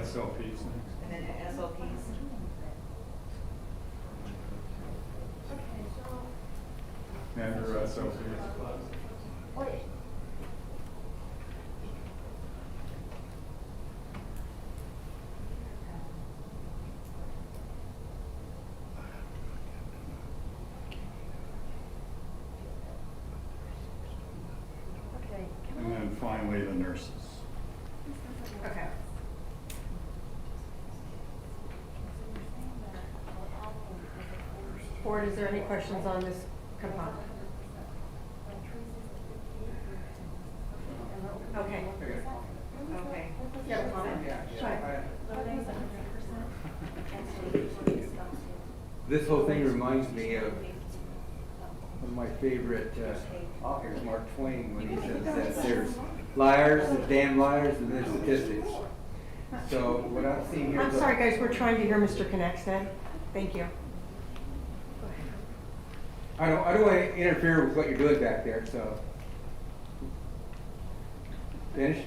SLPs next. and then SLPs. And your SLPs. Okay. And then finally, the nurses. Okay. Board, is there any questions on this component? Okay. Okay. You have a comment? Go ahead. This whole thing reminds me of my favorite authors, Mark Twain, when he says that there's liars, damn liars, and there's statistics. So what I'm seeing here. I'm sorry, guys, we're trying to hear Mr. Connexted. Thank you. I don't want to interfere with what you're doing back there, so. Finish?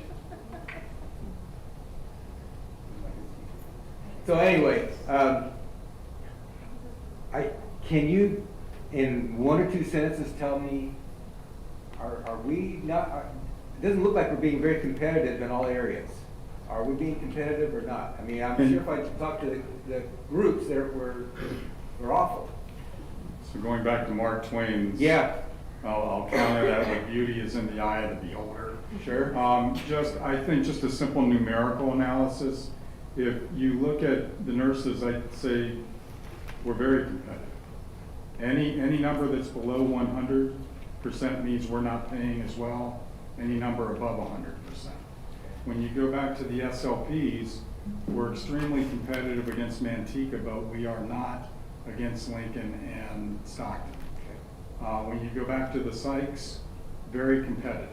So anyway, can you, in 1 or 2 sentences, tell me, are we not, it doesn't look like we're being very competitive in all areas. Are we being competitive or not? I mean, I'm sure if I talk to the groups, we're awful. So going back to Mark Twain's. Yeah. I'll counter that with beauty is in the eye of the beholder. Sure. I think just a simple numerical analysis. If you look at the nurses, I'd say we're very competitive. Any number that's below 100% means we're not paying as well. Any number above 100%. When you go back to the SLPs, we're extremely competitive against Manteca, but we are not against Lincoln and Stockton. When you go back to the psychs, very competitive.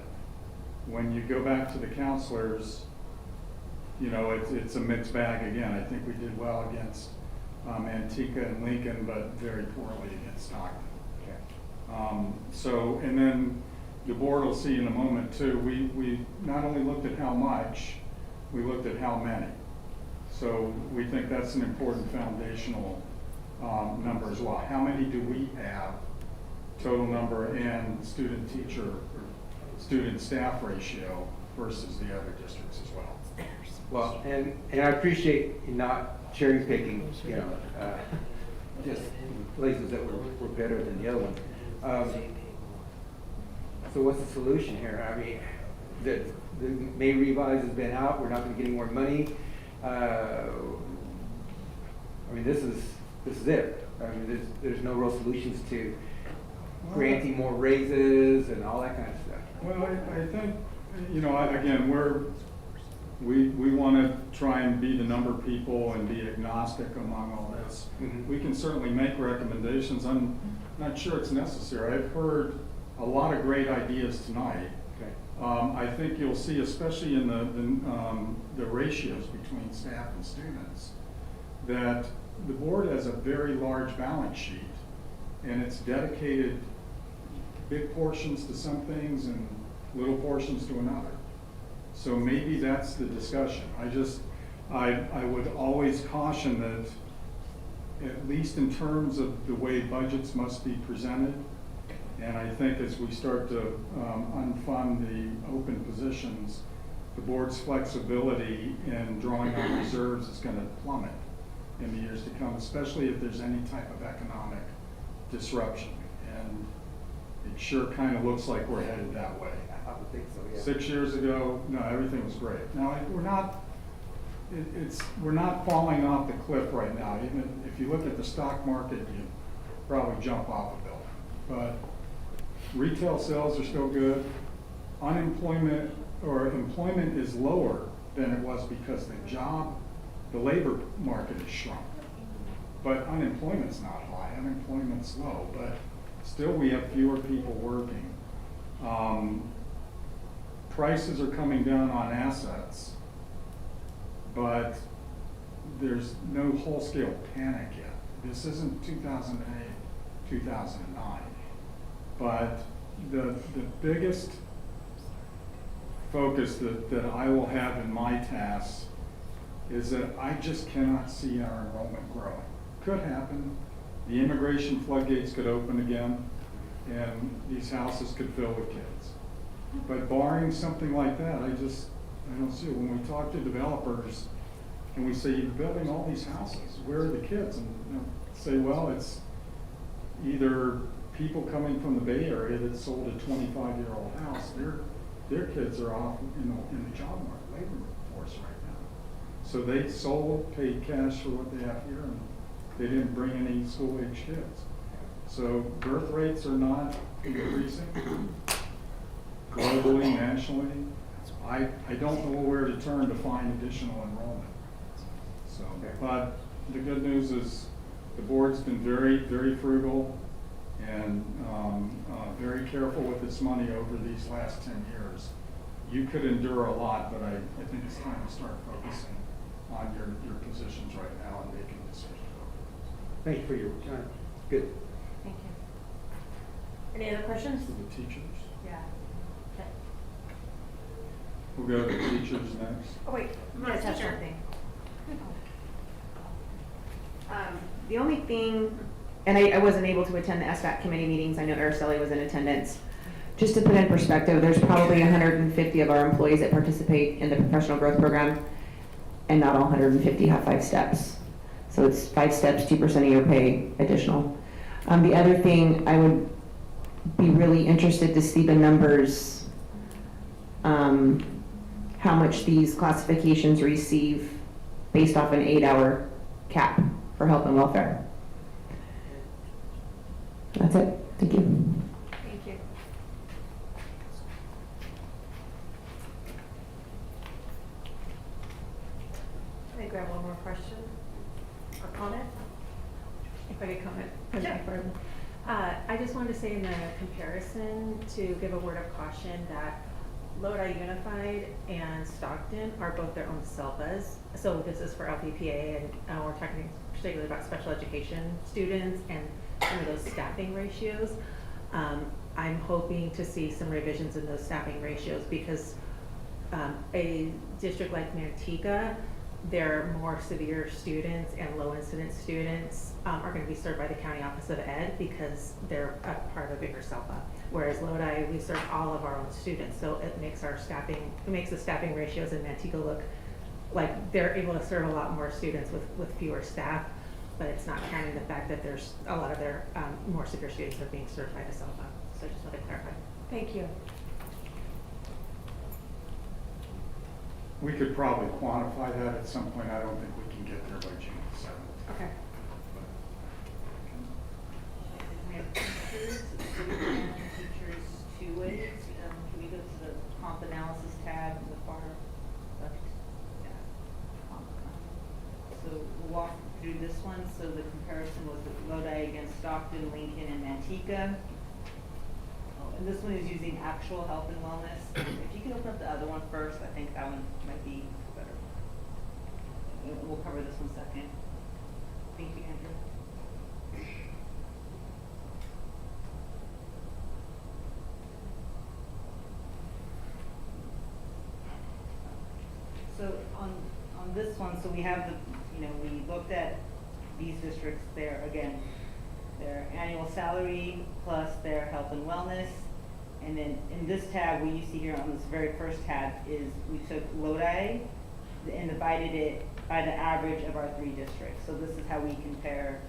When you go back to the counselors, you know, it's a mixed bag again. I think we did well against Manteca and Lincoln, but very poorly against Stockton. So, and then the board will see in a moment too, we not only looked at how much, we looked at how many. So we think that's an important foundational number as well. How many do we have, total number, and student teacher or student staff ratio versus the other districts as well? Well, and I appreciate you not cherry picking, you know, just places that were better than the other one. So what's the solution here? I mean, the May revise has been out. We're not going to get any more money. I mean, this is it. I mean, there's no real solutions to granting more raises and all that kind of stuff. Well, I think, you know, again, we want to try and be the number people and be agnostic among all this. Mm-hmm. We can certainly make recommendations. I'm not sure it's necessary. I've heard a lot of great ideas tonight. Okay. I think you'll see, especially in the ratios between staff and students, that the board has a very large balance sheet, and it's dedicated big portions to some things and little portions to another. So maybe that's the discussion. I would always caution that, at least in terms of the way budgets must be presented, and I think as we start to unfund the open positions, the board's flexibility in drawing on reserves is going to plummet in the years to come, especially if there's any type of economic disruption. And it sure kind of looks like we're headed that way. I would think so, yeah. 6 years ago, no, everything was great. Now, we're not falling off the cliff right now. Even if you look at the stock market, you probably jump off a building. But retail sales are still good. Unemployment or employment is lower than it was because the labor market has shrunk. But unemployment's not high, unemployment's low, but still we have fewer people working. Prices are coming down on assets, but there's no whole-scale panic yet. This isn't 2008, 2009. But the biggest focus that I will have in my tasks is that I just cannot see our enrollment growing. Could happen. The immigration floodgates could open again, and these houses could fill with kids. But barring something like that, I don't see it. When we talk to developers and we say, you're building all these houses, where are the kids? And say, well, it's either people coming from the Bay Area that sold a 25-year-old house, their kids are off in the job market, labor force right now. So they sold, paid cash for what they have here, and they didn't bring any school-age kids. So birth rates are not increasing globally, nationally. I don't know where to turn to find additional enrollment. So, but the good news is the board's been very, very frugal. and very careful with this money over these last 10 years. You could endure a lot, but I think it's time to start focusing on your positions right now and making decisions over those. Thank you for your time. Good. Thank you. Any other questions? For the teachers. Yeah. Okay. We'll go to the teachers next. Oh, wait, you guys have Teacher. something. The only thing, and I wasn't able to attend the SBAC committee meetings, I know Araceli was in attendance. Just to put in perspective, there's probably 150 of our employees that participate in the professional growth program, and not all 150 have 5 steps. So it's 5 steps, 2% of your pay additional. The other thing, I would be really interested to see the numbers, how much these classifications receive based off an 8-hour cap for health and welfare. That's it. Thank you. Thank you. I think we have one more question or comment. If I could comment. Sure. I just wanted to say in the comparison to give a word of caution that Lodi Unified and Stockton are both their own SELPAs. So this is for LPPA, and we're talking particularly about special education students and some of those staffing ratios. I'm hoping to see some revisions in those staffing ratios because a district like Manteca, their more severe students and low incidence students are going to be served by the County Office of Ed because they're a part of a bigger SELPA. Whereas Lodi, we serve all of our own students, so it makes the staffing ratios in Manteca look like they're able to serve a lot more students with fewer staff, but it's not counting the fact that there's a lot of their more severe students are being served by the SELPA. So I just want to clarify. Thank you. We could probably quantify that at some point. I don't think we can get there by June 7th. Okay. We have teachers, and teachers 2 ways. Can we go to the comp analysis tab in the far left? Yeah. So we'll walk through this one. So the comparison was with Lodi against Stockton, Lincoln, and Manteca. And this one is using actual health and wellness. If you can open up the other one first, I think that one might be better. We'll cover this one second. Thank you, Andrew. So on this one, so we have we looked at these districts there again, their annual salary plus their health and wellness. And then in this tab, what you see here on this very first tab is we took Lodi and divided it by the average of our 3 districts. So this is how we compare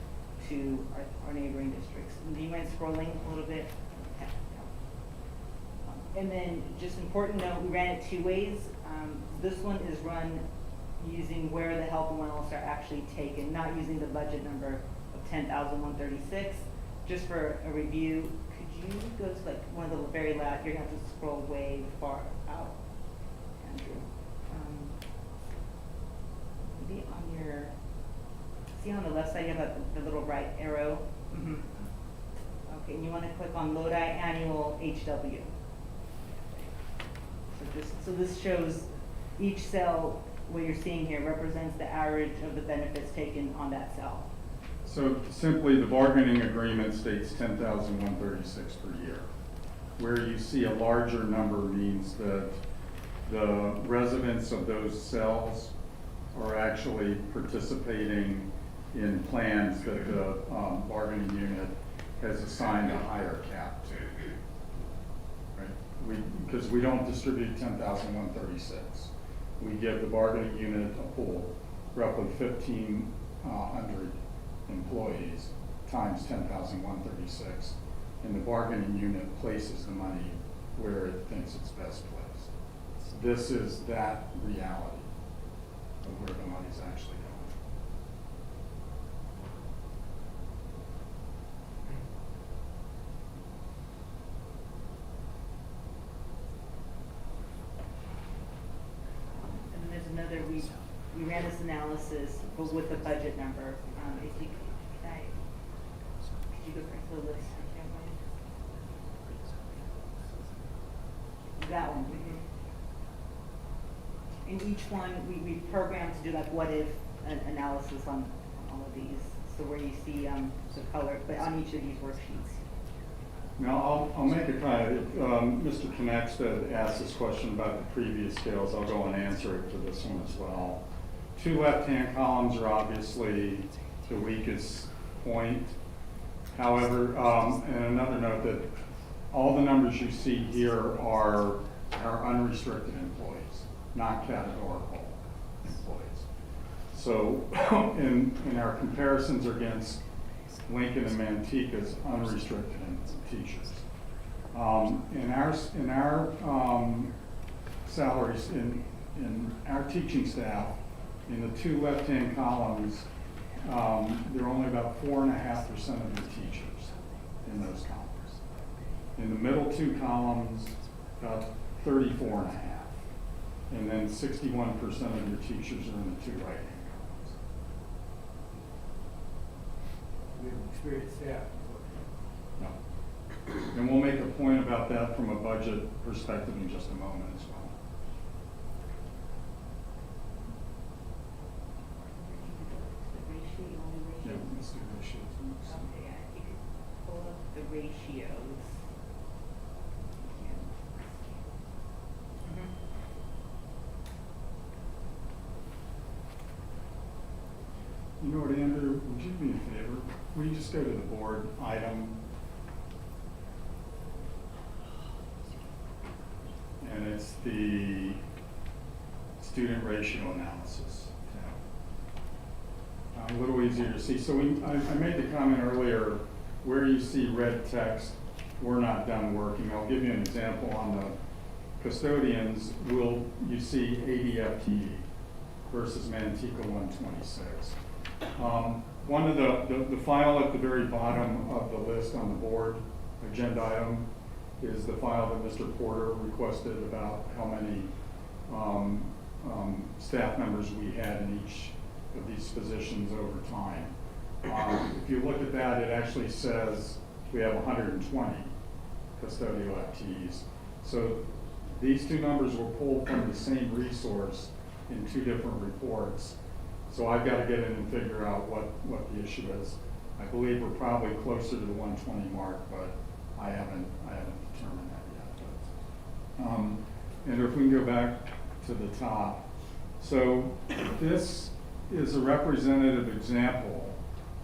to our neighboring districts. Do you mind scrolling a little bit? Okay. And then just important note, we ran it 2 ways. This one is run using where the health and wellness are actually taken, not using the budget number of 10,136. Just for a review, could you go to like one of the very last, you're gonna have to scroll way far out, Andrew. Maybe on your, see on the left side you have the little right arrow? Mm-hmm. Okay, and you wanna click on Lodi Annual HW. So this shows each cell, what you're seeing here represents the average of the benefits taken on that cell. So simply, the bargaining agreement states 10,136 per year. Where you see a larger number means that the residents of those cells are actually participating in plans that the bargaining unit has assigned a higher cap to. Right? Because we don't distribute 10,136. We give the bargaining unit a pool, roughly 1,500 employees times 10,136, and the bargaining unit places the money where it thinks it's best placed. This is that reality of where the money's actually going. And then there's another, we ran this analysis, but with the budget number. If you, could you go back to the list? Okay. That one. In each one, we programmed to do like what if analysis on all of these. So where you see the color, but on each of these worksheets. Now, I'll make a comment. Mr. Connexa asked this question about the previous scales. I'll go and answer it for this one as well. Two left-hand columns are obviously the weakest point. However, and another note that all the numbers you see here are unrestricted employees, not categorical employees. So in our comparisons against Lincoln and Manteca's unrestricted teachers. In our salaries, in our teaching staff, in the two left-hand columns, there are only about 4.5% of the teachers in those columns. In the middle two columns, about 34.5%. And then 61% of your teachers are in the two right-hand columns. We have experienced staff. No. And we'll make a point about that from a budget perspective in just a moment as well. Yeah, let's do ratios. Okay, you could pull up the ratios. You know what, Andrew, would you do me a favor? Will you just go to the board item? And it's the student ratio analysis. A little easier to see. So I made the comment earlier, where you see red text, we're not done working. I'll give you an example on the custodians. You see 80 FTE versus Manteca 126. One of the file at the very bottom of the list on the board agenda item is the file that Mr. Porter requested about how many staff members we had in each of these positions over time. If you look at that, it actually says we have 120 custodial FTEs. So these two numbers were pulled from the same resource in two different reports. So I've got to get in and figure out what the issue is. I believe we're probably closer to the 120 mark, but I haven't determined that yet. But, and if we can go back to the top. So this is a representative example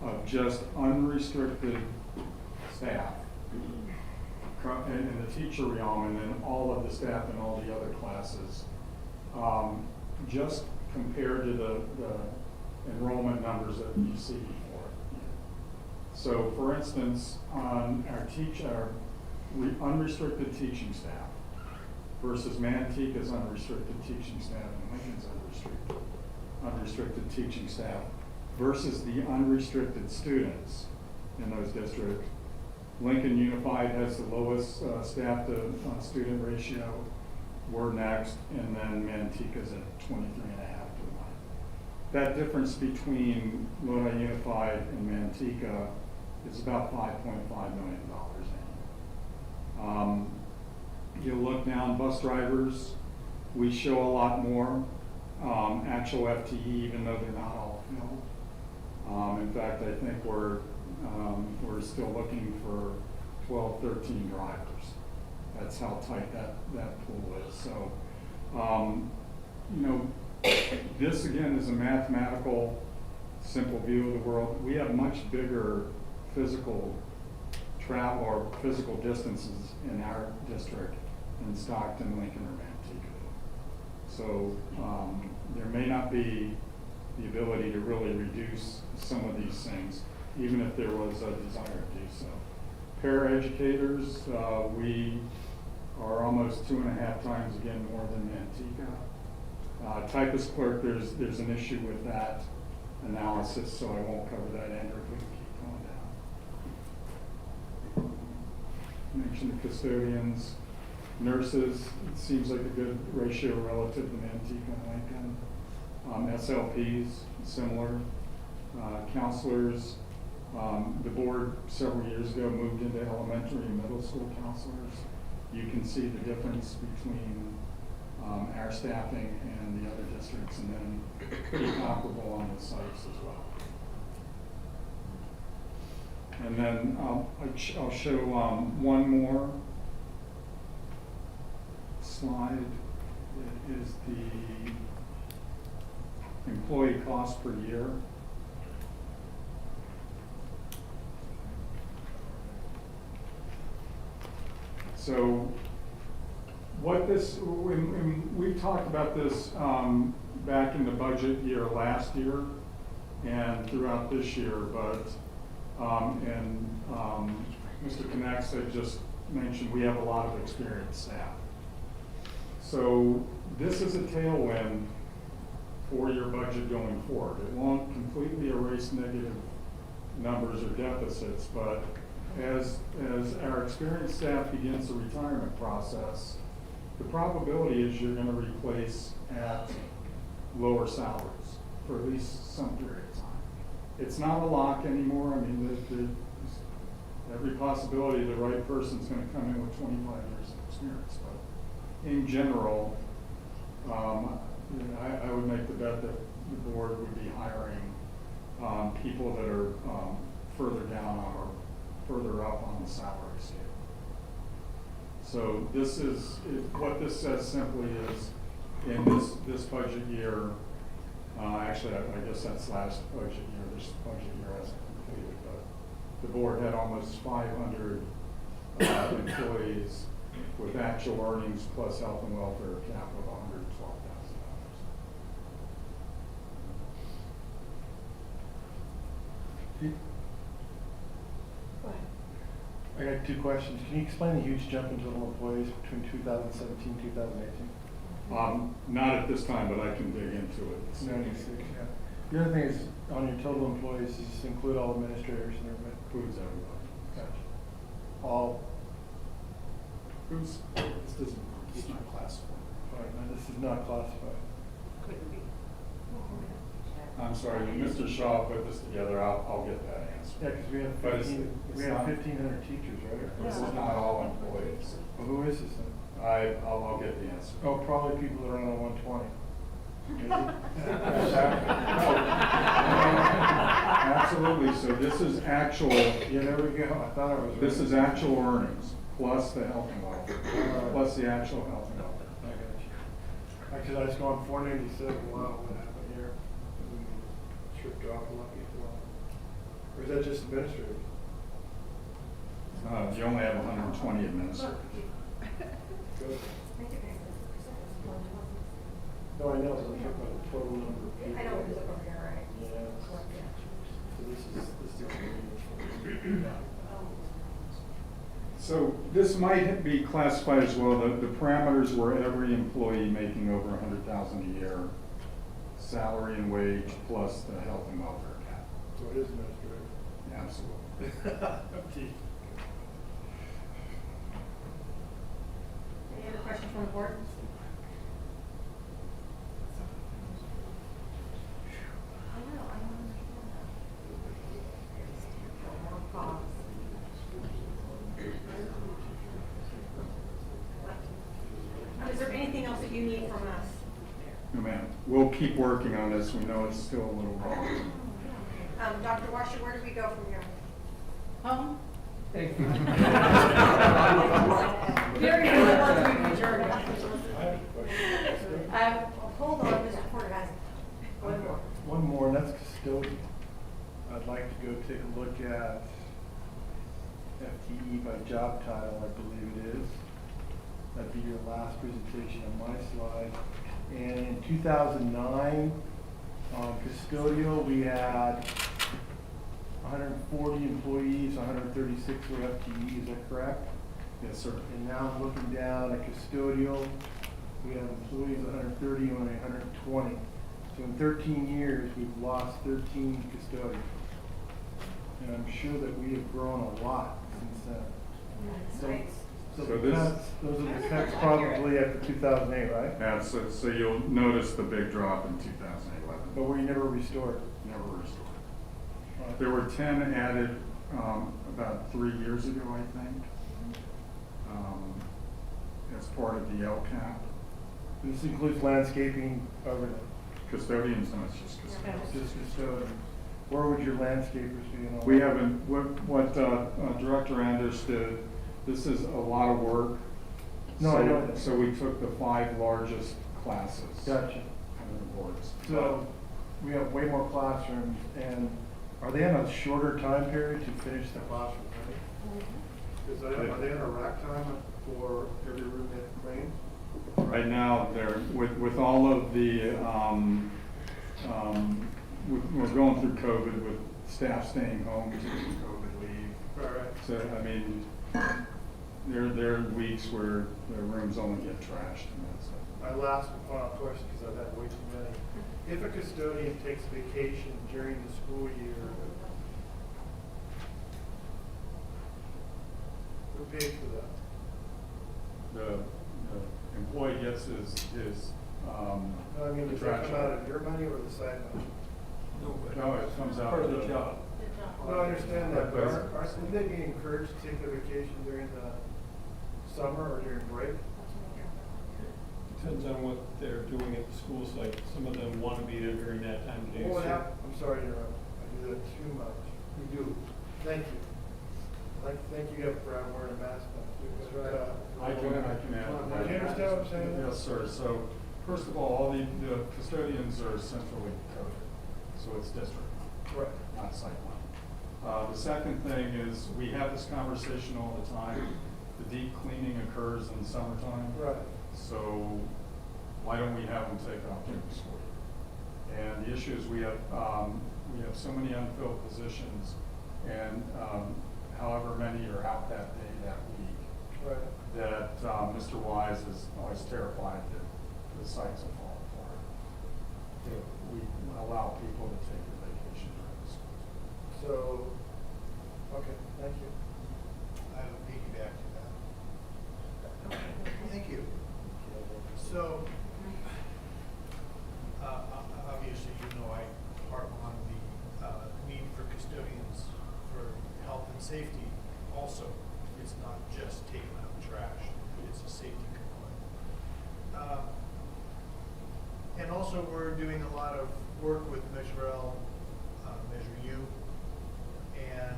of just unrestricted staff in the teacher realm, and then all of the staff in all the other classes, just compared to the enrollment numbers that you see before. So for instance, on our unrestricted teaching staff versus Manteca's unrestricted teaching staff and Lincoln's unrestricted teaching staff versus the unrestricted students in those districts. Lincoln Unified has the lowest staff to student ratio. We're next, and then Manteca's at 23.5 to 1. That difference between Lodi Unified and Manteca is about $5.5 million annually. You look down, bus drivers, we show a lot more actual FTE, even though they're not all filled. In fact, I think we're still looking for 12, 13 drivers. That's how tight that pool is. So, this again is a mathematical, simple view of the world. We have much bigger physical travel or physical distances in our district than Stockton, Lincoln, or Manteca. So there may not be the ability to really reduce some of these things, even if there was a desire to do so. Paraeducators, we are almost 2.5 times again more than Manteca. Typist clerk, there's an issue with that analysis, so I won't cover that, Andrew, if we can keep going down. Mentioned the custodians. Nurses, it seems like a good ratio relative to Manteca and Lincoln. SLPs, similar. Counselors, the board several years ago moved into elementary and middle school counselors. you can see the difference between our staffing and the other districts, and then pretty comparable on the sites as well. And then I'll show one more slide. It is the employee cost per year. So what this, we talked about this back in the budget year last year and throughout this year, but Mr. Connex had just mentioned we have a lot of experienced staff. So this is a tailwind for your budget going forward. It won't completely erase negative numbers or deficits, but as our experienced staff begins the retirement process, the probability is you're going to replace at lower salaries for at least some period of time. It's not a lock anymore. I mean, every possibility the right person's going to come in with 25 years of experience, but in general, I would make the bet that the board would be hiring people that are further down on or further up on the salary scale. So this is, what this says simply is, in this budget year, actually I guess that's last budget year, this budget year hasn't completed, but the board had almost 500 employees with actual earnings plus health and welfare cap of $112,000. I got two questions. Can you explain the huge jump in total employees between 2017 and 2018? Not at this time, but I can dig into it. 96, yeah. The other thing is, on your total employees, does this include all administrators and everybody? Includes everybody. Gotcha. All? This doesn't, it's not classified. All right, no, this is not classified. Couldn't be. I'm sorry, when Mr. Shaw put this together, I'll get that answer. Yeah, because we have But it's 1,500 teachers, right? This is not all employees. Well, who is this then? I'll get the answer. Oh, probably people that are on 120. Absolutely, so this is actual. Yeah, there we go, I thought it was. This is actual earnings, plus the health and welfare, plus the actual health and welfare. I got you. Because I was going 497, wow, what happened here? Should drop a lot before. Or is that just administrators? You only have 120 administrators. Good. No, I know, but I'm talking about the total number of people. I know it is over here, right? Yeah. So this is. So this might be classified as well, the parameters were every employee making over 100,000 a year, salary and wage, plus the health and welfare cap. So it is administrative. Yeah, absolutely. Okay. Any other questions from the board? Is there anything else that you need from us? No, ma'am. We'll keep working on this. We know it's still a little raw. Dr. Washer, where do we go from here? Home? Thank you. Gary really wants me to adjourn. Hold on, Mr. Porter has one more. One more, and that's custodian. I'd like to go take a look at FTE by job title, I believe it is. That'd be your last presentation on my slide. And in 2009, custodial, we had 140 employees, 136 were FTE, is that correct? Yes, sir. And now I'm looking down at custodial, we have employees 130, only 120. So in 13 years, we've lost 13 custodians. And I'm sure that we have grown a lot since then. So So the cuts, those are the cuts probably after 2008, right? Yeah, so you'll notice the big drop in 2011. But we never restored. Never restored. There were 10 added about 3 years ago, I think. as part of the LCAP. This includes landscaping, everything. Custodians, no, it's just custodians. Just custodian. Where would your landscapers be and all We that? haven't, what Director Anders did, this is a lot of work. No, So- I know that. So we took the 5 largest classes. Gotcha. Under the boards. So we have way more classrooms, and are they in a shorter time period to finish the classroom, right? Are they in a rack time for every room they clean? Right now, they're, with all of the, we're going through COVID with staff staying home due to COVID leave. Right. So, I mean, there are weeks where the rooms only get trashed and that's it. My last and final question, because I've had way too many. If a custodian takes vacation during the school year, who pays for that? The employee gets his No, I mean, does that come contractual. out of your money or the side money? No, it comes out. Part of the job. No, I understand that, but But- aren't they being encouraged to take their vacation during the summer or during break? Depends on what they're doing at the school site. Some of them want to be there during that time of day. Well, what so- hap- I'm sorry to interrupt. I do that too much. You do. Thank you. Thank you for wearing a mask now. But, I can add to that. Do you understand what I'm saying? Yes, sir. So, first of all the custodians are centrally coded, so it's district, Right. not site line. The second thing is, we have this conversation all the time. The deep cleaning occurs in the summertime. Right. So, why don't we have them take off during the school year? And the issue is we have so many unfilled positions, and however many are out that day, that week, Right. that Mr. Wise is always terrified that the sites will fall apart if we allow people to take a vacation during the school year. So, okay, thank you. I have a piggyback to that. Thank you. So, obviously, you know, I harp on the need for custodians for health and safety also. It's not just taking out trash, it's a safety component. And also, we're doing a lot of work with Measure L, Measure U, and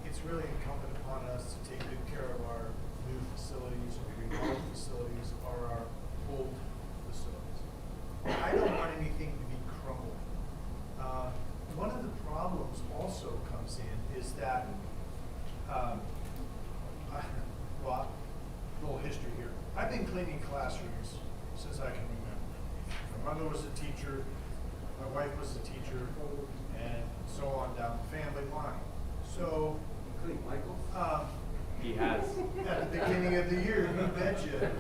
it's really incumbent upon us to take good care of our new facilities, or remodeled facilities, or our old facilities. I don't want anything to be crumbling. One of the problems also comes in is that, well, a little history here. I've been cleaning classrooms since I can remember. My mother was a teacher, my wife was a teacher, and so on down the family line. So, Including Michael? He has. at the beginning of the year, you betcha.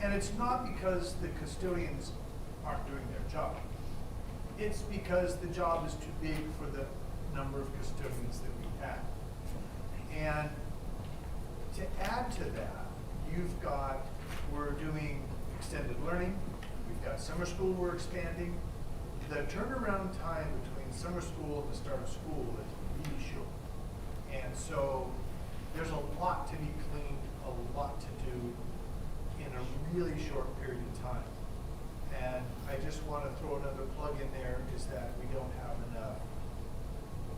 And it's not because the custodians aren't doing their job. It's because the job is too big for the number of custodians that we have. And to add to that, we're doing extended learning, we've got summer school we're expanding. The turnaround time between summer school and the start of school is really short. And so there's a lot to be cleaned, a lot to do in a really short period of time. And I just want to throw another plug in there, is that we don't have enough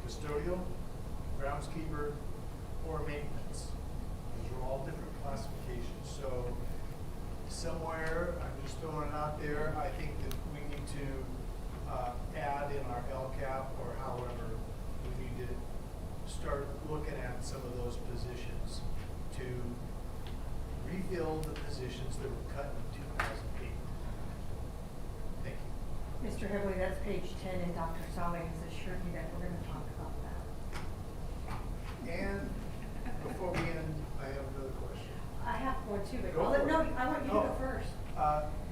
custodial, groundskeeper, or maintenance. Those are all different classifications. So somewhere, I'm just throwing it out there, I think that we need to add in our LCAP, or however, we need to start looking at some of those positions to refill the positions that were cut in 2008. Thank you. Mr. Hebley, that's page 10, and Dr. Saleh has assured me that we're going to talk about that. And before we end, I have another question. I have one too, but Go for it. no, I want you to go first.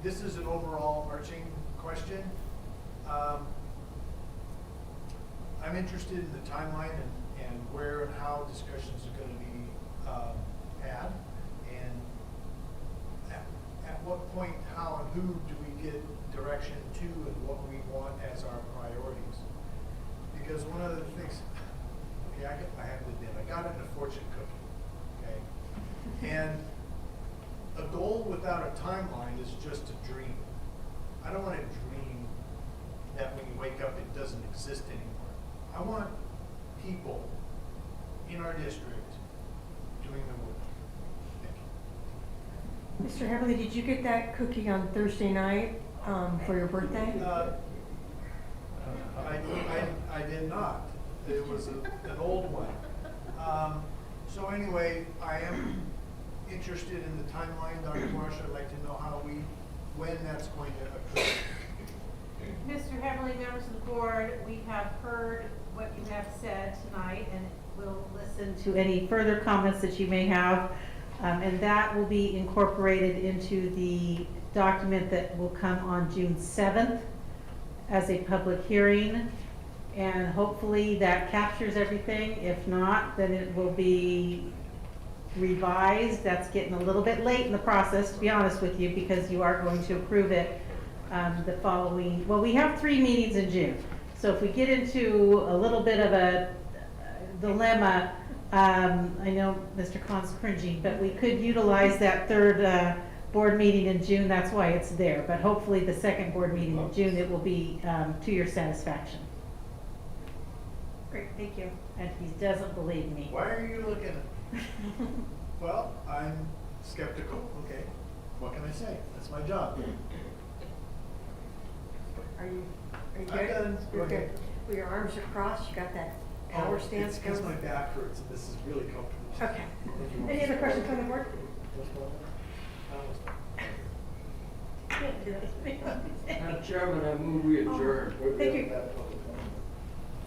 This is an overall arching question. I'm interested in the timeline and where and how discussions are going to be had, and at what point, how, and who do we get direction to, and what we want as our priorities. Because one of the things, okay, I have to admit, I got into fortune cooking, okay? And a goal without a timeline is just a dream. I don't want to dream that when you wake up it doesn't exist anymore. I want people in our district doing the work. Thank you. Mr. Heavily, did you get that cookie on Thursday night for your birthday? I did not. It was an old one. So anyway, I am interested in the timeline, Dr. Marsh. I'd like to know when that's going to occur. Mr. Heavily, members of the board, we have heard what you have said tonight, and we'll listen to any further comments that you may have. And that will be incorporated into the document that will come on June 7th as a public hearing. And hopefully that captures everything. If not, then it will be revised. That's getting a little bit late in the process, to be honest with you, because you are going to approve it the following, well, we have 3 meetings in June. So if we get into a little bit of a dilemma, I know Mr. Khan's cringing, but we could utilize that third board meeting in June. That's why it's there. But hopefully the second board meeting in June, it will be to your satisfaction. Great, thank you. And he doesn't believe me. Why are you looking at me? Well, I'm skeptical. Okay, what can I say? That's my job. Are you I'm good? done. Go You're ahead. good. With your arms are crossed, you got that power stance It's because going? my back hurts and this is really comfortable. Okay. Any other questions from the board? Madam Chairman, I move we adjourn. Thank you.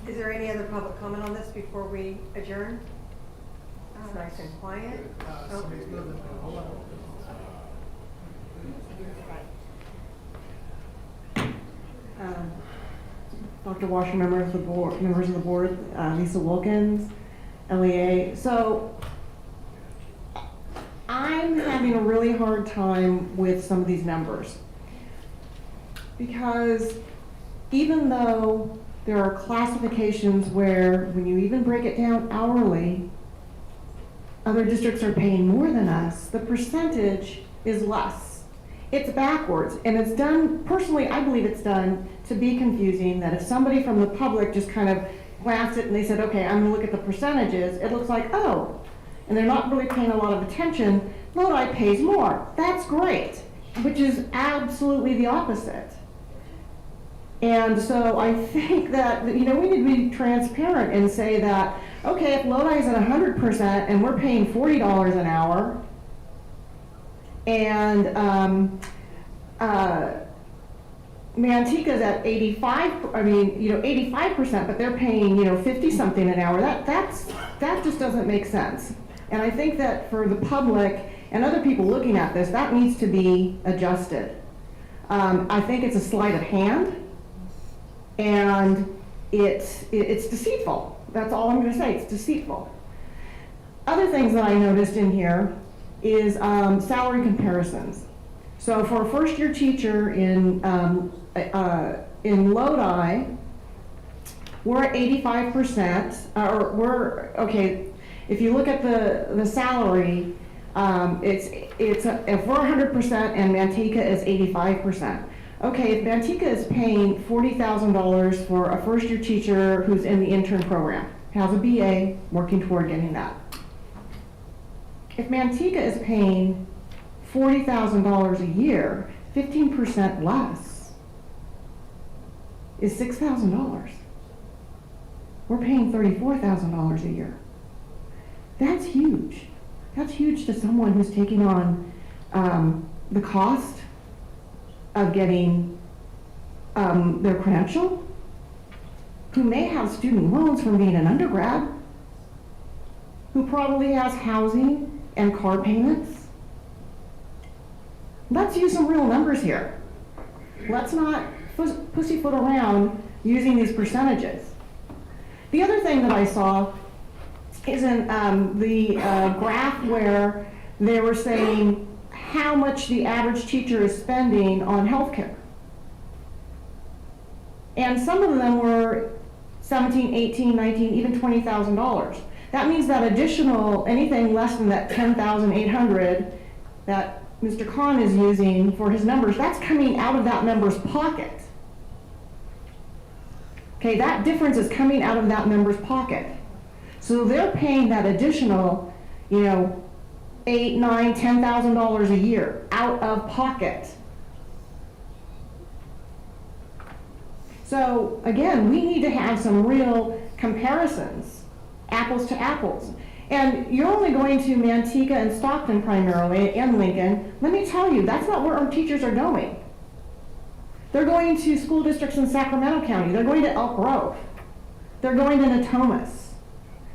Is there any other public comment on this before we adjourn? It's nice and quiet. Oh. Somebody's moving. Hold on. Dr. Washer, members of the board, Lisa Wilkins, LEA. So I'm having a really hard time with some of these numbers, because even though there are classifications where when you even break it down hourly, other districts are paying more than us, the percentage is less. It's backwards, and it's done, personally, I believe it's done to be confusing, that if somebody from the public just kind of glanced it and they said, okay, I'm gonna look at the percentages, it looks like, oh, and they're not really paying a lot of attention, Lodi pays more. That's great, which is absolutely the opposite. And so I think that, we need to be transparent and say that, okay, if Lodi is at 100% and we're paying $40 an hour, and Manteca's at 85%, but they're paying, 50-something an hour. That just doesn't make sense. And I think that for the public and other people looking at this, that needs to be adjusted. I think it's a sleight of hand, and it's deceitful. That's all I'm going to say. It's deceitful. Other things that I noticed in here is salary comparisons. So for a first-year teacher in Lodi, we're at 85%. If you look at the salary, it's if we're 100% and Manteca is 85%. Okay, if Manteca is paying $40,000 for a first-year teacher who's in the intern program, has a BA, working toward getting that. If Manteca is paying $40,000 a year, 15% less is $6,000. We're paying $34,000 a year. That's huge. That's huge to someone who's taking on the cost of getting their credential, who may have student loans from being an undergrad, who probably has housing and car payments. Let's use some real numbers here. Let's not pussyfoot around using these percentages. The other thing that I saw is in the graph where they were saying how much the average teacher is spending on healthcare. And some of them were $17,000, $18,000, $19,000, even $20,000. That means that additional, anything less than that $10,800 that Mr. Khan is using for his numbers, that's coming out of that member's pocket. Okay, that difference is coming out of that member's pocket. So they're paying that additional, $8, $9, $10,000 a year out of pocket. So again, we need to have some real comparisons, apples to apples. And you're only going to Manteca and Stockton primarily, and Lincoln. Let me tell you, that's not where our teachers are going. They're going to school districts in Sacramento County. They're going to Elk Grove. They're going to Natomas.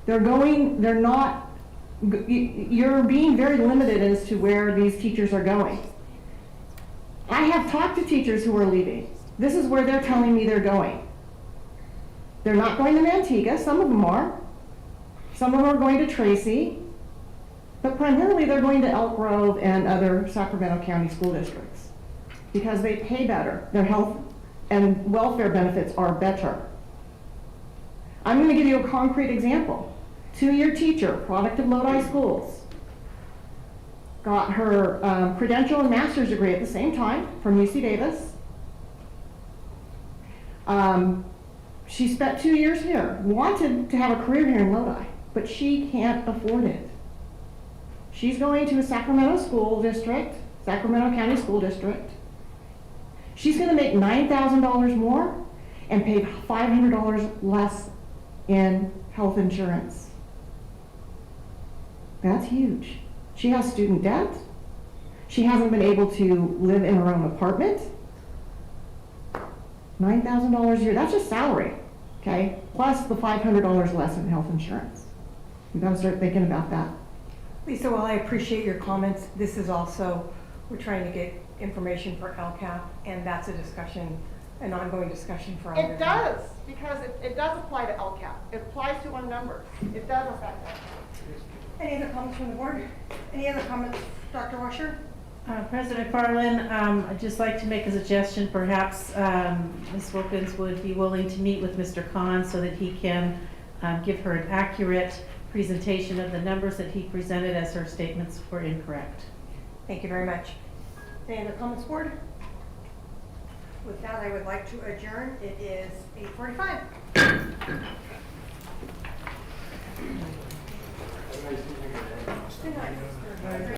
You're being very limited as to where these teachers are going. I have talked to teachers who are leaving. This is where they're telling me they're going. They're not going to Manteca, some of them are. Some of them are going to Tracy, but primarily they're going to Elk Grove and other Sacramento County school districts because they pay better. Their health and welfare benefits are better. I'm going to give you a concrete example. 2-year teacher, product of Lodi schools, got her credential and master's degree at the same time from UC Davis. She spent 2 years here, wanted to have a career here in Lodi, but she can't afford it. She's going to a Sacramento school district, Sacramento County School District. She's going to make $9,000 more and pay $500 less in health insurance. That's huge. She has student debt. She hasn't been able to live in her own apartment. $9,000 a year, that's just salary, okay? Plus the $500 less in health insurance. You've got to start thinking about that. Lisa, while I appreciate your comments, this is also, we're trying to get information for LCAP, and that's a discussion, an ongoing discussion for others. It does, because it does apply to LCAP. It applies to one number. It does affect that. Any other comments from the board? Any other comments, Dr. Washer? President Farland, I'd just like to make a suggestion. Perhaps Ms. Wilkins would be willing to meet with Mr. Khan so that he can give her an accurate presentation of the numbers that he presented, as her statements were incorrect. Thank you very much. Any other comments, board? With that, I would like to adjourn. It is 8:45. Good night.